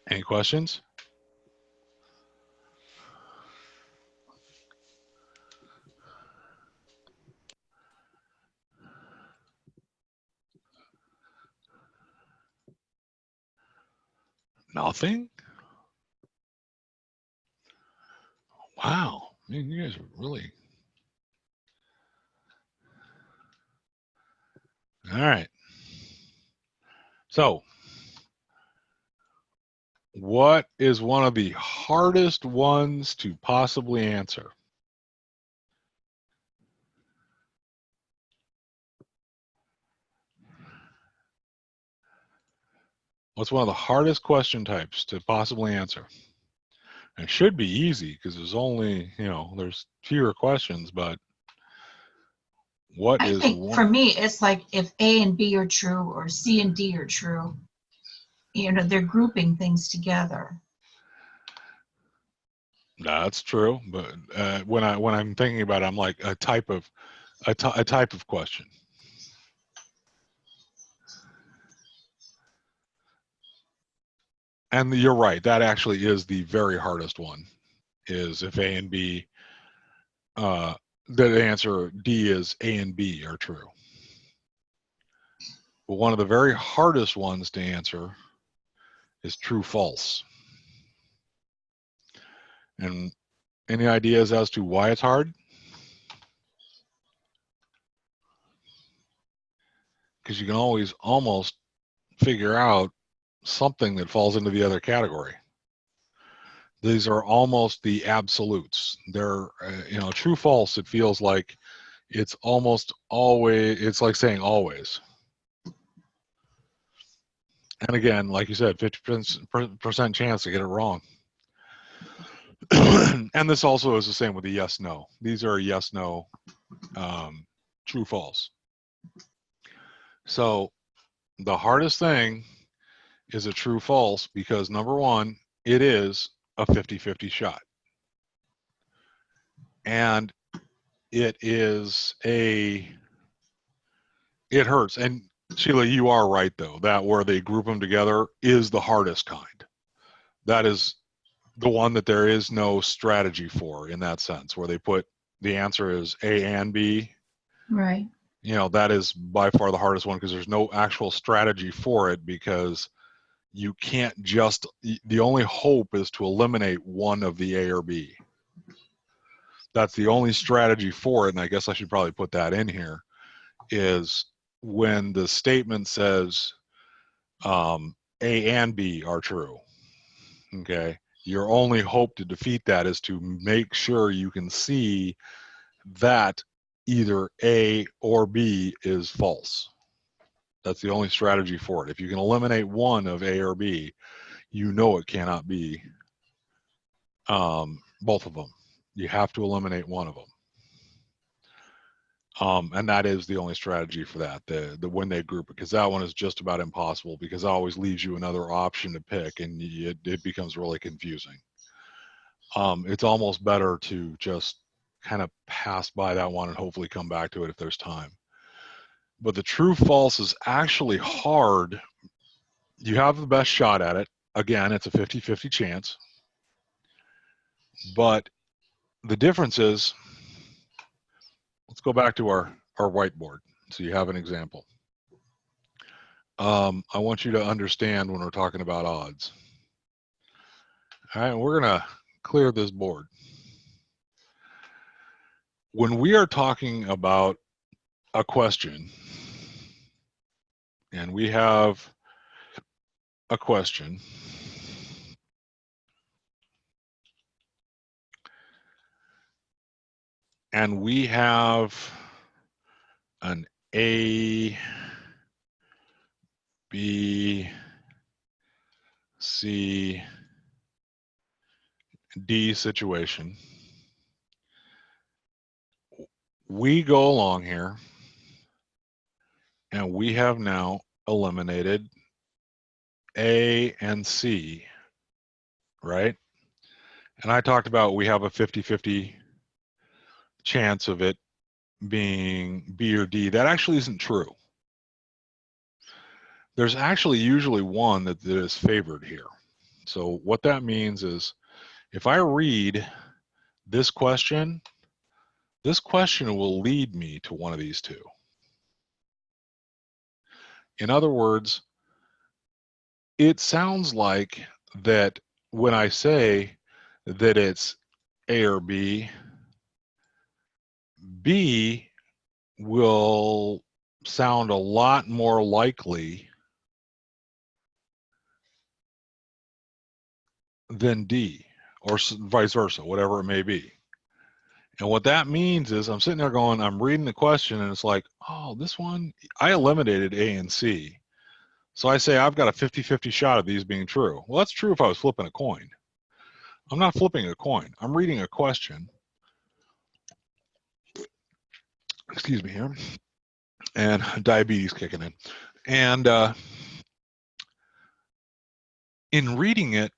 Any questions? Nothing? Wow. Man, you guys are really... All right. So, what is one of the hardest ones to possibly answer? What's one of the hardest question types to possibly answer? It should be easy because there's only, there's fewer questions, but what I is think one? for me, it's like if A and B are true or C and D are true, they're grouping things together. That's true, but when I'm thinking about it, I'm like a type of question. And you're right, that actually is the very hardest one. Is if A and B, the answer D is A and B are true. But one of the very hardest ones to answer is true false. And any ideas as to why it's hard? Because you can always almost figure out something that falls into the other category. These are almost the absolutes. They're, true false, it feels like it's almost always, it's like saying always. And again, like you said, 50% chance to get it wrong. And this also is the same with the yes, no. These are yes, no, true, false. So the hardest thing is a true, false, because number one, it is a 50-50 shot. And it hurts. And Sheila, you are right though, that where they group them together is the hardest kind. That is the one that there is no strategy for in that sense, where they put the answer is A and B. Right. That is by far the hardest one because there's no actual strategy for it, because you can't just, the only hope is to eliminate one of the A or B. That's the only strategy for it. And I guess I should probably put that in here, is when the statement says A and B are true, okay, your only hope to defeat that is to make sure you can see that either A or B is false. That's the only strategy for it. If you can eliminate one of A or B, it cannot be both of them. You have to eliminate one of them. And that is the only strategy for that, the when they group it, because that one is just about impossible, because it always leaves you another option to pick, and it becomes really confusing. It's almost better to just kind of pass by that one and hopefully come back to it if there's time. But the true false is actually hard. You have the best shot at it. Again, it's a 50-50 chance. But the difference is, let's go back to our whiteboard so you have an example. I want you to understand when we're talking about odds. All right, we're going to clear this board. When we are talking about a question, and we have a question, and we have an A, B, C, D situation, we go along here and we have now eliminated A and C, right? And I talked about we have a 50-50 chance of it being B or D. That actually isn't true. There's actually usually one that is favored here. So what that means is if I read this question will lead me to one of these two. In other words, it sounds like that when I say that it's A or B, B will sound a lot more likely than D, or vice versa, whatever it may be. And what that means is I'm sitting there going, I'm reading the question and it's like, oh, this one, I eliminated A and C. So I say I've got a 50-50 shot of these being true. Well, that's true if I was flipping a coin. I'm not flipping a coin. I'm reading a question. Excuse me here. And diabetes kicking in. And in reading it,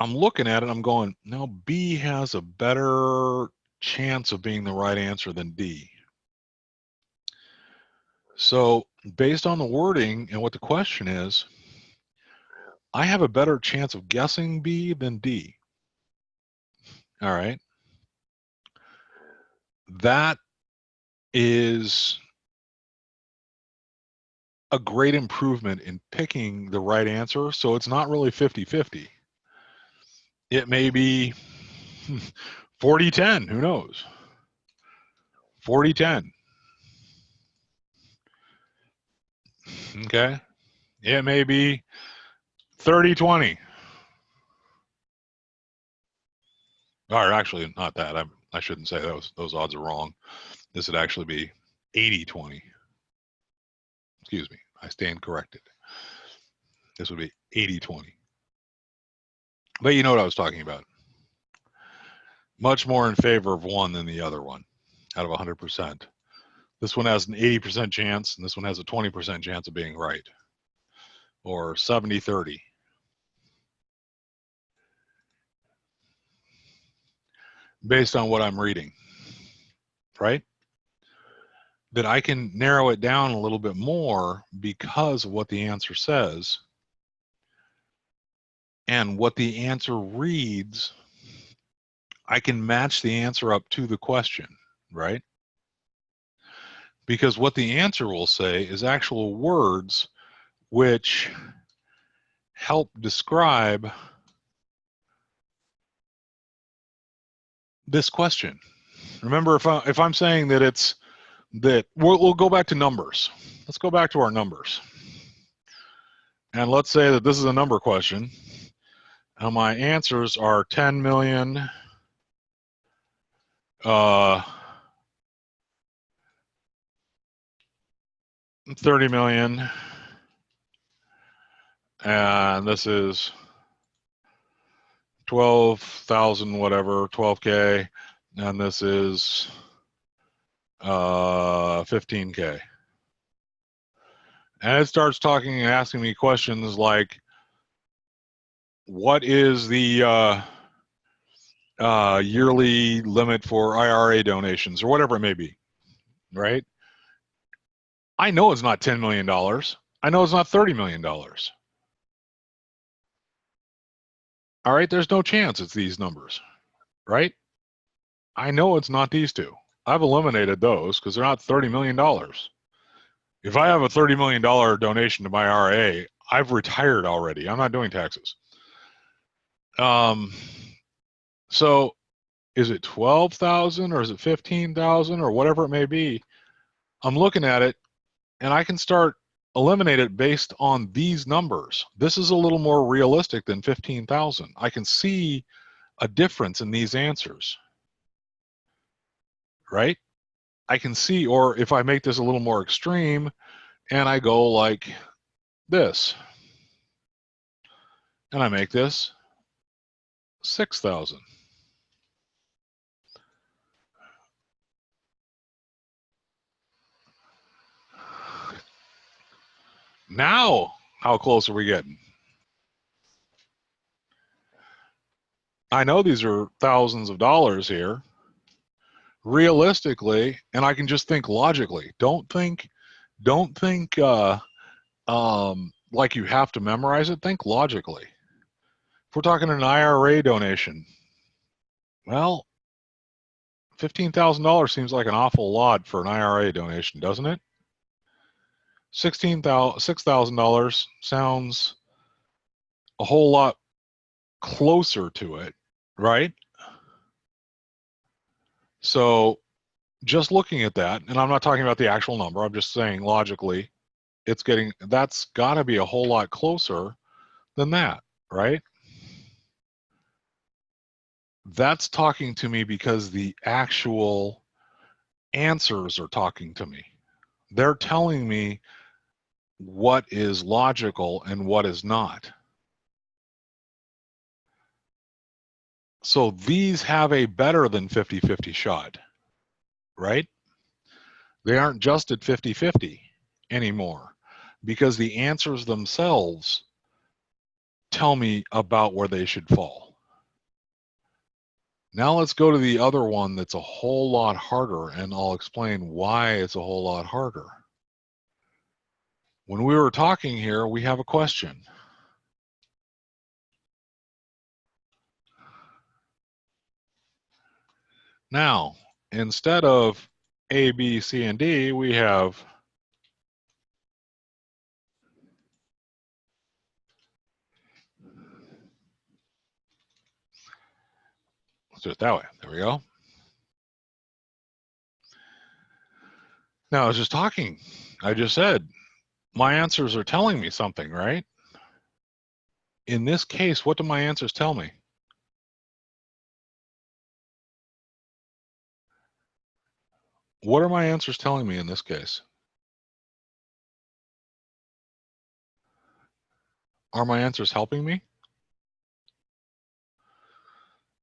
I'm looking at it, I'm going, no, B has a better chance of being the right answer than D. So based on the wording and what the question is, I have a better chance of guessing B than D. All right. That is a great improvement in picking the right answer. So it's not really 50-50. It may be 40-10, who knows? 40-10. Okay. It may be 30-20. Or actually, not that. I shouldn't say those odds are wrong. This would actually be 80-20. Excuse me. I stand corrected. This would be 80-20. But you know what I was talking about. Much more in favor of one than the other one out of 100%. This one has an 80% chance, and this one has a 20% chance of being right. Or 70-30. Based on what I'm reading, right? That I can narrow it down a little bit more because of what the answer says and what the answer reads. I can match the answer up to the question, right? Because what the answer will say is actual words which help describe this question. Remember, if I'm saying that it's that we'll go back to numbers. Let's go back to our numbers. And let's say that this is a number question. And my answers are 10 million, 30 million, and this is 12,000 whatever, 12K, and this is 15K. And it starts talking and asking me questions like, what is the yearly limit for IRA donations, or whatever it may be, right? I know it's not $10 million. I know it's not $30 million. All right, there's no chance it's these numbers, right? I know it's not these two. I've eliminated those because they're not $30 million. If I have a $30 million donation to my IRA, I've retired already. I'm not doing taxes. So is it 12,000 or is it 15,000 or whatever it may be? I'm looking at it and I can start eliminate it based on these numbers. This is a little more realistic than 15,000. I can see a difference in these answers, right? I can see, or if I make this a little more extreme and I go like this, and I make this 6,000. Now, how close are we getting? I know these are thousands of dollars here. Realistically, and I can just think logically. Don't think like you have to memorize it. Think logically. If we're talking an IRA donation, well, $15,000 seems like an awful lot for an IRA donation, doesn't it? $6,000 sounds a whole lot closer to it, right? So just looking at that, and I'm not talking about the actual number, I'm just saying logically, that's got to be a whole lot closer than that, right? That's talking to me because the actual answers are talking to me. They're telling me what is logical and what is not. So these have a better than 50-50 shot, right? They aren't just at 50-50 anymore because the answers themselves tell me about where they should fall. Now let's go to the other one that's a whole lot harder, and I'll explain why it's a whole lot harder. When we were talking here, we have a question. Now, instead of A, B, C, and D, we have let's do it that way. There we go. Now, I was just talking. I just said, my answers are telling me something, right? In this case, what do my answers tell me? What are my answers telling me in this case? Are my answers helping me?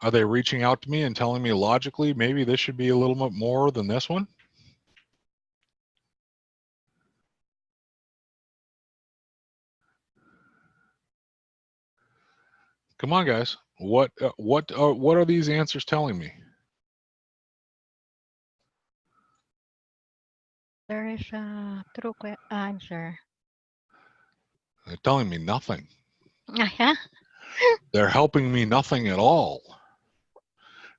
Are they reaching out to me and telling me logically, maybe this should be a little bit more than this one? Come on, guys. What are these answers telling me? There is a true answer. They're telling me nothing. Yeah. They're helping me nothing at all.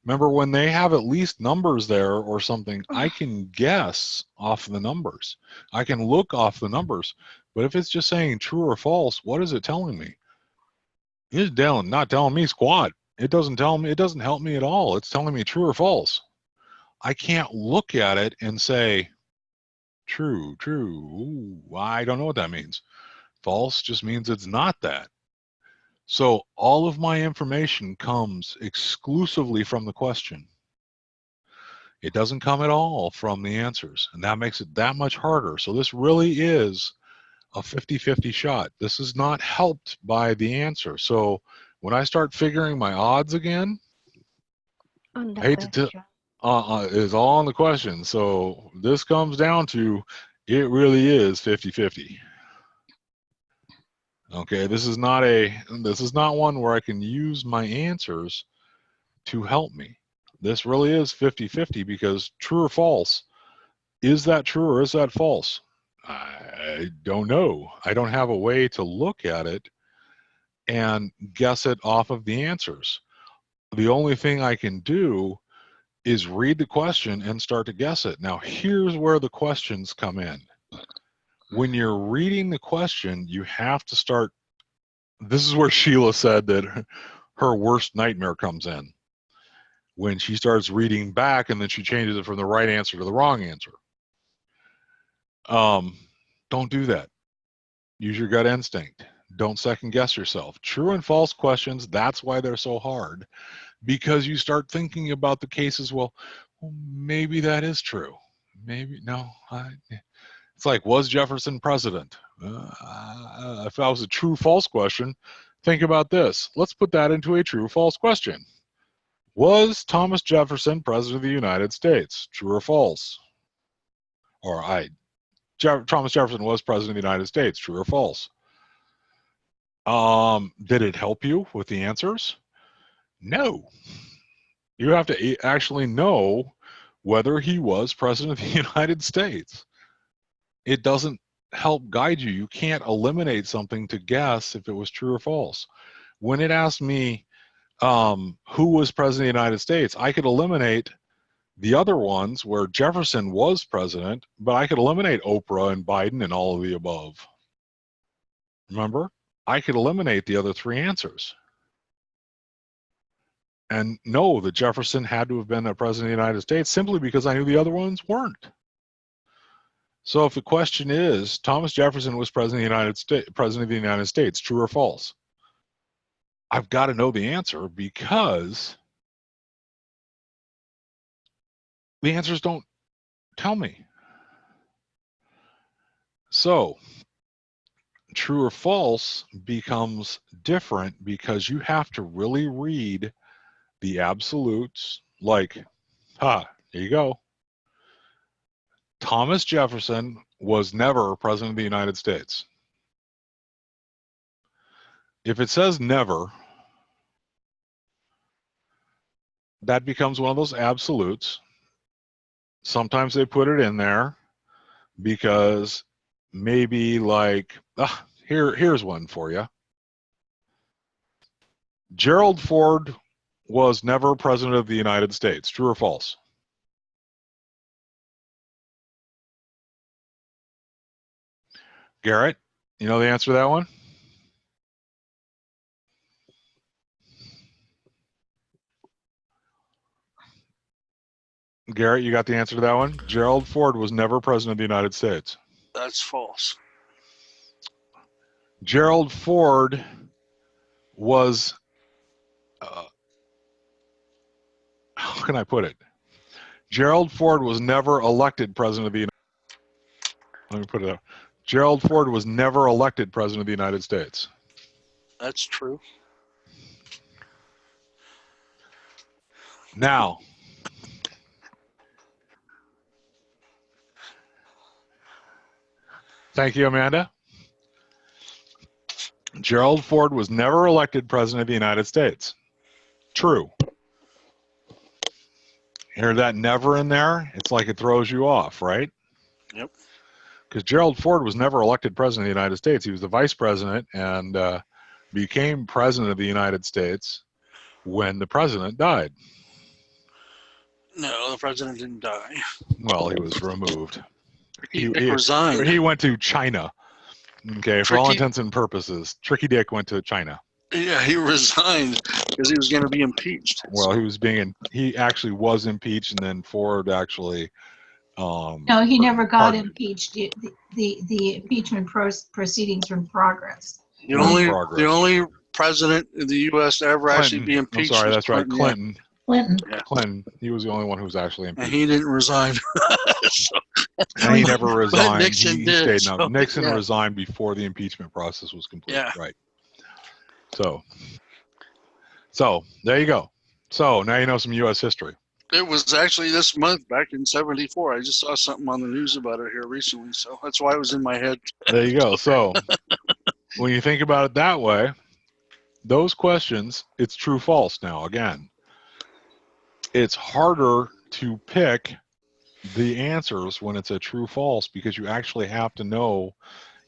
Remember, when they have at least numbers there or something, I can guess off the numbers. I can look off the numbers. But if it's just saying true or false, what is it telling me? It's not telling me squat. It doesn't tell me, it doesn't help me at all. It's telling me true or false. I can't look at it and say, true, true. Ooh, I don't know what that means. False just means it's not that. So all of my information comes exclusively from the question. It doesn't come at all from the answers, and that makes it that much harder. So this really is a 50-50 shot. This is not helped by the answer. So when I start figuring my odds again, On the I hate to question. it's all on the question. So this comes down to it really is 50-50. Okay, this is not one where I can use my answers to help me. This really is 50-50 because true or false, is that true or is that false? I don't know. I don't have a way to look at it and guess it off of the answers. The only thing I can do is read the question and start to guess it. Now, here's where the questions come in. When you're reading the question, you have to start. This is where Sheila said that her worst nightmare comes in. When she starts reading back and then she changes it from the right answer to the wrong answer. Don't do that. Use your gut instinct. Don't second guess yourself. True and false questions, that's why they're so hard, because you start thinking about the cases, well maybe that is true. Maybe, no. It's like, was Jefferson president? If that was a true-false question, think about this. Let's put that into a true-false question. Was Thomas Jefferson president of the United States? True or false? Or Thomas Jefferson was president of the United States. True or false? Did it help you with the answers? No. You have to actually know whether he was president of the United States. It doesn't help guide you. You can't eliminate something to guess if it was true or false. When it asked me who was president of the United States, I could eliminate the other ones where Jefferson was president, but I could eliminate Oprah and Biden and all of the above. Remember? I could eliminate the other three answers and know that Jefferson had to have been a president of the United States simply because I knew the other ones weren't. So if the question is, Thomas Jefferson was president of the United States, true or false? I've got to know the answer because the answers don't tell me. So true or false becomes different because you have to really read the absolutes, like, there you go. Thomas Jefferson was never president of the United States. If it says never, that becomes one of those absolutes. Sometimes they put it in there because maybe like, here's one for you. Gerald Ford was never president of the United States. True or false? Garrett, you know the answer to that one? Garrett, you got the answer to that one? Gerald Ford was never president of the United States. That's false. Gerald Ford was, how can I put it? Gerald Ford was never elected president of the United States. Let me put it up. Gerald Ford was never elected president of the United States. That's true. Now, thank you, Amanda. Gerald Ford was never elected president of the United States. True. Hear that never in there? It's like it throws you off, right? Yep. Because Gerald Ford was never elected president of the United States. He was the vice president and became president of the United States when the president died. No, the president didn't die. Well, he was removed. He resigned. He went to China. Okay, for all intents and purposes, Tricky Dick went to China. Yeah, he resigned because he was going to be impeached. Well, he actually was impeached, and then Ford actually. No, he never got impeached. The impeachment proceedings are in progress. The only president in the U.S. to ever actually be impeached. I'm sorry, that's right, Clinton. Clinton. Clinton. He was the only one who was actually impeached. And he didn't resign. And he never resigned. Nixon did. Stayed. So, no, Nixon resigned before the impeachment process was complete. Yeah. Right. So there you go. So now you know some U.S. history. It was actually this month, back in '74. I just saw something on the news about it here recently, so that's why it was in my head. There you go. So when you think about it that way, those questions, it's true, false now. Again, it's harder to pick the answers when it's a true, false, because you actually have to know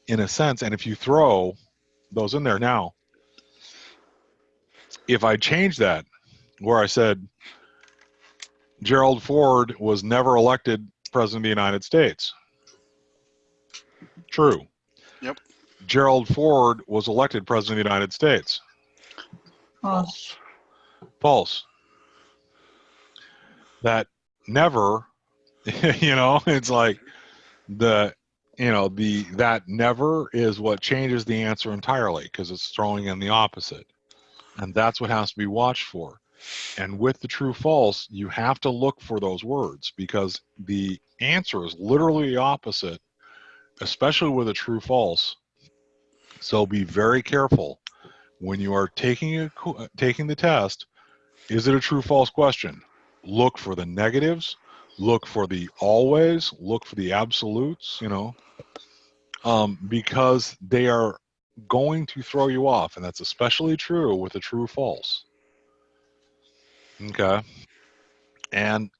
in a sense. And if you throw those in there now, if I change that where I said Gerald Ford was never elected president of the United States. True. Yep. Gerald Ford was elected president of the United States. False. False. That never, it's like that never is what changes the answer entirely because it's throwing in the opposite. And that's what has to be watched for. And with the true false, you have to look for those words because the answer is literally the opposite, especially with a true false. So be very careful when you are taking the test. Is it a true false question? Look for the negatives, look for the always, look for the absolutes, because they are going to throw you off, and that's especially true with a true false. Okay. And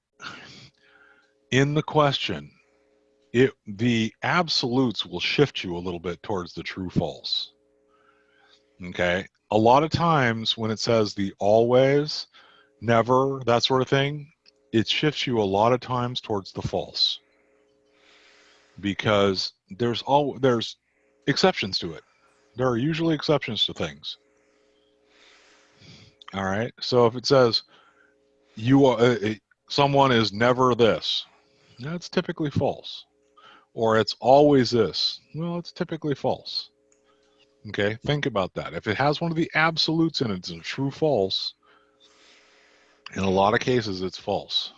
in the question, the absolutes will shift you a little bit towards the true false. Okay. A lot of times when it says the always, never, that sort of thing, it shifts you a lot of times towards the false, because there's exceptions to it. There are usually exceptions to things. All right. So if it says you are someone is never this, that's typically false. Or it's always this, well, it's typically false. Okay, think about that. If it has one of the absolutes in it, it's a true false. In a lot of cases, it's false.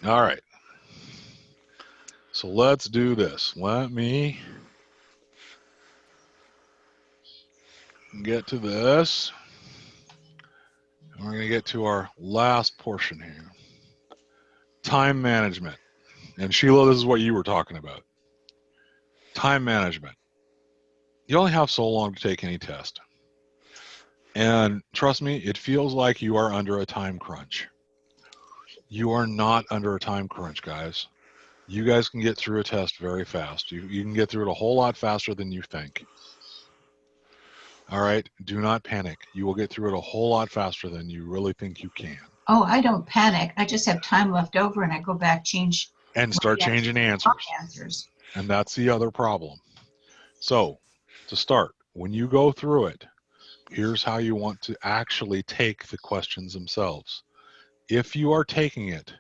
All right. So let's do this. Let me get to this. We're going to get to our last portion here. Time management. And Sheila, this is what you were talking about. Time management. You only have so long to take any test. And trust me, it feels like you are under a time crunch. You are not under a time crunch, guys. You guys can get through a test very fast. You can get through it a whole lot faster than you think. All right? Do not panic. You will get through it a whole lot faster than you really think you can. Oh, I don't panic. I just have time left over and I go back, change. And start changing answers. And that's the other problem. So, to start, when you go through it, here's how you want to actually take the questions themselves. If you are taking it,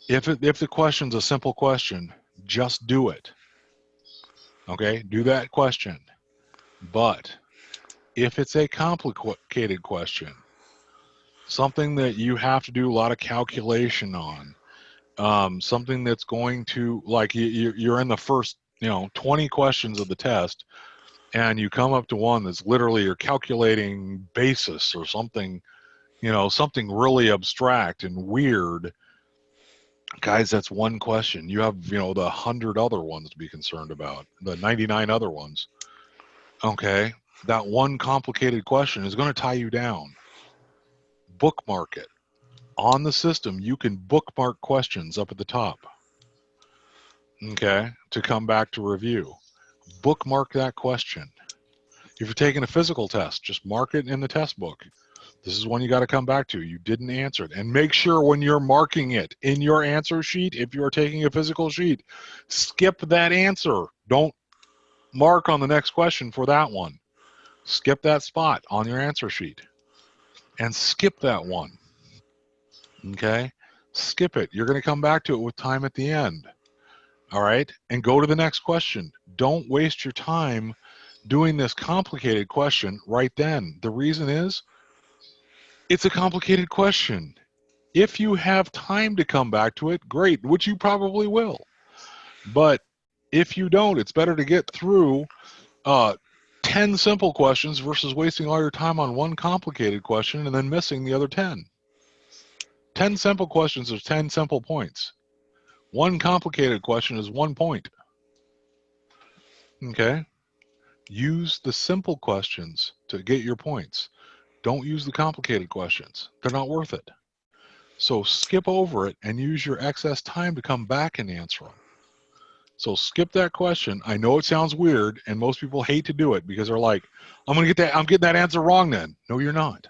if the question's a simple question, just do it. Okay, do that question. But if it's a complicated question, something that you have to do a lot of calculation on, something that's going to, like you're in the first 20 questions of the test, and you come up to one that's literally you're calculating basis or something, something really abstract and weird. Guys, that's one question. You have, the 100 other ones to be concerned about, the 99 other ones. Okay, that one complicated question is going to tie you down. Bookmark it. On the system, you can bookmark questions up at the top. Okay, to come back to review. Bookmark that question. If you're taking a physical test, just mark it in the test book. This is one you got to come back to. You didn't answer it. And make sure when you're marking it in your answer sheet, if you're taking a physical sheet, skip that answer. Don't mark on the next question for that one. Skip that spot on your answer sheet. And skip that one. Okay? Skip it. You're going to come back to it with time at the end. All right? And go to the next question. Don't waste your time doing this complicated question right then. The reason is, it's a complicated question. If you have time to come back to it, great, which you probably will. But if you don't, it's better to get through 10 simple questions versus wasting all your time on one complicated question and then missing the other 10. 10 simple questions are 10 simple points. One complicated question is 1 point. Okay? Use the simple questions to get your points. Don't use the complicated questions. They're not worth it. So skip over it and use your excess time to come back and answer them. So skip that question. I know it sounds weird, and most people hate to do it because they're like, I'm getting that answer wrong then. No, you're not.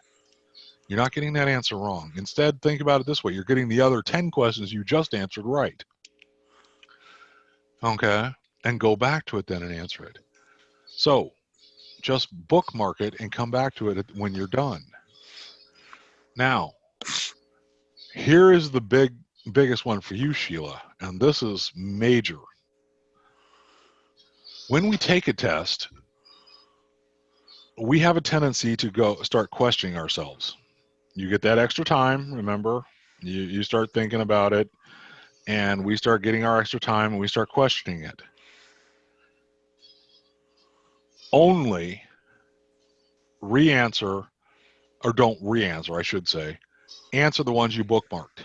You're not getting that answer wrong. Instead, think about it this way. You're getting the other 10 questions you just answered right. Okay? And go back to it then and answer it. So just bookmark it and come back to it when you're done. Now, here is the biggest one for you, Sheila, and this is major. When we take a test, we have a tendency to start questioning ourselves. You get that extra time, remember? You start thinking about it, and we start getting our extra time, and we start questioning it. Only re-answer, or don't re-answer, I should say. Answer the ones you bookmarked.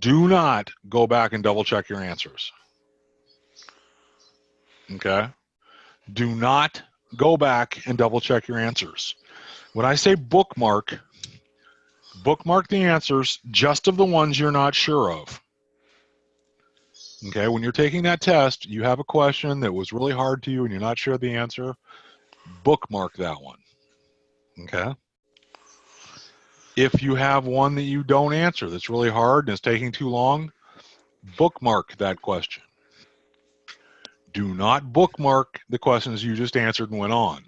Do not go back and double check your answers. Okay? Do not go back and double check your answers. When I say bookmark the answers just of the ones you're not sure of. Okay, when you're taking that test, you have a question that was really hard to you and you're not sure of the answer, bookmark that one. Okay? If you have one that you don't answer that's really hard and it's taking too long, bookmark that question. Do not bookmark the questions you just answered and went on.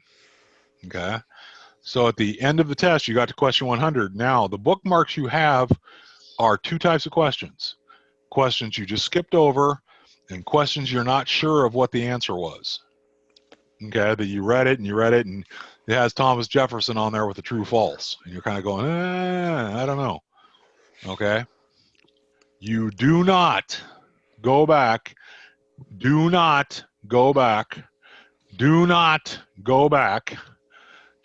Okay? So at the end of the test, you got to question 100. Now, the bookmarks you have are two types of questions. Questions you just skipped over and questions you're not sure of what the answer was. Okay, that you read it and it has Thomas Jefferson on there with a true false. And you're kind of going, I don't know. Okay? You do not go back. Do not go back. Do not go back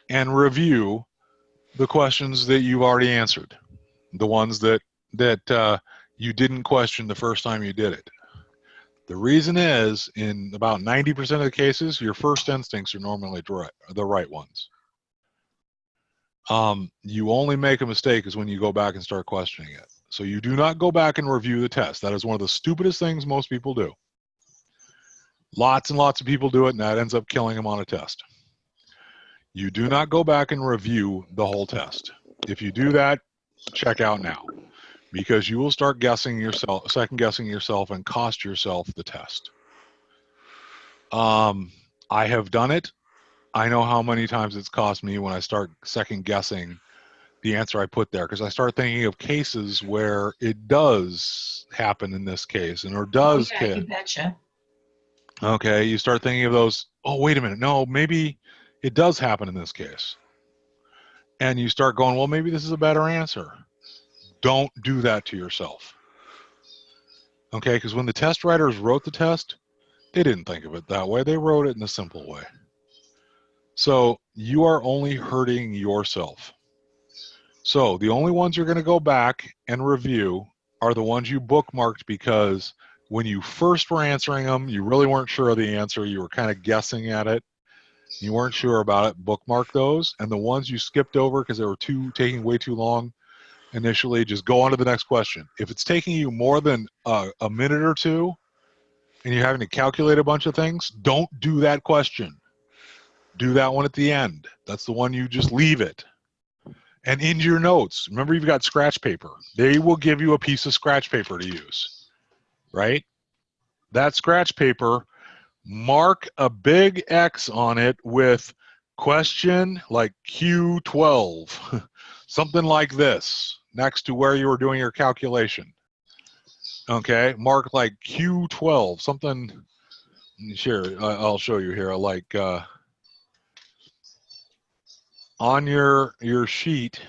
and review the questions that you've already answered. The ones that you didn't question the first time you did it. The reason is, in about 90% of the cases, your first instincts are normally the right ones. You only make a mistake is when you go back and start questioning it. So you do not go back and review the test. That is one of the stupidest things most people do. Lots and lots of people do it, and that ends up killing them on a test. You do not go back and review the whole test. If you do that, check out now, because you will start guessing yourself, second guessing yourself, and cost yourself the test. I have done it. I know how many times it's cost me when I start second guessing the answer I put there, because I start thinking of cases where it does happen in this case, and or does. Oh, yeah, you betcha. Okay, you start thinking of those. Oh, wait a minute. No, maybe it does happen in this case. And you start going, well, maybe this is a better answer. Don't do that to yourself. Okay, because when the test writers wrote the test, they didn't think of it that way. They wrote it in a simple way. So you are only hurting yourself. So the only ones you're going to go back and review are the ones you bookmarked, because when you first were answering them, you really weren't sure of the answer. You were kind of guessing at it. You weren't sure about it. Bookmark those. And the ones you skipped over because they were taking way too long initially, just go on to the next question. If it's taking you more than a minute or two and you're having to calculate a bunch of things, don't do that question. Do that one at the end. That's the one you just leave it. And in your notes, remember you've got scratch paper. They will give you a piece of scratch paper to use, right? That scratch paper, mark a big X on it with question like Q12, something like this, next to where you were doing your calculation. Okay, mark like Q12, something. Sure, I'll show you here. Like on your sheet,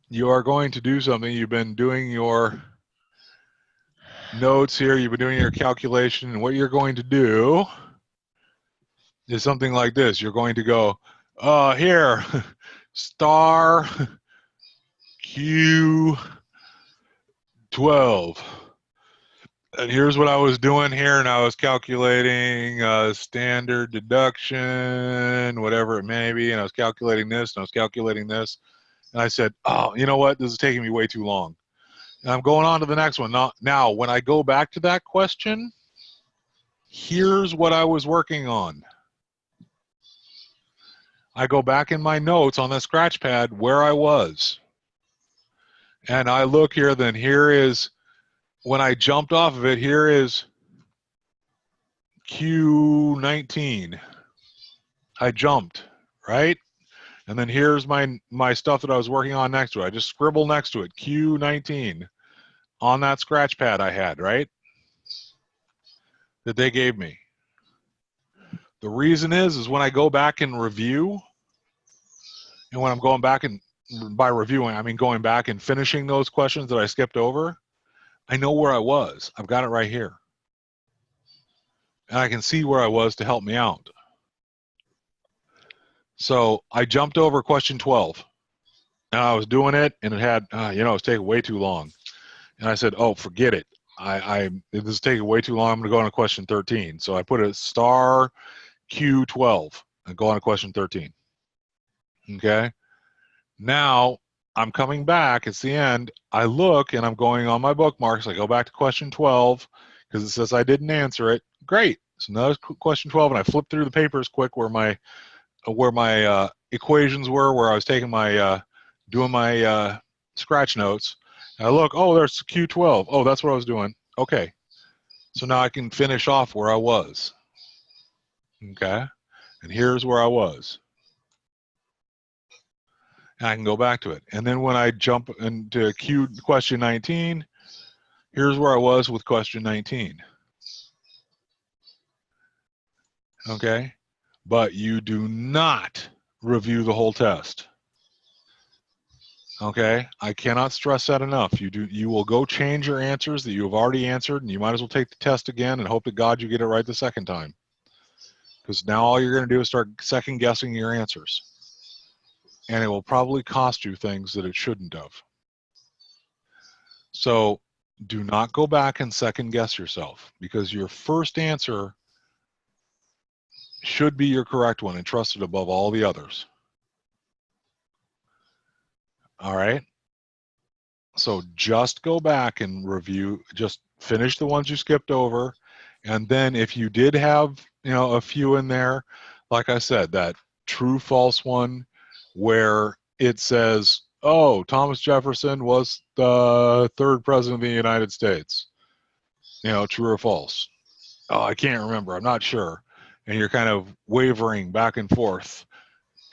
you are going to do something. You've been doing your notes here. You've been doing your calculation, and what you're going to do is something like this. You're going to go, here, star Q12. And here's what I was doing here, and I was calculating standard deduction, whatever it may be, and I was calculating this, and I was calculating this. And I said, oh, you know what? This is taking me way too long. And I'm going on to the next one. Now, when I go back to that question, here's what I was working on. I go back in my notes on the scratch pad where I was. And I look here, then here is, when I jumped off of it, here is Q19. I jumped, right? And then here's my stuff that I was working on next to it. I just scribble next to it, Q19, on that scratch pad I had, right? That they gave me. The reason is when I go back and review, and when I'm going back and, by reviewing, I mean going back and finishing those questions that I skipped over, I know where I was. I've got it right here. And I can see where I was to help me out. So I jumped over question 12. and I was doing it, and it had, it was taking way too long. And I said, oh, forget it. This is taking way too long. I'm going to go on to question 13. So I put a star Q12 and go on to question 13. Okay. Now I'm coming back. It's the end. I look and I'm going on my bookmarks. I go back to question 12 because it says I didn't answer it. Great. So now it's question 12, and I flip through the papers quick where my equations were, where I was taking my doing my scratch notes. And I look, oh, there's Q12. Oh, that's what I was doing. Okay. So now I can finish off where I was. Okay. And here's where I was. And I can go back to it. And then when I jump into question 19, here's where I was with question 19. Okay? But you do not review the whole test. Okay? I cannot stress that enough. You will go change your answers that you have already answered, and you might as well take the test again and hope to God you get it right the second time. Because now all you're going to do is start second guessing your answers. And it will probably cost you things that it shouldn't have. So do not go back and second guess yourself, because your first answer should be your correct one and trusted above all the others. All right? So just go back and review, just finish the ones you skipped over. And then if you did have, a few in there, like I said, that true false one where it says, oh, Thomas Jefferson was the third president of the United States. True or false? Oh, I can't remember. I'm not sure. And you're kind of wavering back and forth.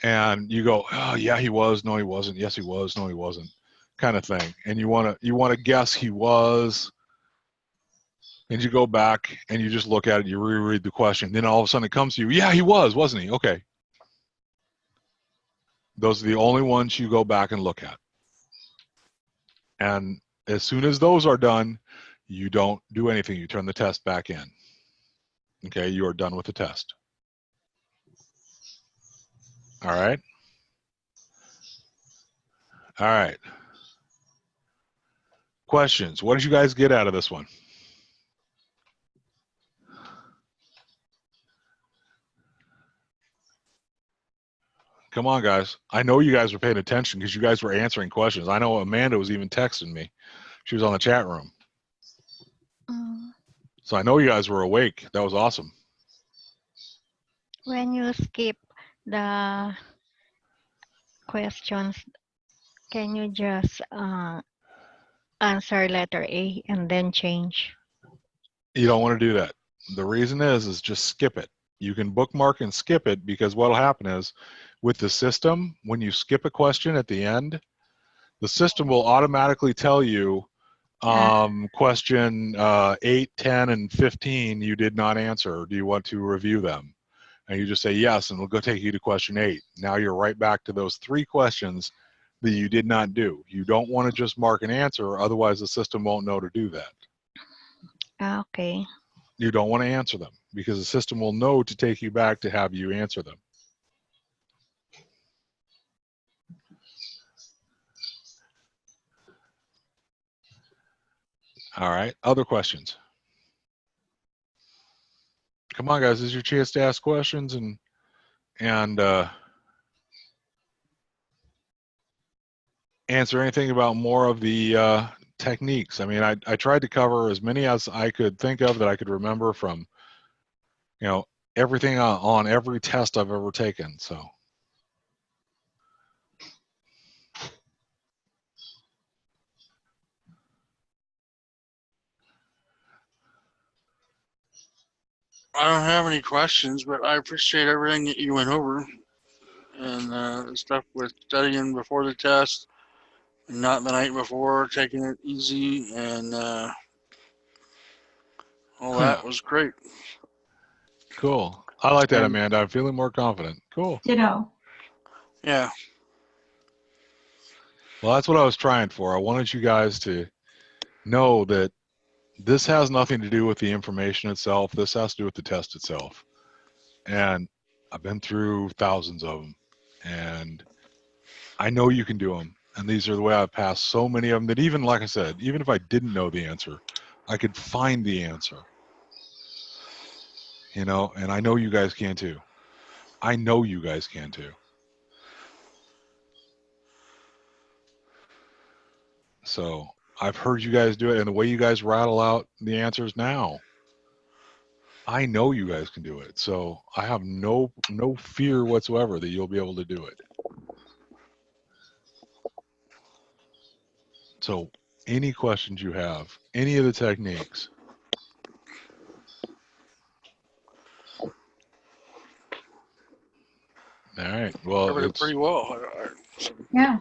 And you go, oh, yeah, he was. No, he wasn't. Yes, he was. No, he wasn't. Kind of thing. And you want to guess he was. And you go back and you just look at it. You reread the question. Then all of a sudden it comes to you. Yeah, he was, wasn't he? Okay. Those are the only ones you go back and look at. And as soon as those are done, you don't do anything. You turn the test back in. Okay, you are done with the test. All right. All right. Questions. What did you guys get out of this one? Come on, guys. I know you guys were paying attention because you guys were answering questions. I know Amanda was even texting me. She was on the chat room. So I know you guys were awake. That was awesome. When you skip the questions, can you just answer letter A and then change? You don't want to do that. The reason is just skip it. You can bookmark and skip it, because what will happen is with the system, when you skip a question at the end, the system will automatically tell you question 8, 10, and 15 you did not answer. Do you want to review them? And you just say yes, and it'll go take you to question 8. Now you're right back to those 3 questions that you did not do. You don't want to just mark an answer, otherwise the system won't know to do that. Okay. You don't want to answer them, because the system will know to take you back to have you answer them. All right, other questions? Come on, guys, this is your chance to ask questions and answer anything about more of the techniques. I mean, I tried to cover as many as I could think of that I could remember from, everything on every test I've ever taken. So. I don't have any questions, but I appreciate everything that you went over, and stuff with studying before the test, not the night before, taking it easy, and all that was great. Cool. I like that, And- Amanda. I'm feeling more confident. Cool. Ditto. Yeah. Well, that's what I was trying for. I wanted you guys to know that this has nothing to do with the information itself. This has to do with the test itself. And I've been through thousands of them, and I know you can do them. And these are the way I've passed so many of them that even, like I said, even if I didn't know the answer, I could find the answer. You know, and I know you guys can too. I know you guys can too. So I've heard you guys do it, and the way you guys rattle out the answers now, I know you guys can do it. So I have no fear whatsoever that you'll be able to do it. So any questions you have, any of the techniques. All right. Well, Covered it it's pretty well. Yeah.